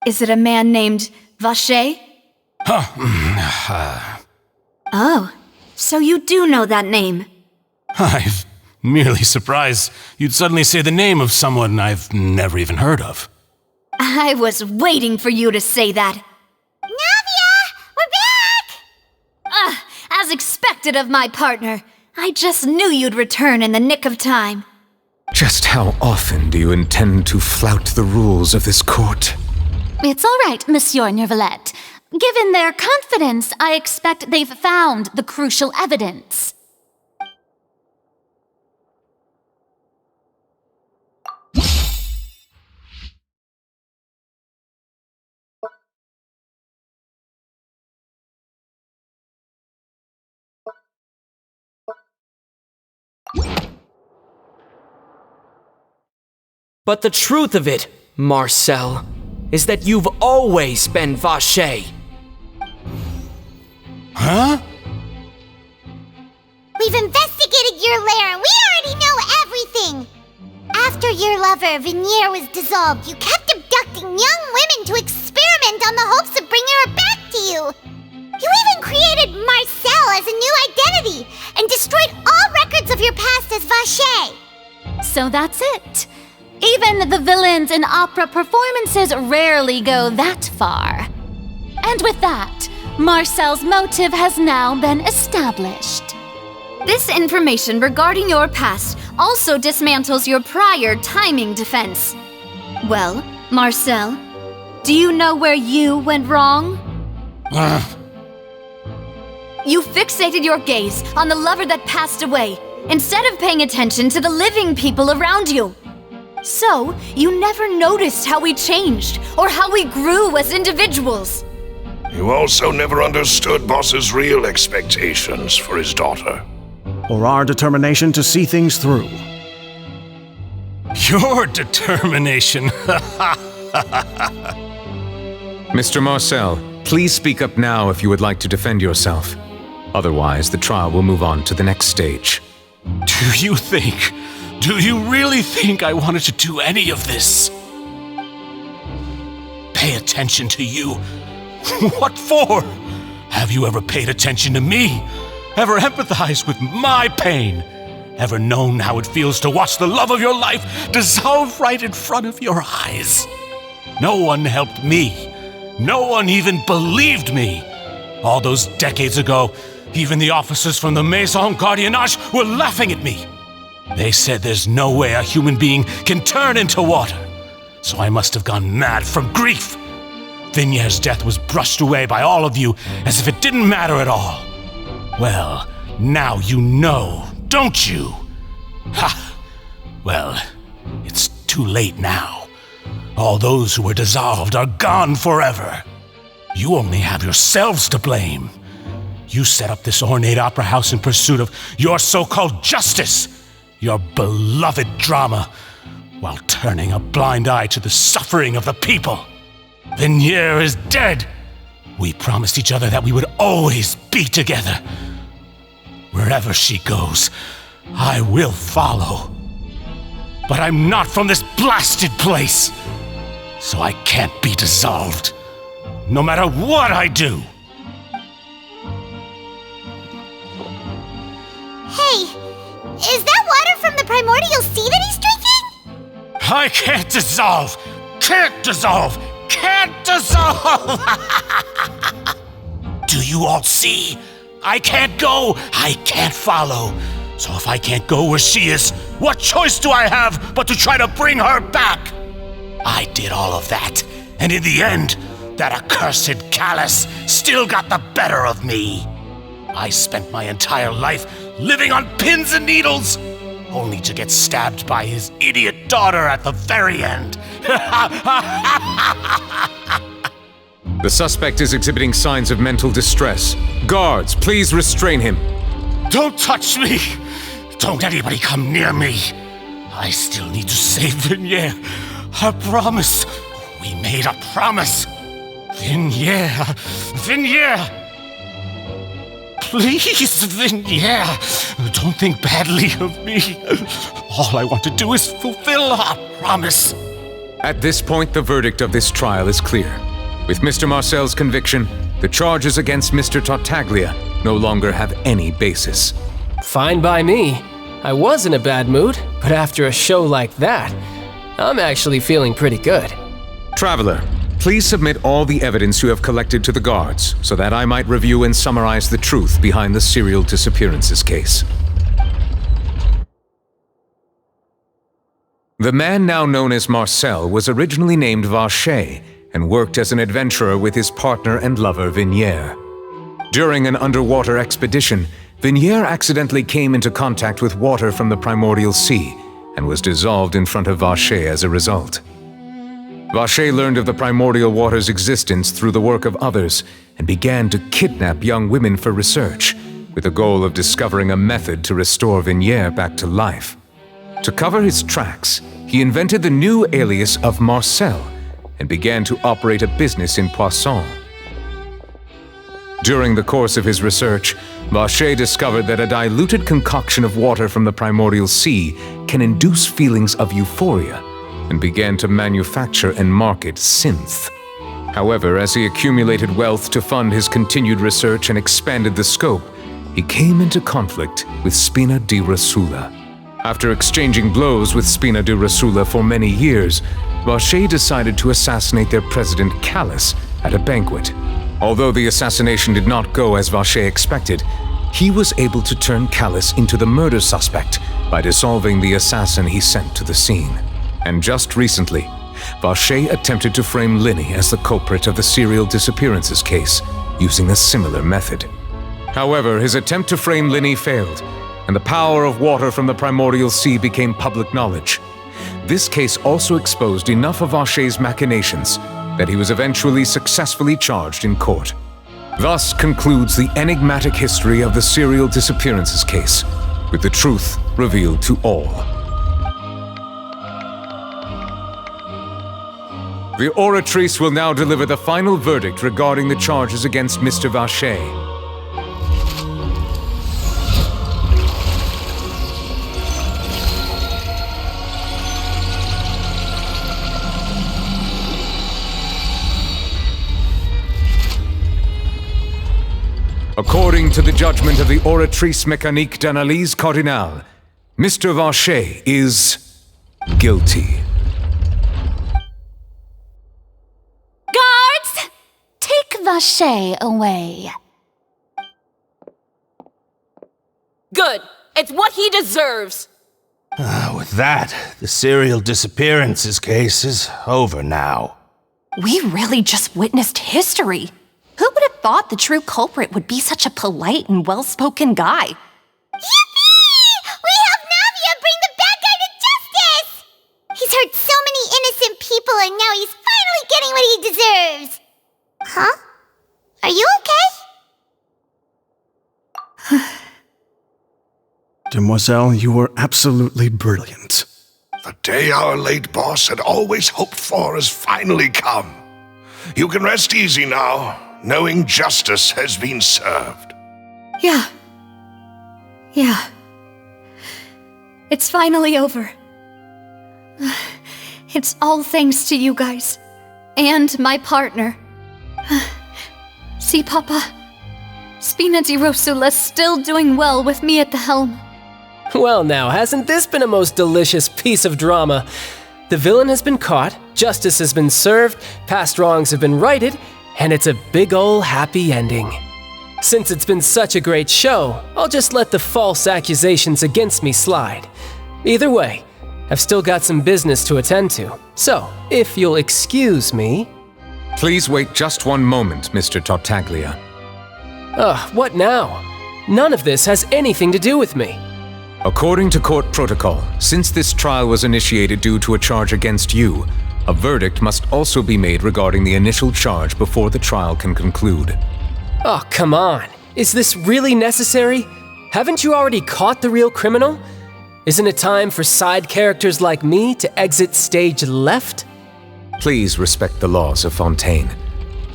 Is it a man named Vacher? Oh, so you do know that name. I'm merely surprised you'd suddenly say the name of someone I've never even heard of. I was waiting for you to say that. Navia! We're back! As expected of my partner. I just knew you'd return in the nick of time. Just how often do you intend to flout the rules of this court? It's all right, Monsieur Nervalette. Given their confidence, I expect they've found the crucial evidence. But the truth of it, Marcel, is that you've always been Vacher. Huh? We've investigated your lair and we already know everything! After your lover, Vinier, was dissolved, you kept abducting young women to experiment on the hopes of bringing her back to you! You even created Marcel as a new identity and destroyed all records of your past as Vacher! So that's it. Even the villains in opera performances rarely go that far. And with that, Marcel's motive has now been established. This information regarding your past also dismantles your prior timing defense. Well, Marcel, do you know where you went wrong? You fixated your gaze on the lover that passed away, instead of paying attention to the living people around you. So, you never noticed how we changed, or how we grew as individuals. You also never understood Boss's real expectations for his daughter. Or our determination to see things through. Your determination. Mr. Marcel, please speak up now if you would like to defend yourself. Otherwise, the trial will move on to the next stage. Do you really think I wanted to do any of this? Pay attention to you? What for? Have you ever paid attention to me? Ever empathized with my pain? Ever known how it feels to watch the love of your life dissolve right in front of your eyes? No one helped me. No one even believed me. All those decades ago, even the officers from the Maison Gardiennage were laughing at me. They said there's no way a human being can turn into water. So I must have gone mad from grief. Vinier's death was brushed away by all of you as if it didn't matter at all. Well, now you know, don't you? Ha! Well, it's too late now. All those who were dissolved are gone forever. You only have yourselves to blame. You set up this ornate opera house in pursuit of your so-called justice, your beloved drama, while turning a blind eye to the suffering of the people. Vinier is dead. We promised each other that we would always be together. Wherever she goes, I will follow. But I'm not from this blasted place, so I can't be dissolved, no matter what I do. Hey, is that water from the primordial sea that he's drinking? I can't dissolve! Can't dissolve! Can't dissolve! Do you all see? I can't go, I can't follow. So if I can't go where she is, what choice do I have but to try to bring her back? I did all of that, and in the end, that accursed Callus still got the better of me. I spent my entire life living on pins and needles, only to get stabbed by his idiot daughter at the very end. The suspect is exhibiting signs of mental distress. Guards, please restrain him. Don't touch me! Don't anybody come near me! I still need to save Vignier. I promise. We made a promise. Vignier! Please, Vignier, don't think badly of me. All I want to do is fulfill our promise. At this point, the verdict of this trial is clear. With Mr. Marcel's conviction, the charges against Mr. Tartaglia no longer have any basis. Fine by me. I was in a bad mood, but after a show like that, I'm actually feeling pretty good. Traveler, please submit all the evidence you have collected to the guards, so that I might review and summarize the truth behind the serial disappearances case. The man now known as Marcel was originally named Vacher and worked as an adventurer with his partner and lover Vignier. During an underwater expedition, Vignier accidentally came into contact with water from the primordial sea and was dissolved in front of Vacher as a result. Vacher learned of the primordial water's existence through the work of others and began to kidnap young women for research, with the goal of discovering a method to restore Vignier back to life. To cover his tracks, he invented the new alias of Marcel and began to operate a business in Poisson. During the course of his research, Vacher discovered that a diluted concoction of water from the primordial sea can induce feelings of euphoria, and began to manufacture and market synth. However, as he accumulated wealth to fund his continued research and expanded the scope, he came into conflict with Spina di Rosula. After exchanging blows with Spina di Rosula for many years, Vacher decided to assassinate their president Callus at a banquet. Although the assassination did not go as Vacher expected, he was able to turn Callus into the murder suspect by dissolving the assassin he sent to the scene. And just recently, Vacher attempted to frame Linny as the culprit of the serial disappearances case, using a similar method. However, his attempt to frame Linny failed, and the power of water from the primordial sea became public knowledge. This case also exposed enough of Vacher's machinations that he was eventually successfully charged in court. Thus concludes the enigmatic history of the serial disappearances case, with the truth revealed to all. The Oratrice will now deliver the final verdict regarding the charges against Mr. Vacher. According to the judgment of the Oratrice Mécanique d'Analyse Cardinale, Mr. Vacher is guilty. Guards! Take Vacher away. Good. It's what he deserves. With that, the serial disappearances case is over now. We really just witnessed history. Who would have thought the true culprit would be such a polite and well-spoken guy? Yippee! We helped Navia bring the bad guy to justice! He's hurt so many innocent people and now he's finally getting what he deserves. Huh? Are you okay? Demoiselle, you were absolutely brilliant. The day our late boss had always hoped for has finally come. You can rest easy now, knowing justice has been served. Yeah. It's finally over. It's all thanks to you guys. And my partner. See, Papa? Spina di Rosula's still doing well with me at the helm. Well now, hasn't this been a most delicious piece of drama? The villain has been caught, justice has been served, past wrongs have been righted, and it's a big ol' happy ending. Since it's been such a great show, I'll just let the false accusations against me slide. Either way, I've still got some business to attend to, so if you'll excuse me... Please wait just one moment, Mr. Tartaglia. Ugh, what now? None of this has anything to do with me. According to court protocol, since this trial was initiated due to a charge against you, a verdict must also be made regarding the initial charge before the trial can conclude. Oh, come on. Is this really necessary? Haven't you already caught the real criminal? Isn't it time for side characters like me to exit stage left? Please respect the laws of Fontaine.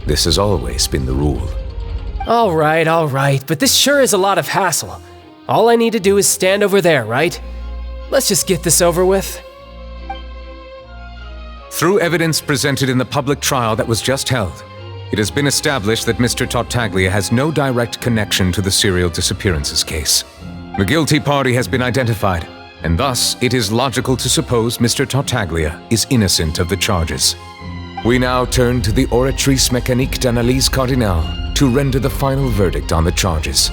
This has always been the rule. All right, but this sure is a lot of hassle. All I need to do is stand over there, right? Let's just get this over with. Through evidence presented in the public trial that was just held, it has been established that Mr. Tartaglia has no direct connection to the serial disappearances case. The guilty party has been identified, and thus it is logical to suppose Mr. Tartaglia is innocent of the charges. We now turn to the Oratrice Mécanique d'Analyse Cardinale to render the final verdict on the charges.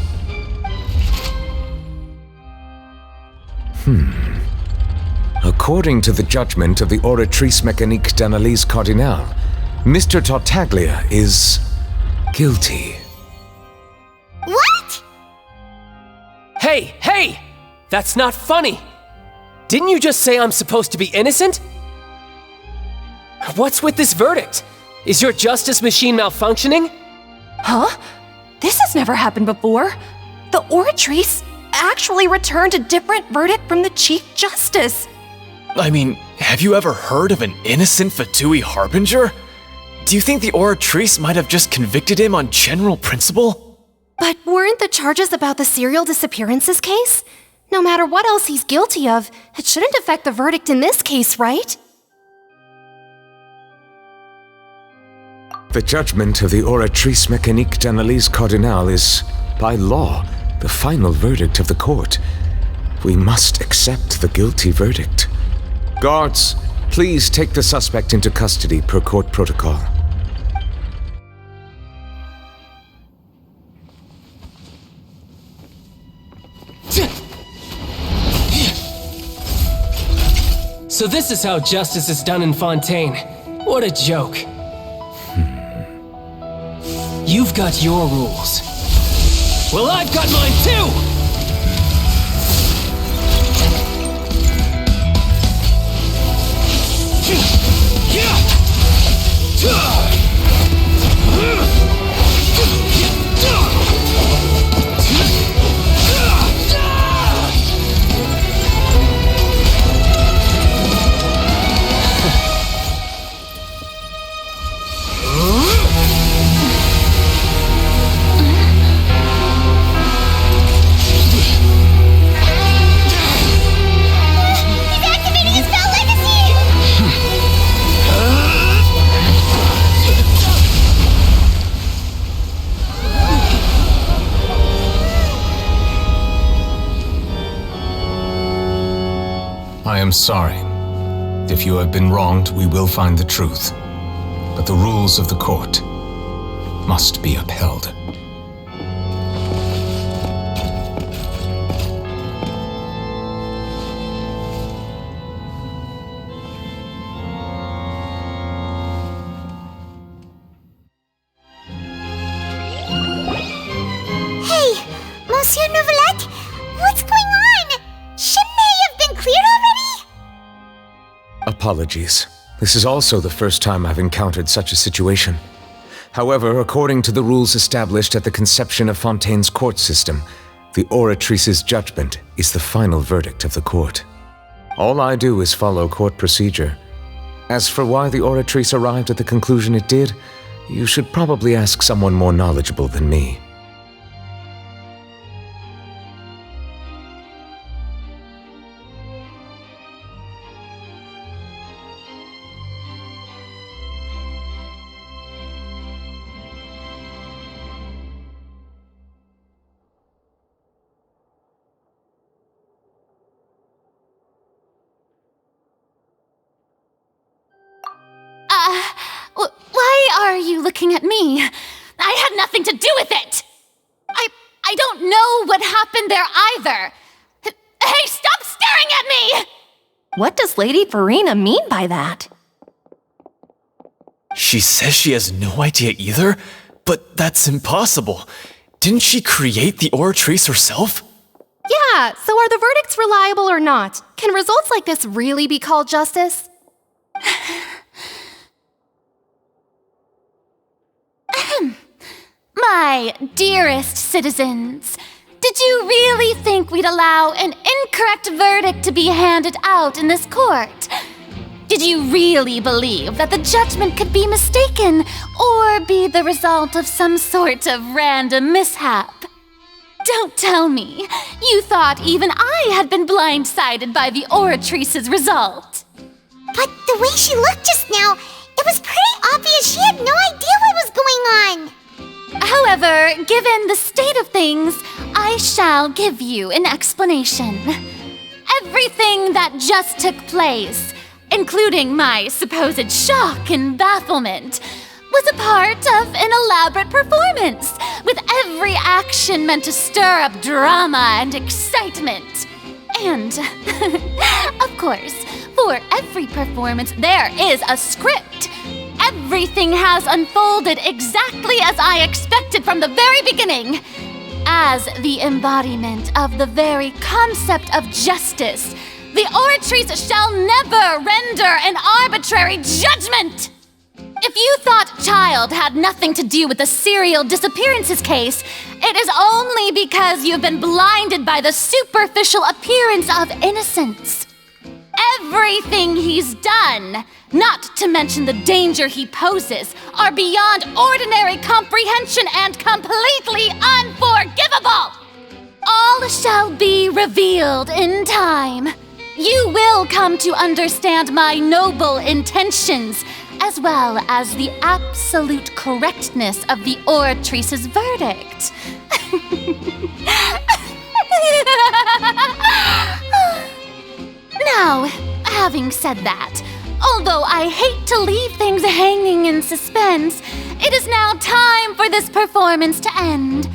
According to the judgment of the Oratrice Mécanique d'Analyse Cardinale, Mr. Tartaglia is guilty. What? Hey! That's not funny! Didn't you just say I'm supposed to be innocent? What's with this verdict? Is your justice machine malfunctioning? Huh? This has never happened before. The Oratrice actually returned a different verdict from the Chief Justice. I mean, have you ever heard of an innocent Fatui Harbinger? Do you think the Oratrice might have just convicted him on general principle? But weren't the charges about the serial disappearances case? No matter what else he's guilty of, it shouldn't affect the verdict in this case, right? The judgment of the Oratrice Mécanique d'Analyse Cardinale is, by law, the final verdict of the court. We must accept the guilty verdict. Guards, please take the suspect into custody per court protocol. So this is how justice is done in Fontaine. What a joke. You've got your rules. Well, I've got mine too! I am sorry. If you have been wronged, we will find the truth. But the rules of the court must be upheld. Hey, Monsieur Novelette, what's going on? Shouldn't they have been cleared already? Apologies. This is also the first time I've encountered such a situation. However, according to the rules established at the conception of Fontaine's court system, the Oratrice's judgment is the final verdict of the court. All I do is follow court procedure. As for why the Oratrice arrived at the conclusion it did, you should probably ask someone more knowledgeable than me. Why are you looking at me? I had nothing to do with it! I don't know what happened there either. Hey, stop staring at me! What does Lady Farina mean by that? She says she has no idea either, but that's impossible. Didn't she create the Oratrice herself? Yeah, so are the verdicts reliable or not? Can results like this really be called justice? My dearest citizens, did you really think we'd allow an incorrect verdict to be handed out in this court? Did you really believe that the judgment could be mistaken or be the result of some sort of random mishap? Don't tell me you thought even I had been blindsided by the Oratrice's result. But the way she looked just now, it was pretty obvious she had no idea what was going on. However, given the state of things, I shall give you an explanation. Everything that just took place, including my supposed shock and bafflement, was a part of an elaborate performance, with every action meant to stir up drama and excitement. And, of course, for every performance there is a script. Everything has unfolded exactly as I expected from the very beginning. As the embodiment of the very concept of justice, the Oratrice shall never render an arbitrary judgment! If you thought Child had nothing to do with the serial disappearances case, it is only because you've been blinded by the superficial appearance of innocence. Everything he's done, not to mention the danger he poses, are beyond ordinary comprehension and completely unforgivable! All shall be revealed in time. You will come to understand my noble intentions, as well as the absolute correctness of the Oratrice's verdict. Now, having said that, although I hate to leave things hanging in suspense, it is now time for this performance to end.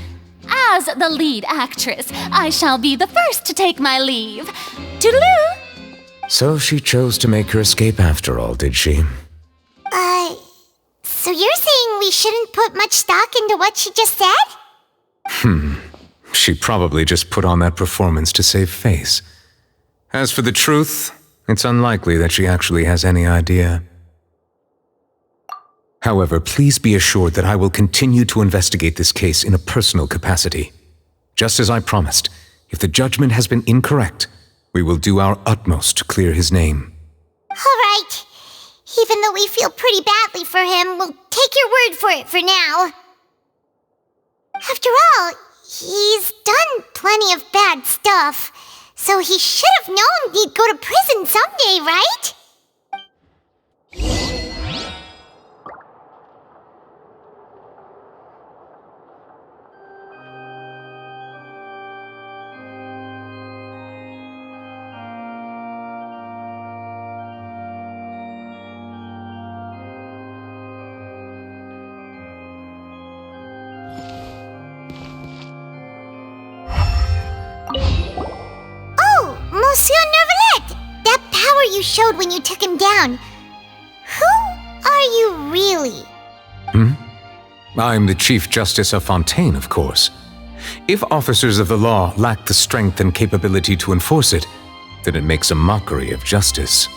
As the lead actress, I shall be the first to take my leave. Toodaloo! So she chose to make her escape after all, did she? So you're saying we shouldn't put much stock into what she just said? She probably just put on that performance to save face. As for the truth, it's unlikely that she actually has any idea. However, please be assured that I will continue to investigate this case in a personal capacity. Just as I promised, if the judgment has been incorrect, we will do our utmost to clear his name. All right. Even though we feel pretty badly for him, we'll take your word for it for now. After all, he's done plenty of bad stuff, so he should have known he'd go to prison someday, right? Monsieur Neuvillette! That power you showed when you took him down. Who are you really? I'm the Chief Justice of Fontaine, of course. If officers of the law lack the strength and capability to enforce it, then it makes a mockery of justice.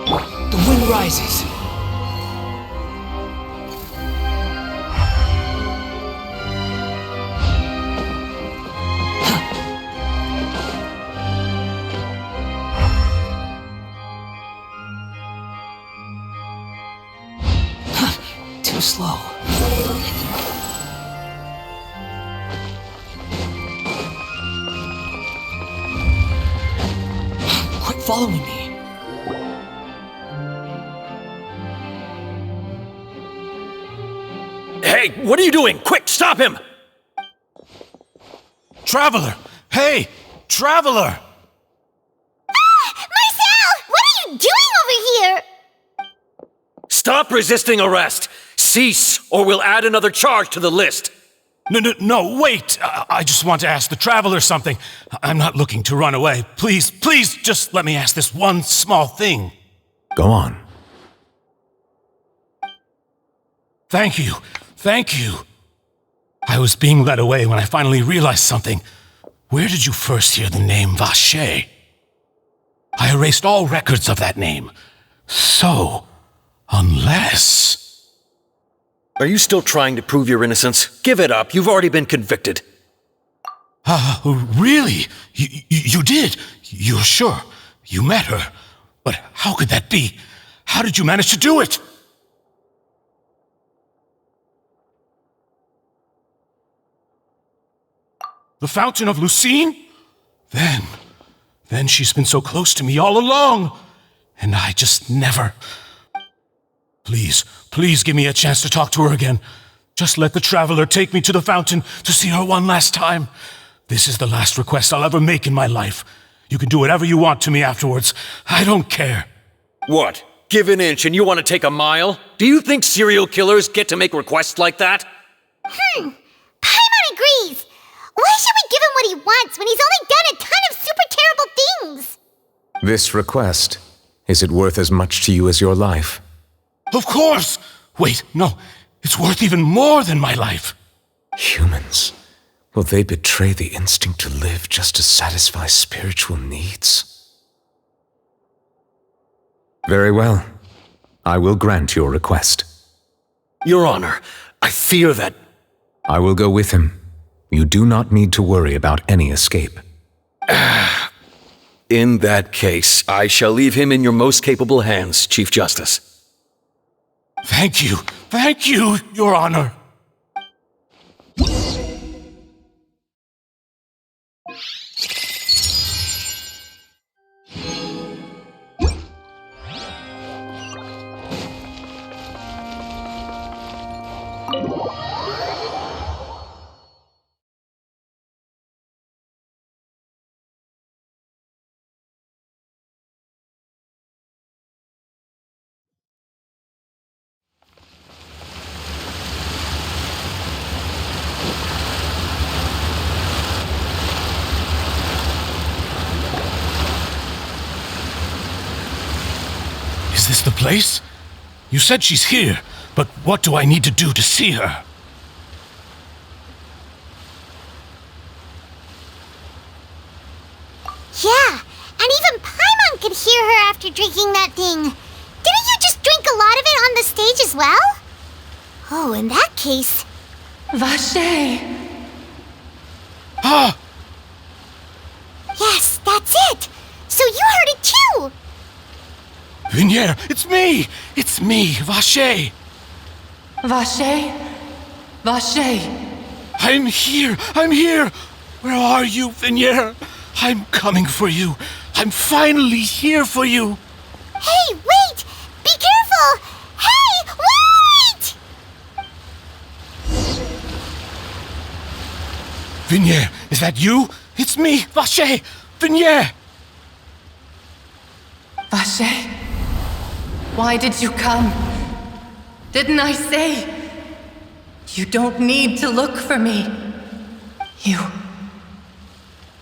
The wind rises. Too slow. Quit following me. Hey, what are you doing? Quick, stop him! Traveler! Hey! Traveler! Marcel! What are you doing over here? Stop resisting arrest! Cease, or we'll add another charge to the list! No, wait! I just want to ask the Traveler something. I'm not looking to run away. Please, just let me ask this one small thing. Go on. Thank you. I was being led away when I finally realized something. Where did you first hear the name Vache? I erased all records of that name. So, unless... Are you still trying to prove your innocence? Give it up. You've already been convicted. Really? You did? You're sure? You met her? But how could that be? How did you manage to do it? The Fountain of Lucine? Then she's been so close to me all along. And I just never... Please give me a chance to talk to her again. Just let the Traveler take me to the fountain to see her one last time. This is the last request I'll ever make in my life. You can do whatever you want to me afterwards. I don't care. What? Give an inch and you want to take a mile? Do you think serial killers get to make requests like that? Paimon agrees! Why should we give him what he wants when he's only done a ton of super terrible things? This request, is it worth as much to you as your life? Of course! Wait, no. It's worth even more than my life. Humans. Will they betray the instinct to live just to satisfy spiritual needs? Very well. I will grant your request. Your Honor, I fear that... I will go with him. You do not need to worry about any escape. In that case, I shall leave him in your most capable hands, Chief Justice. Thank you, Your Honor. Is this the place? You said she's here, but what do I need to do to see her? Yeah, and even Paimon could hear her after drinking that thing. Didn't you just drink a lot of it on the stage as well? Oh, in that case... Vache! Ah! Yes, that's it! So you heard it too! Vinier, it's me! It's me, Vache! Vache? Vache! I'm here! Where are you, Vinier? I'm coming for you. I'm finally here for you. Hey, wait! Be careful! Hey, wait! Vinier, is that you? It's me, Vache! Vinier! Vache? Why did you come? Didn't I say? You don't need to look for me. You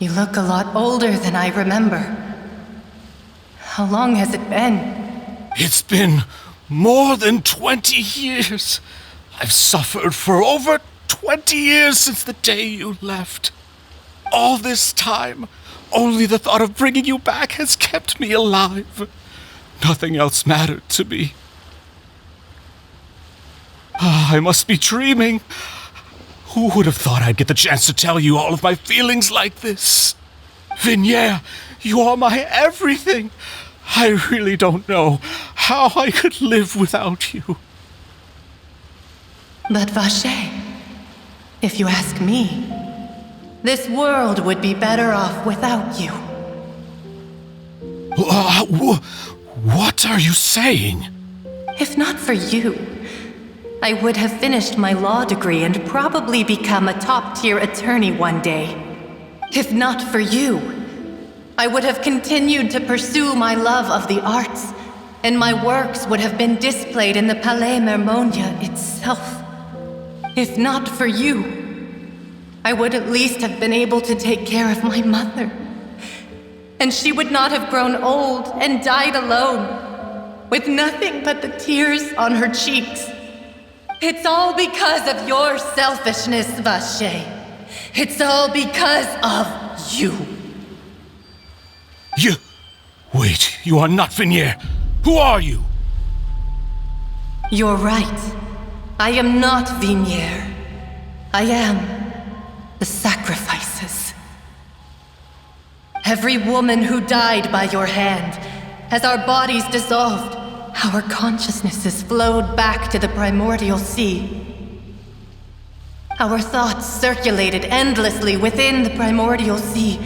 look a lot older than I remember. How long has it been? It's been more than 20 years. I've suffered for over 20 years since the day you left. All this time, only the thought of bringing you back has kept me alive. Nothing else mattered to me. I must be dreaming. Who would have thought I'd get the chance to tell you all of my feelings like this? Vinier, you are my everything. I really don't know how I could live without you. But Vache, if you ask me, this world would be better off without you. What are you saying? If not for you, I would have finished my law degree and probably become a top-tier attorney one day. If not for you, I would have continued to pursue my love of the arts and my works would have been displayed in the Palais Mermonia itself. If not for you, I would at least have been able to take care of my mother. And she would not have grown old and died alone, with nothing but the tears on her cheeks. It's all because of your selfishness, Vache. It's all because of you. You... Wait, you are not Vignier. Who are you? You're right. I am not Vignier. I am the sacrifices. Every woman who died by your hand, as our bodies dissolved, our consciousnesses flowed back to the primordial sea. Our thoughts circulated endlessly within the primordial sea,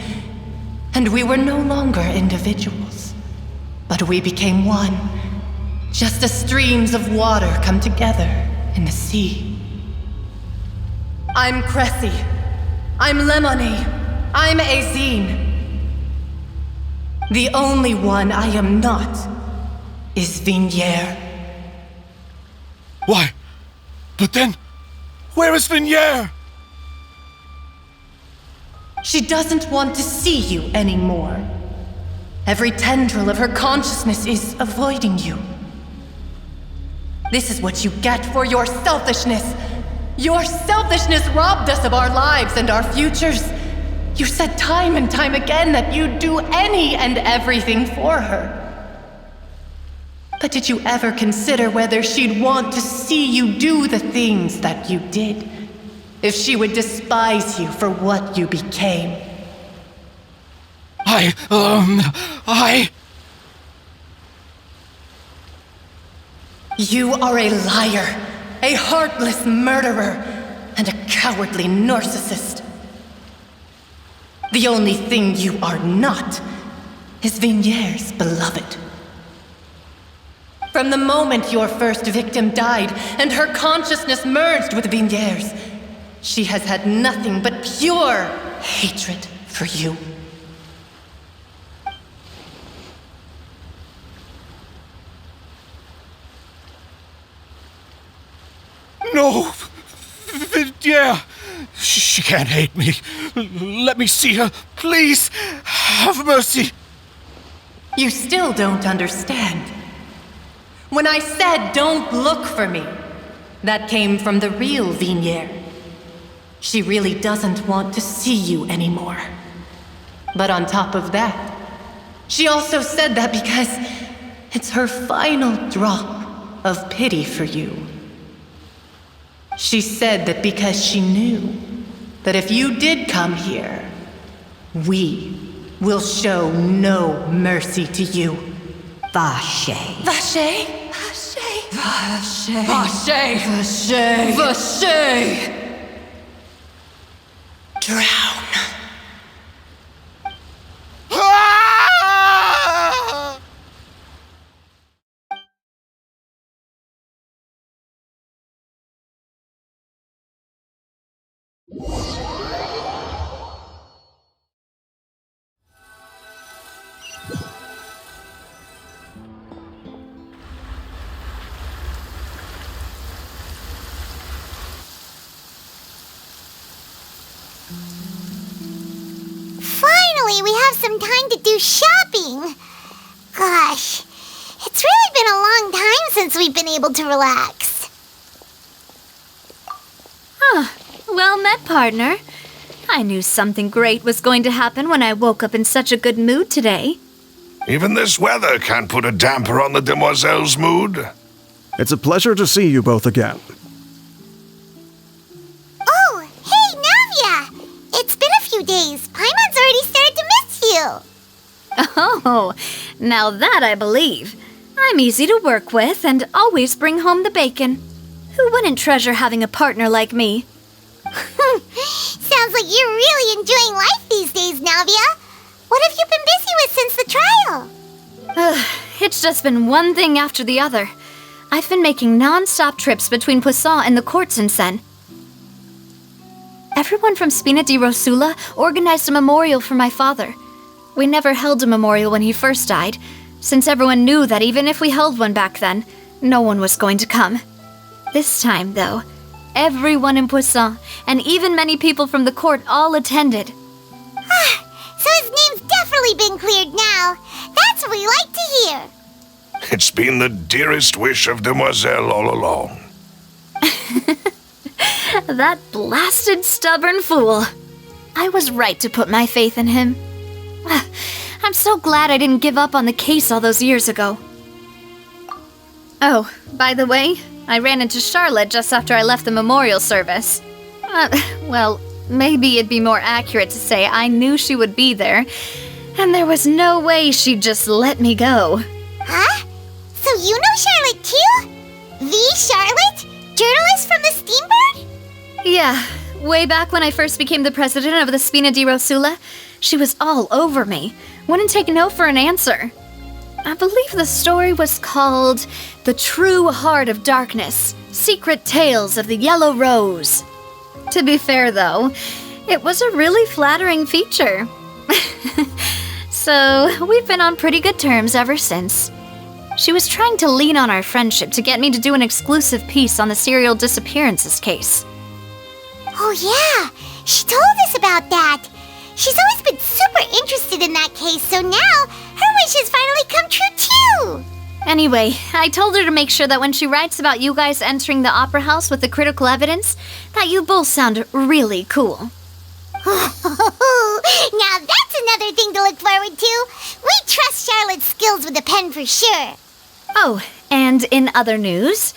and we were no longer individuals, but we became one, just as streams of water come together in the sea. I'm Cressy. I'm Lemony. I'm Azine. The only one I am not is Vignier. Why? But then, where is Vignier? She doesn't want to see you anymore. Every tendril of her consciousness is avoiding you. This is what you get for your selfishness. Your selfishness robbed us of our lives and our futures. You said time and time again that you'd do any and everything for her. But did you ever consider whether she'd want to see you do the things that you did? If she would despise you for what you became? You are a liar, a heartless murderer, and a cowardly narcissist. The only thing you are not is Vignier's beloved. From the moment your first victim died and her consciousness merged with Vignier's, she has had nothing but pure hatred for you. No! Vignier! She can't hate me. Let me see her. Please, have mercy. You still don't understand. When I said don't look for me, that came from the real Vignier. She really doesn't want to see you anymore. But on top of that, she also said that because it's her final drop of pity for you. She said that because she knew that if you did come here, we will show no mercy to you. Vache. Vache? Vache? Vache. Vache. Vache. Vache. Drown. Finally, we have some time to do shopping. Gosh, it's really been a long time since we've been able to relax. Well met, partner. I knew something great was going to happen when I woke up in such a good mood today. Even this weather can't put a damper on the demoiselle's mood. It's a pleasure to see you both again. Oh, hey, Navia! It's been a few days. Paimon's already started to miss you. Oh, now that I believe. I'm easy to work with and always bring home the bacon. Who wouldn't treasure having a partner like me? Sounds like you're really enjoying life these days, Navia. What have you been busy with since the trial? It's just been one thing after the other. I've been making non-stop trips between Poisson and the courts in Sen. Everyone from Spina di Rosula organized a memorial for my father. We never held a memorial when he first died, since everyone knew that even if we held one back then, no one was going to come. This time, though, everyone in Poisson, and even many people from the court, all attended. So his name's definitely been cleared now. That's what we like to hear. It's been the dearest wish of Demoiselle all along. That blasted stubborn fool. I was right to put my faith in him. I'm so glad I didn't give up on the case all those years ago. Oh, by the way, I ran into Charlotte just after I left the memorial service. Well, maybe it'd be more accurate to say I knew she would be there, and there was no way she'd just let me go. Huh? So you know Charlotte too? The Charlotte? Journalist from the Steambird? Yeah, way back when I first became the president of the Spina di Rosula, she was all over me. Wouldn't take no for an answer. I believe the story was called The True Heart of Darkness, Secret Tales of the Yellow Rose. To be fair, though, it was a really flattering feature. So, we've been on pretty good terms ever since. She was trying to lean on our friendship to get me to do an exclusive piece on the serial disappearances case. Oh yeah, she told us about that. She's always been super interested in that case, so now her wish has finally come true too. Anyway, I told her to make sure that when she writes about you guys entering the opera house with the critical evidence, that you both sound really cool. Now that's another thing to look forward to. We trust Charlotte's skills with a pen for sure. Oh, and in other news,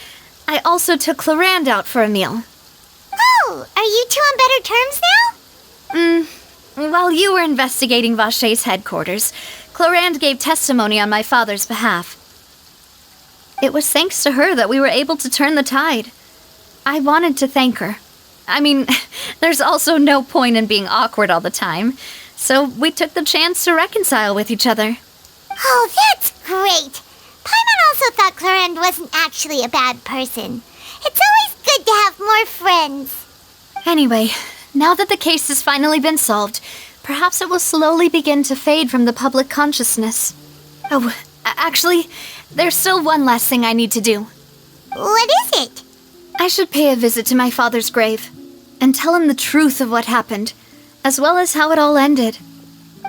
I also took Clarande out for a meal. Oh, are you two on better terms now? While you were investigating Vaché's headquarters, Clarande gave testimony on my father's behalf. It was thanks to her that we were able to turn the tide. I wanted to thank her. I mean, there's also no point in being awkward all the time, so we took the chance to reconcile with each other. Oh, that's great. Paimon also thought Clarande wasn't actually a bad person. It's always good to have more friends. Anyway, now that the case has finally been solved, perhaps it will slowly begin to fade from the public consciousness. Oh, actually, there's still one last thing I need to do. What is it? I should pay a visit to my father's grave and tell him the truth of what happened, as well as how it all ended.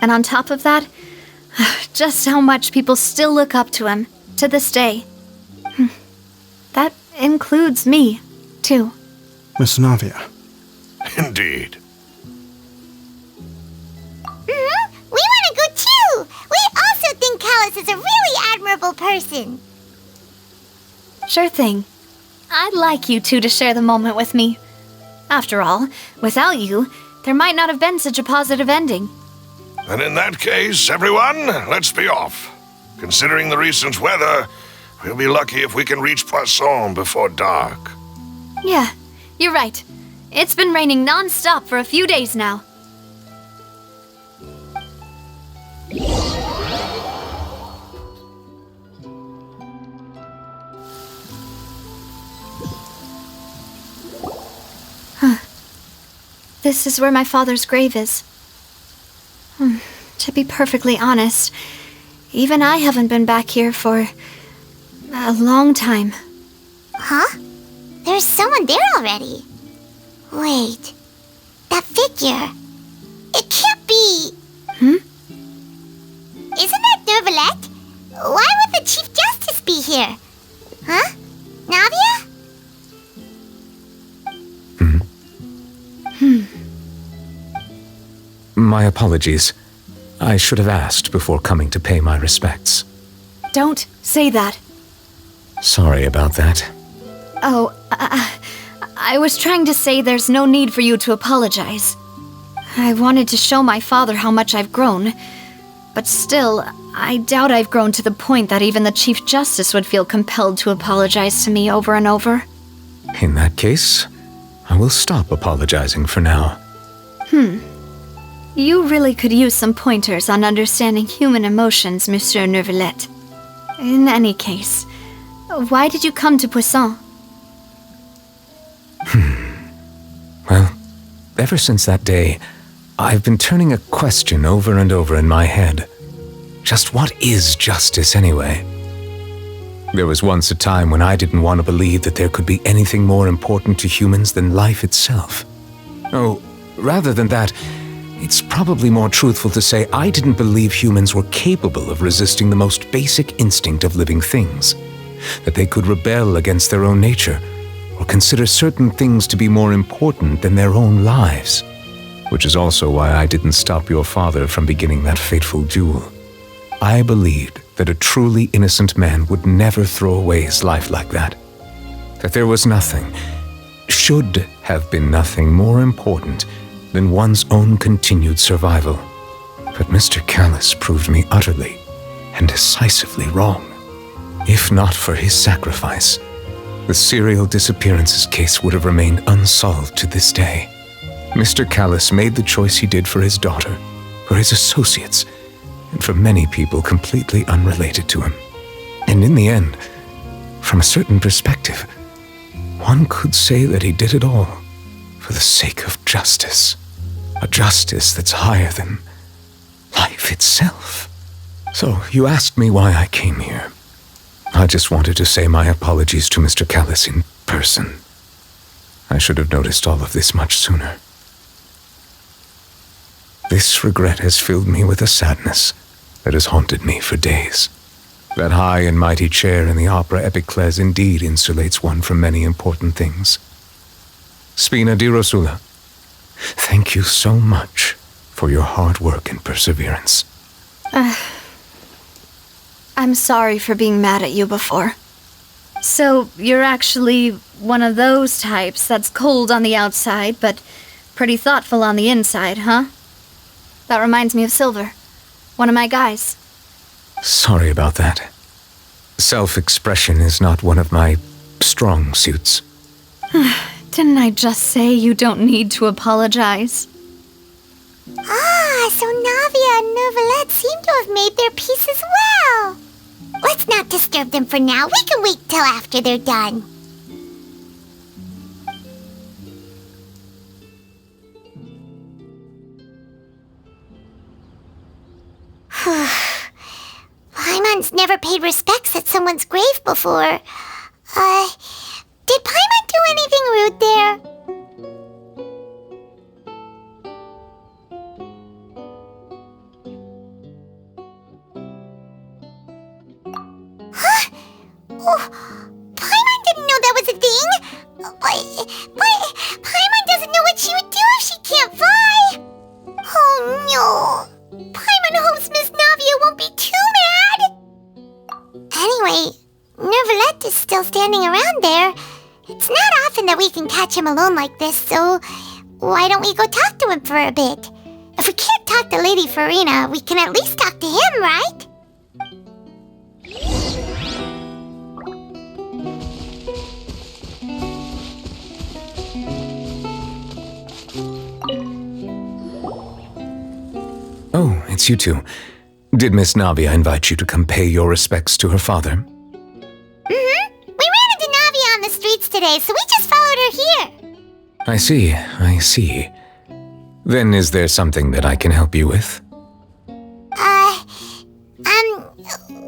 And on top of that, just how much people still look up to him to this day. That includes me, too. Miss Navia. Indeed. We want to go too! We also think Callus is a really admirable person. Sure thing. I'd like you two to share the moment with me. After all, without you, there might not have been such a positive ending. And in that case, everyone, let's be off. Considering the recent weather, we'll be lucky if we can reach Poisson before dark. Yeah, you're right. It's been raining non-stop for a few days now. This is where my father's grave is. To be perfectly honest, even I haven't been back here for a long time. Huh? There's someone there already. Wait, that figure. It can't be... Isn't that Neuvillette? Why would the Chief Justice be here? Huh? Navia? My apologies. I should have asked before coming to pay my respects. Don't say that. Sorry about that. Oh, I was trying to say there's no need for you to apologize. I wanted to show my father how much I've grown, but still, I doubt I've grown to the point that even the Chief Justice would feel compelled to apologize to me over and over. In that case, I will stop apologizing for now. You really could use some pointers on understanding human emotions, Monsieur Neuvillette. In any case, why did you come to Poisson? Well, ever since that day, I've been turning a question over and over in my head. Just what is justice anyway? There was once a time when I didn't want to believe that there could be anything more important to humans than life itself. Oh, rather than that, it's probably more truthful to say I didn't believe humans were capable of resisting the most basic instinct of living things, that they could rebel against their own nature, or consider certain things to be more important than their own lives. Which is also why I didn't stop your father from beginning that fateful duel. I believed that a truly innocent man would never throw away his life like that. That there was nothing, should have been nothing more important than one's own continued survival. But Mr. Callus proved me utterly and decisively wrong. If not for his sacrifice, the serial disappearances case would have remained unsolved to this day. Mr. Callus made the choice he did for his daughter, for his associates, and for many people completely unrelated to him. And in the end, from a certain perspective, one could say that he did it all for the sake of justice. A justice that's higher than life itself. So you asked me why I came here. I just wanted to say my apologies to Mr. Callus in person. I should have noticed all of this much sooner. This regret has filled me with a sadness that has haunted me for days. That high and mighty chair in the opera Epiclese indeed insulates one from many important things. Spina di Rosula, thank you so much for your hard work and perseverance. I'm sorry for being mad at you before. So, you're actually one of those types that's cold on the outside, but pretty thoughtful on the inside, huh? That reminds me of Silver, one of my guys. Sorry about that. Self-expression is not one of my strong suits. Didn't I just say you don't need to apologize? Ah, so Navia and Neuvillette seem to have made their peace as well. Let's not disturb them for now. We can wait till after they're done. Paimon's never paid respects at someone's grave before. Did Paimon do anything rude there? Huh? Oh, Paimon didn't know that was a thing. But Paimon doesn't know what she would do if she can't fly. Oh no. Paimon hopes Miss Navia won't be too mad. Anyway, Neuvillette is still standing around there. It's not often that we can catch him alone like this, so why don't we go talk to him for a bit? If we can't talk to Lady Farina, we can at least talk to him, right? Oh, it's you two. Did Miss Navia invite you to come pay your respects to her father? Mm-hmm. We ran into Navia on the streets today, so we just followed her here. I see. Then is there something that I can help you with?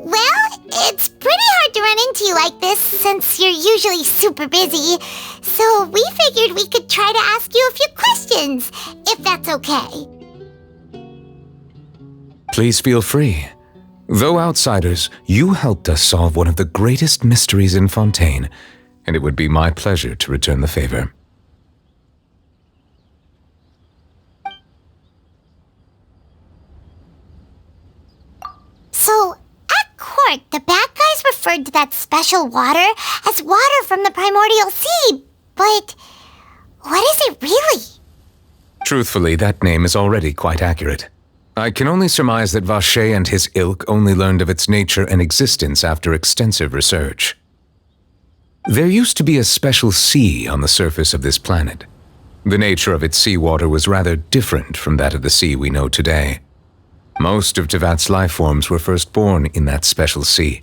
Well, it's pretty hard to run into you like this since you're usually super busy. So we figured we could try to ask you a few questions, if that's okay. Please feel free. Though outsiders, you helped us solve one of the greatest mysteries in Fontaine, and it would be my pleasure to return the favor. So, at court, the bad guys referred to that special water as water from the primordial sea, but what is it really? Truthfully, that name is already quite accurate. I can only surmise that Vacher and his ilk only learned of its nature and existence after extensive research. There used to be a special sea on the surface of this planet. The nature of its seawater was rather different from that of the sea we know today. Most of Tevat's life forms were first born in that special sea.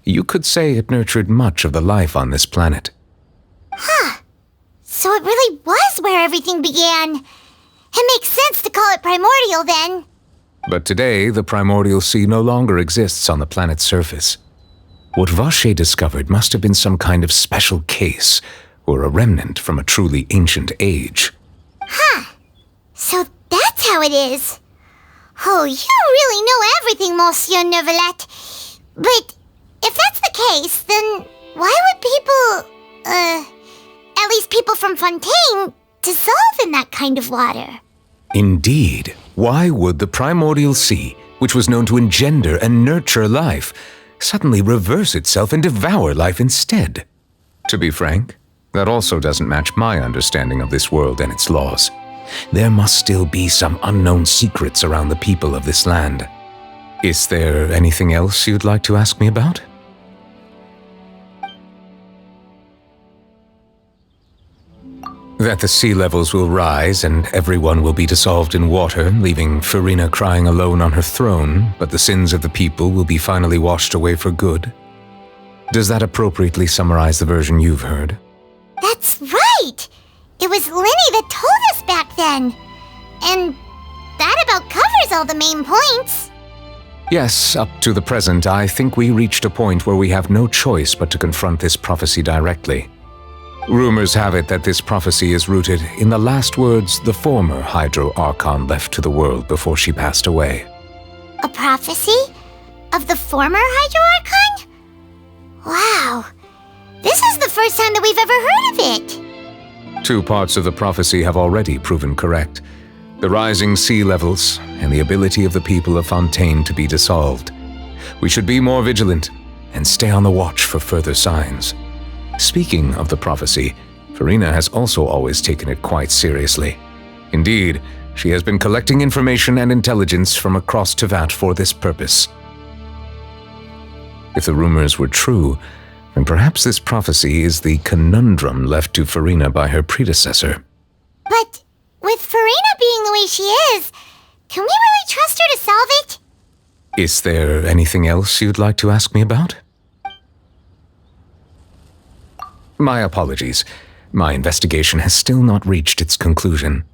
You could say it nurtured much of the life on this planet. Huh. So it really was where everything began. It makes sense to call it primordial then. But today, the primordial sea no longer exists on the planet's surface. What Vache discovered must have been some kind of special case, or a remnant from a truly ancient age. Huh. So that's how it is. Oh, you really know everything, Monsieur Neuvillette. But if that's the case, then why would people, at least people from Fontaine, dissolve in that kind of water? Indeed. Why would the primordial sea, which was known to engender and nurture life, suddenly reverse itself and devour life instead? To be frank, that also doesn't match my understanding of this world and its laws. There must still be some unknown secrets around the people of this land. Is there anything else you'd like to ask me about? That the sea levels will rise and everyone will be dissolved in water, leaving Farina crying alone on her throne, but the sins of the people will be finally washed away for good. Does that appropriately summarize the version you've heard? That's right! It was Linny that told us back then. And that about covers all the main points. Yes, up to the present, I think we reached a point where we have no choice but to confront this prophecy directly. Rumors have it that this prophecy is rooted in the last words the former Hydro Archon left to the world before she passed away. A prophecy? Of the former Hydro Archon? Wow. This is the first time that we've ever heard of it. 2 parts of the prophecy have already proven correct. The rising sea levels and the ability of the people of Fontaine to be dissolved. We should be more vigilant and stay on the watch for further signs. Speaking of the prophecy, Farina has also always taken it quite seriously. Indeed, she has been collecting information and intelligence from across Tevat for this purpose. If the rumors were true, then perhaps this prophecy is the conundrum left to Farina by her predecessor. But with Farina being the way she is, can we really trust her to solve it? Is there anything else you'd like to ask me about? My apologies. My investigation has still not reached its conclusion.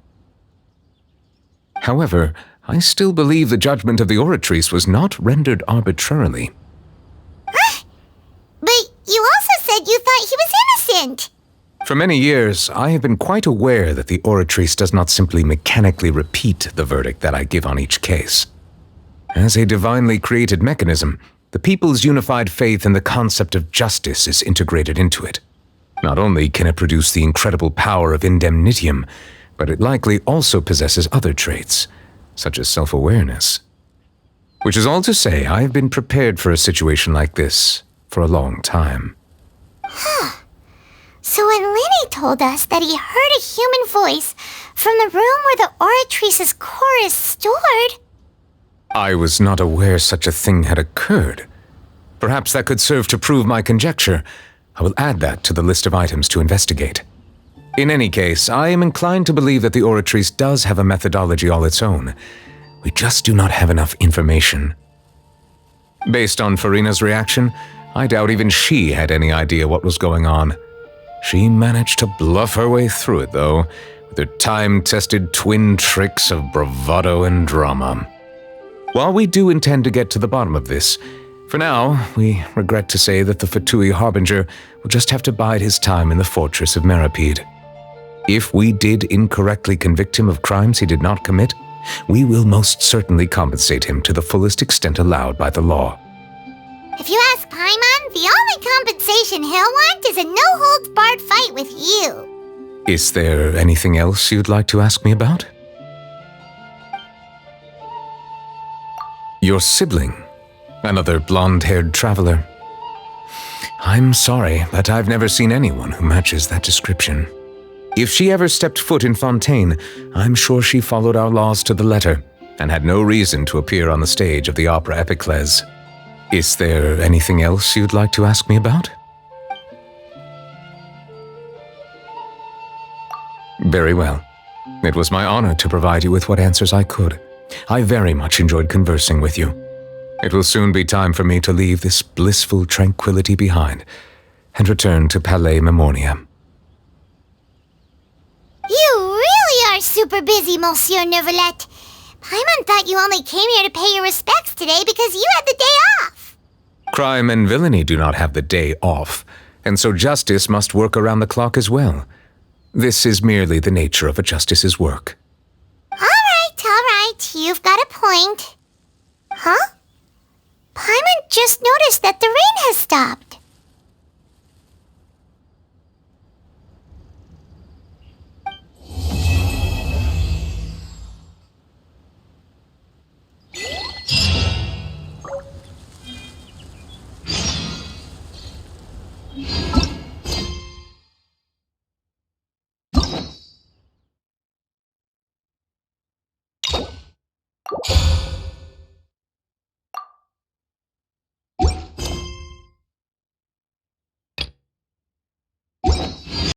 However, I still believe the judgment of the Oratrice was not rendered arbitrarily. Huh? But you also said you thought he was innocent. For many years, I have been quite aware that the Oratrice does not simply mechanically repeat the verdict that I give on each case. As a divinely created mechanism, the people's unified faith in the concept of justice is integrated into it. Not only can it produce the incredible power of indemnitium, but it likely also possesses other traits, such as self-awareness. Which is all to say, I have been prepared for a situation like this for a long time. Huh. So when Linny told us that he heard a human voice from the room where the Oratrice's core is stored... I was not aware such a thing had occurred. Perhaps that could serve to prove my conjecture. I will add that to the list of items to investigate. In any case, I am inclined to believe that the Oratrice does have a methodology all its own. We just do not have enough information. Based on Farina's reaction, I doubt even she had any idea what was going on. She managed to bluff her way through it, though, with her time-tested twin tricks of bravado and drama. While we do intend to get to the bottom of this, for now, we regret to say that the Fatui Harbinger will just have to bide his time in the fortress of Meripede. If we did incorrectly convict him of crimes he did not commit, we will most certainly compensate him to the fullest extent allowed by the law. If you ask Paimon, the only compensation he'll want is a no-holds-barred fight with you. Is there anything else you'd like to ask me about? Your sibling. Another blonde-haired traveler. I'm sorry, but I've never seen anyone who matches that description. If she ever stepped foot in Fontaine, I'm sure she followed our laws to the letter and had no reason to appear on the stage of the opera Epiclese. Is there anything else you'd like to ask me about? Very well. It was my honor to provide you with what answers I could. I very much enjoyed conversing with you. It will soon be time for me to leave this blissful tranquility behind and return to Palais Memoria. You really are super busy, Monsieur Neuvillette. Paimon thought you only came here to pay your respects today because you had the day off. Crime and villainy do not have the day off, and so justice must work around the clock as well. This is merely the nature of a justice's work. All right, you've got a point. Huh? Paimon just noticed that the rain has stopped. You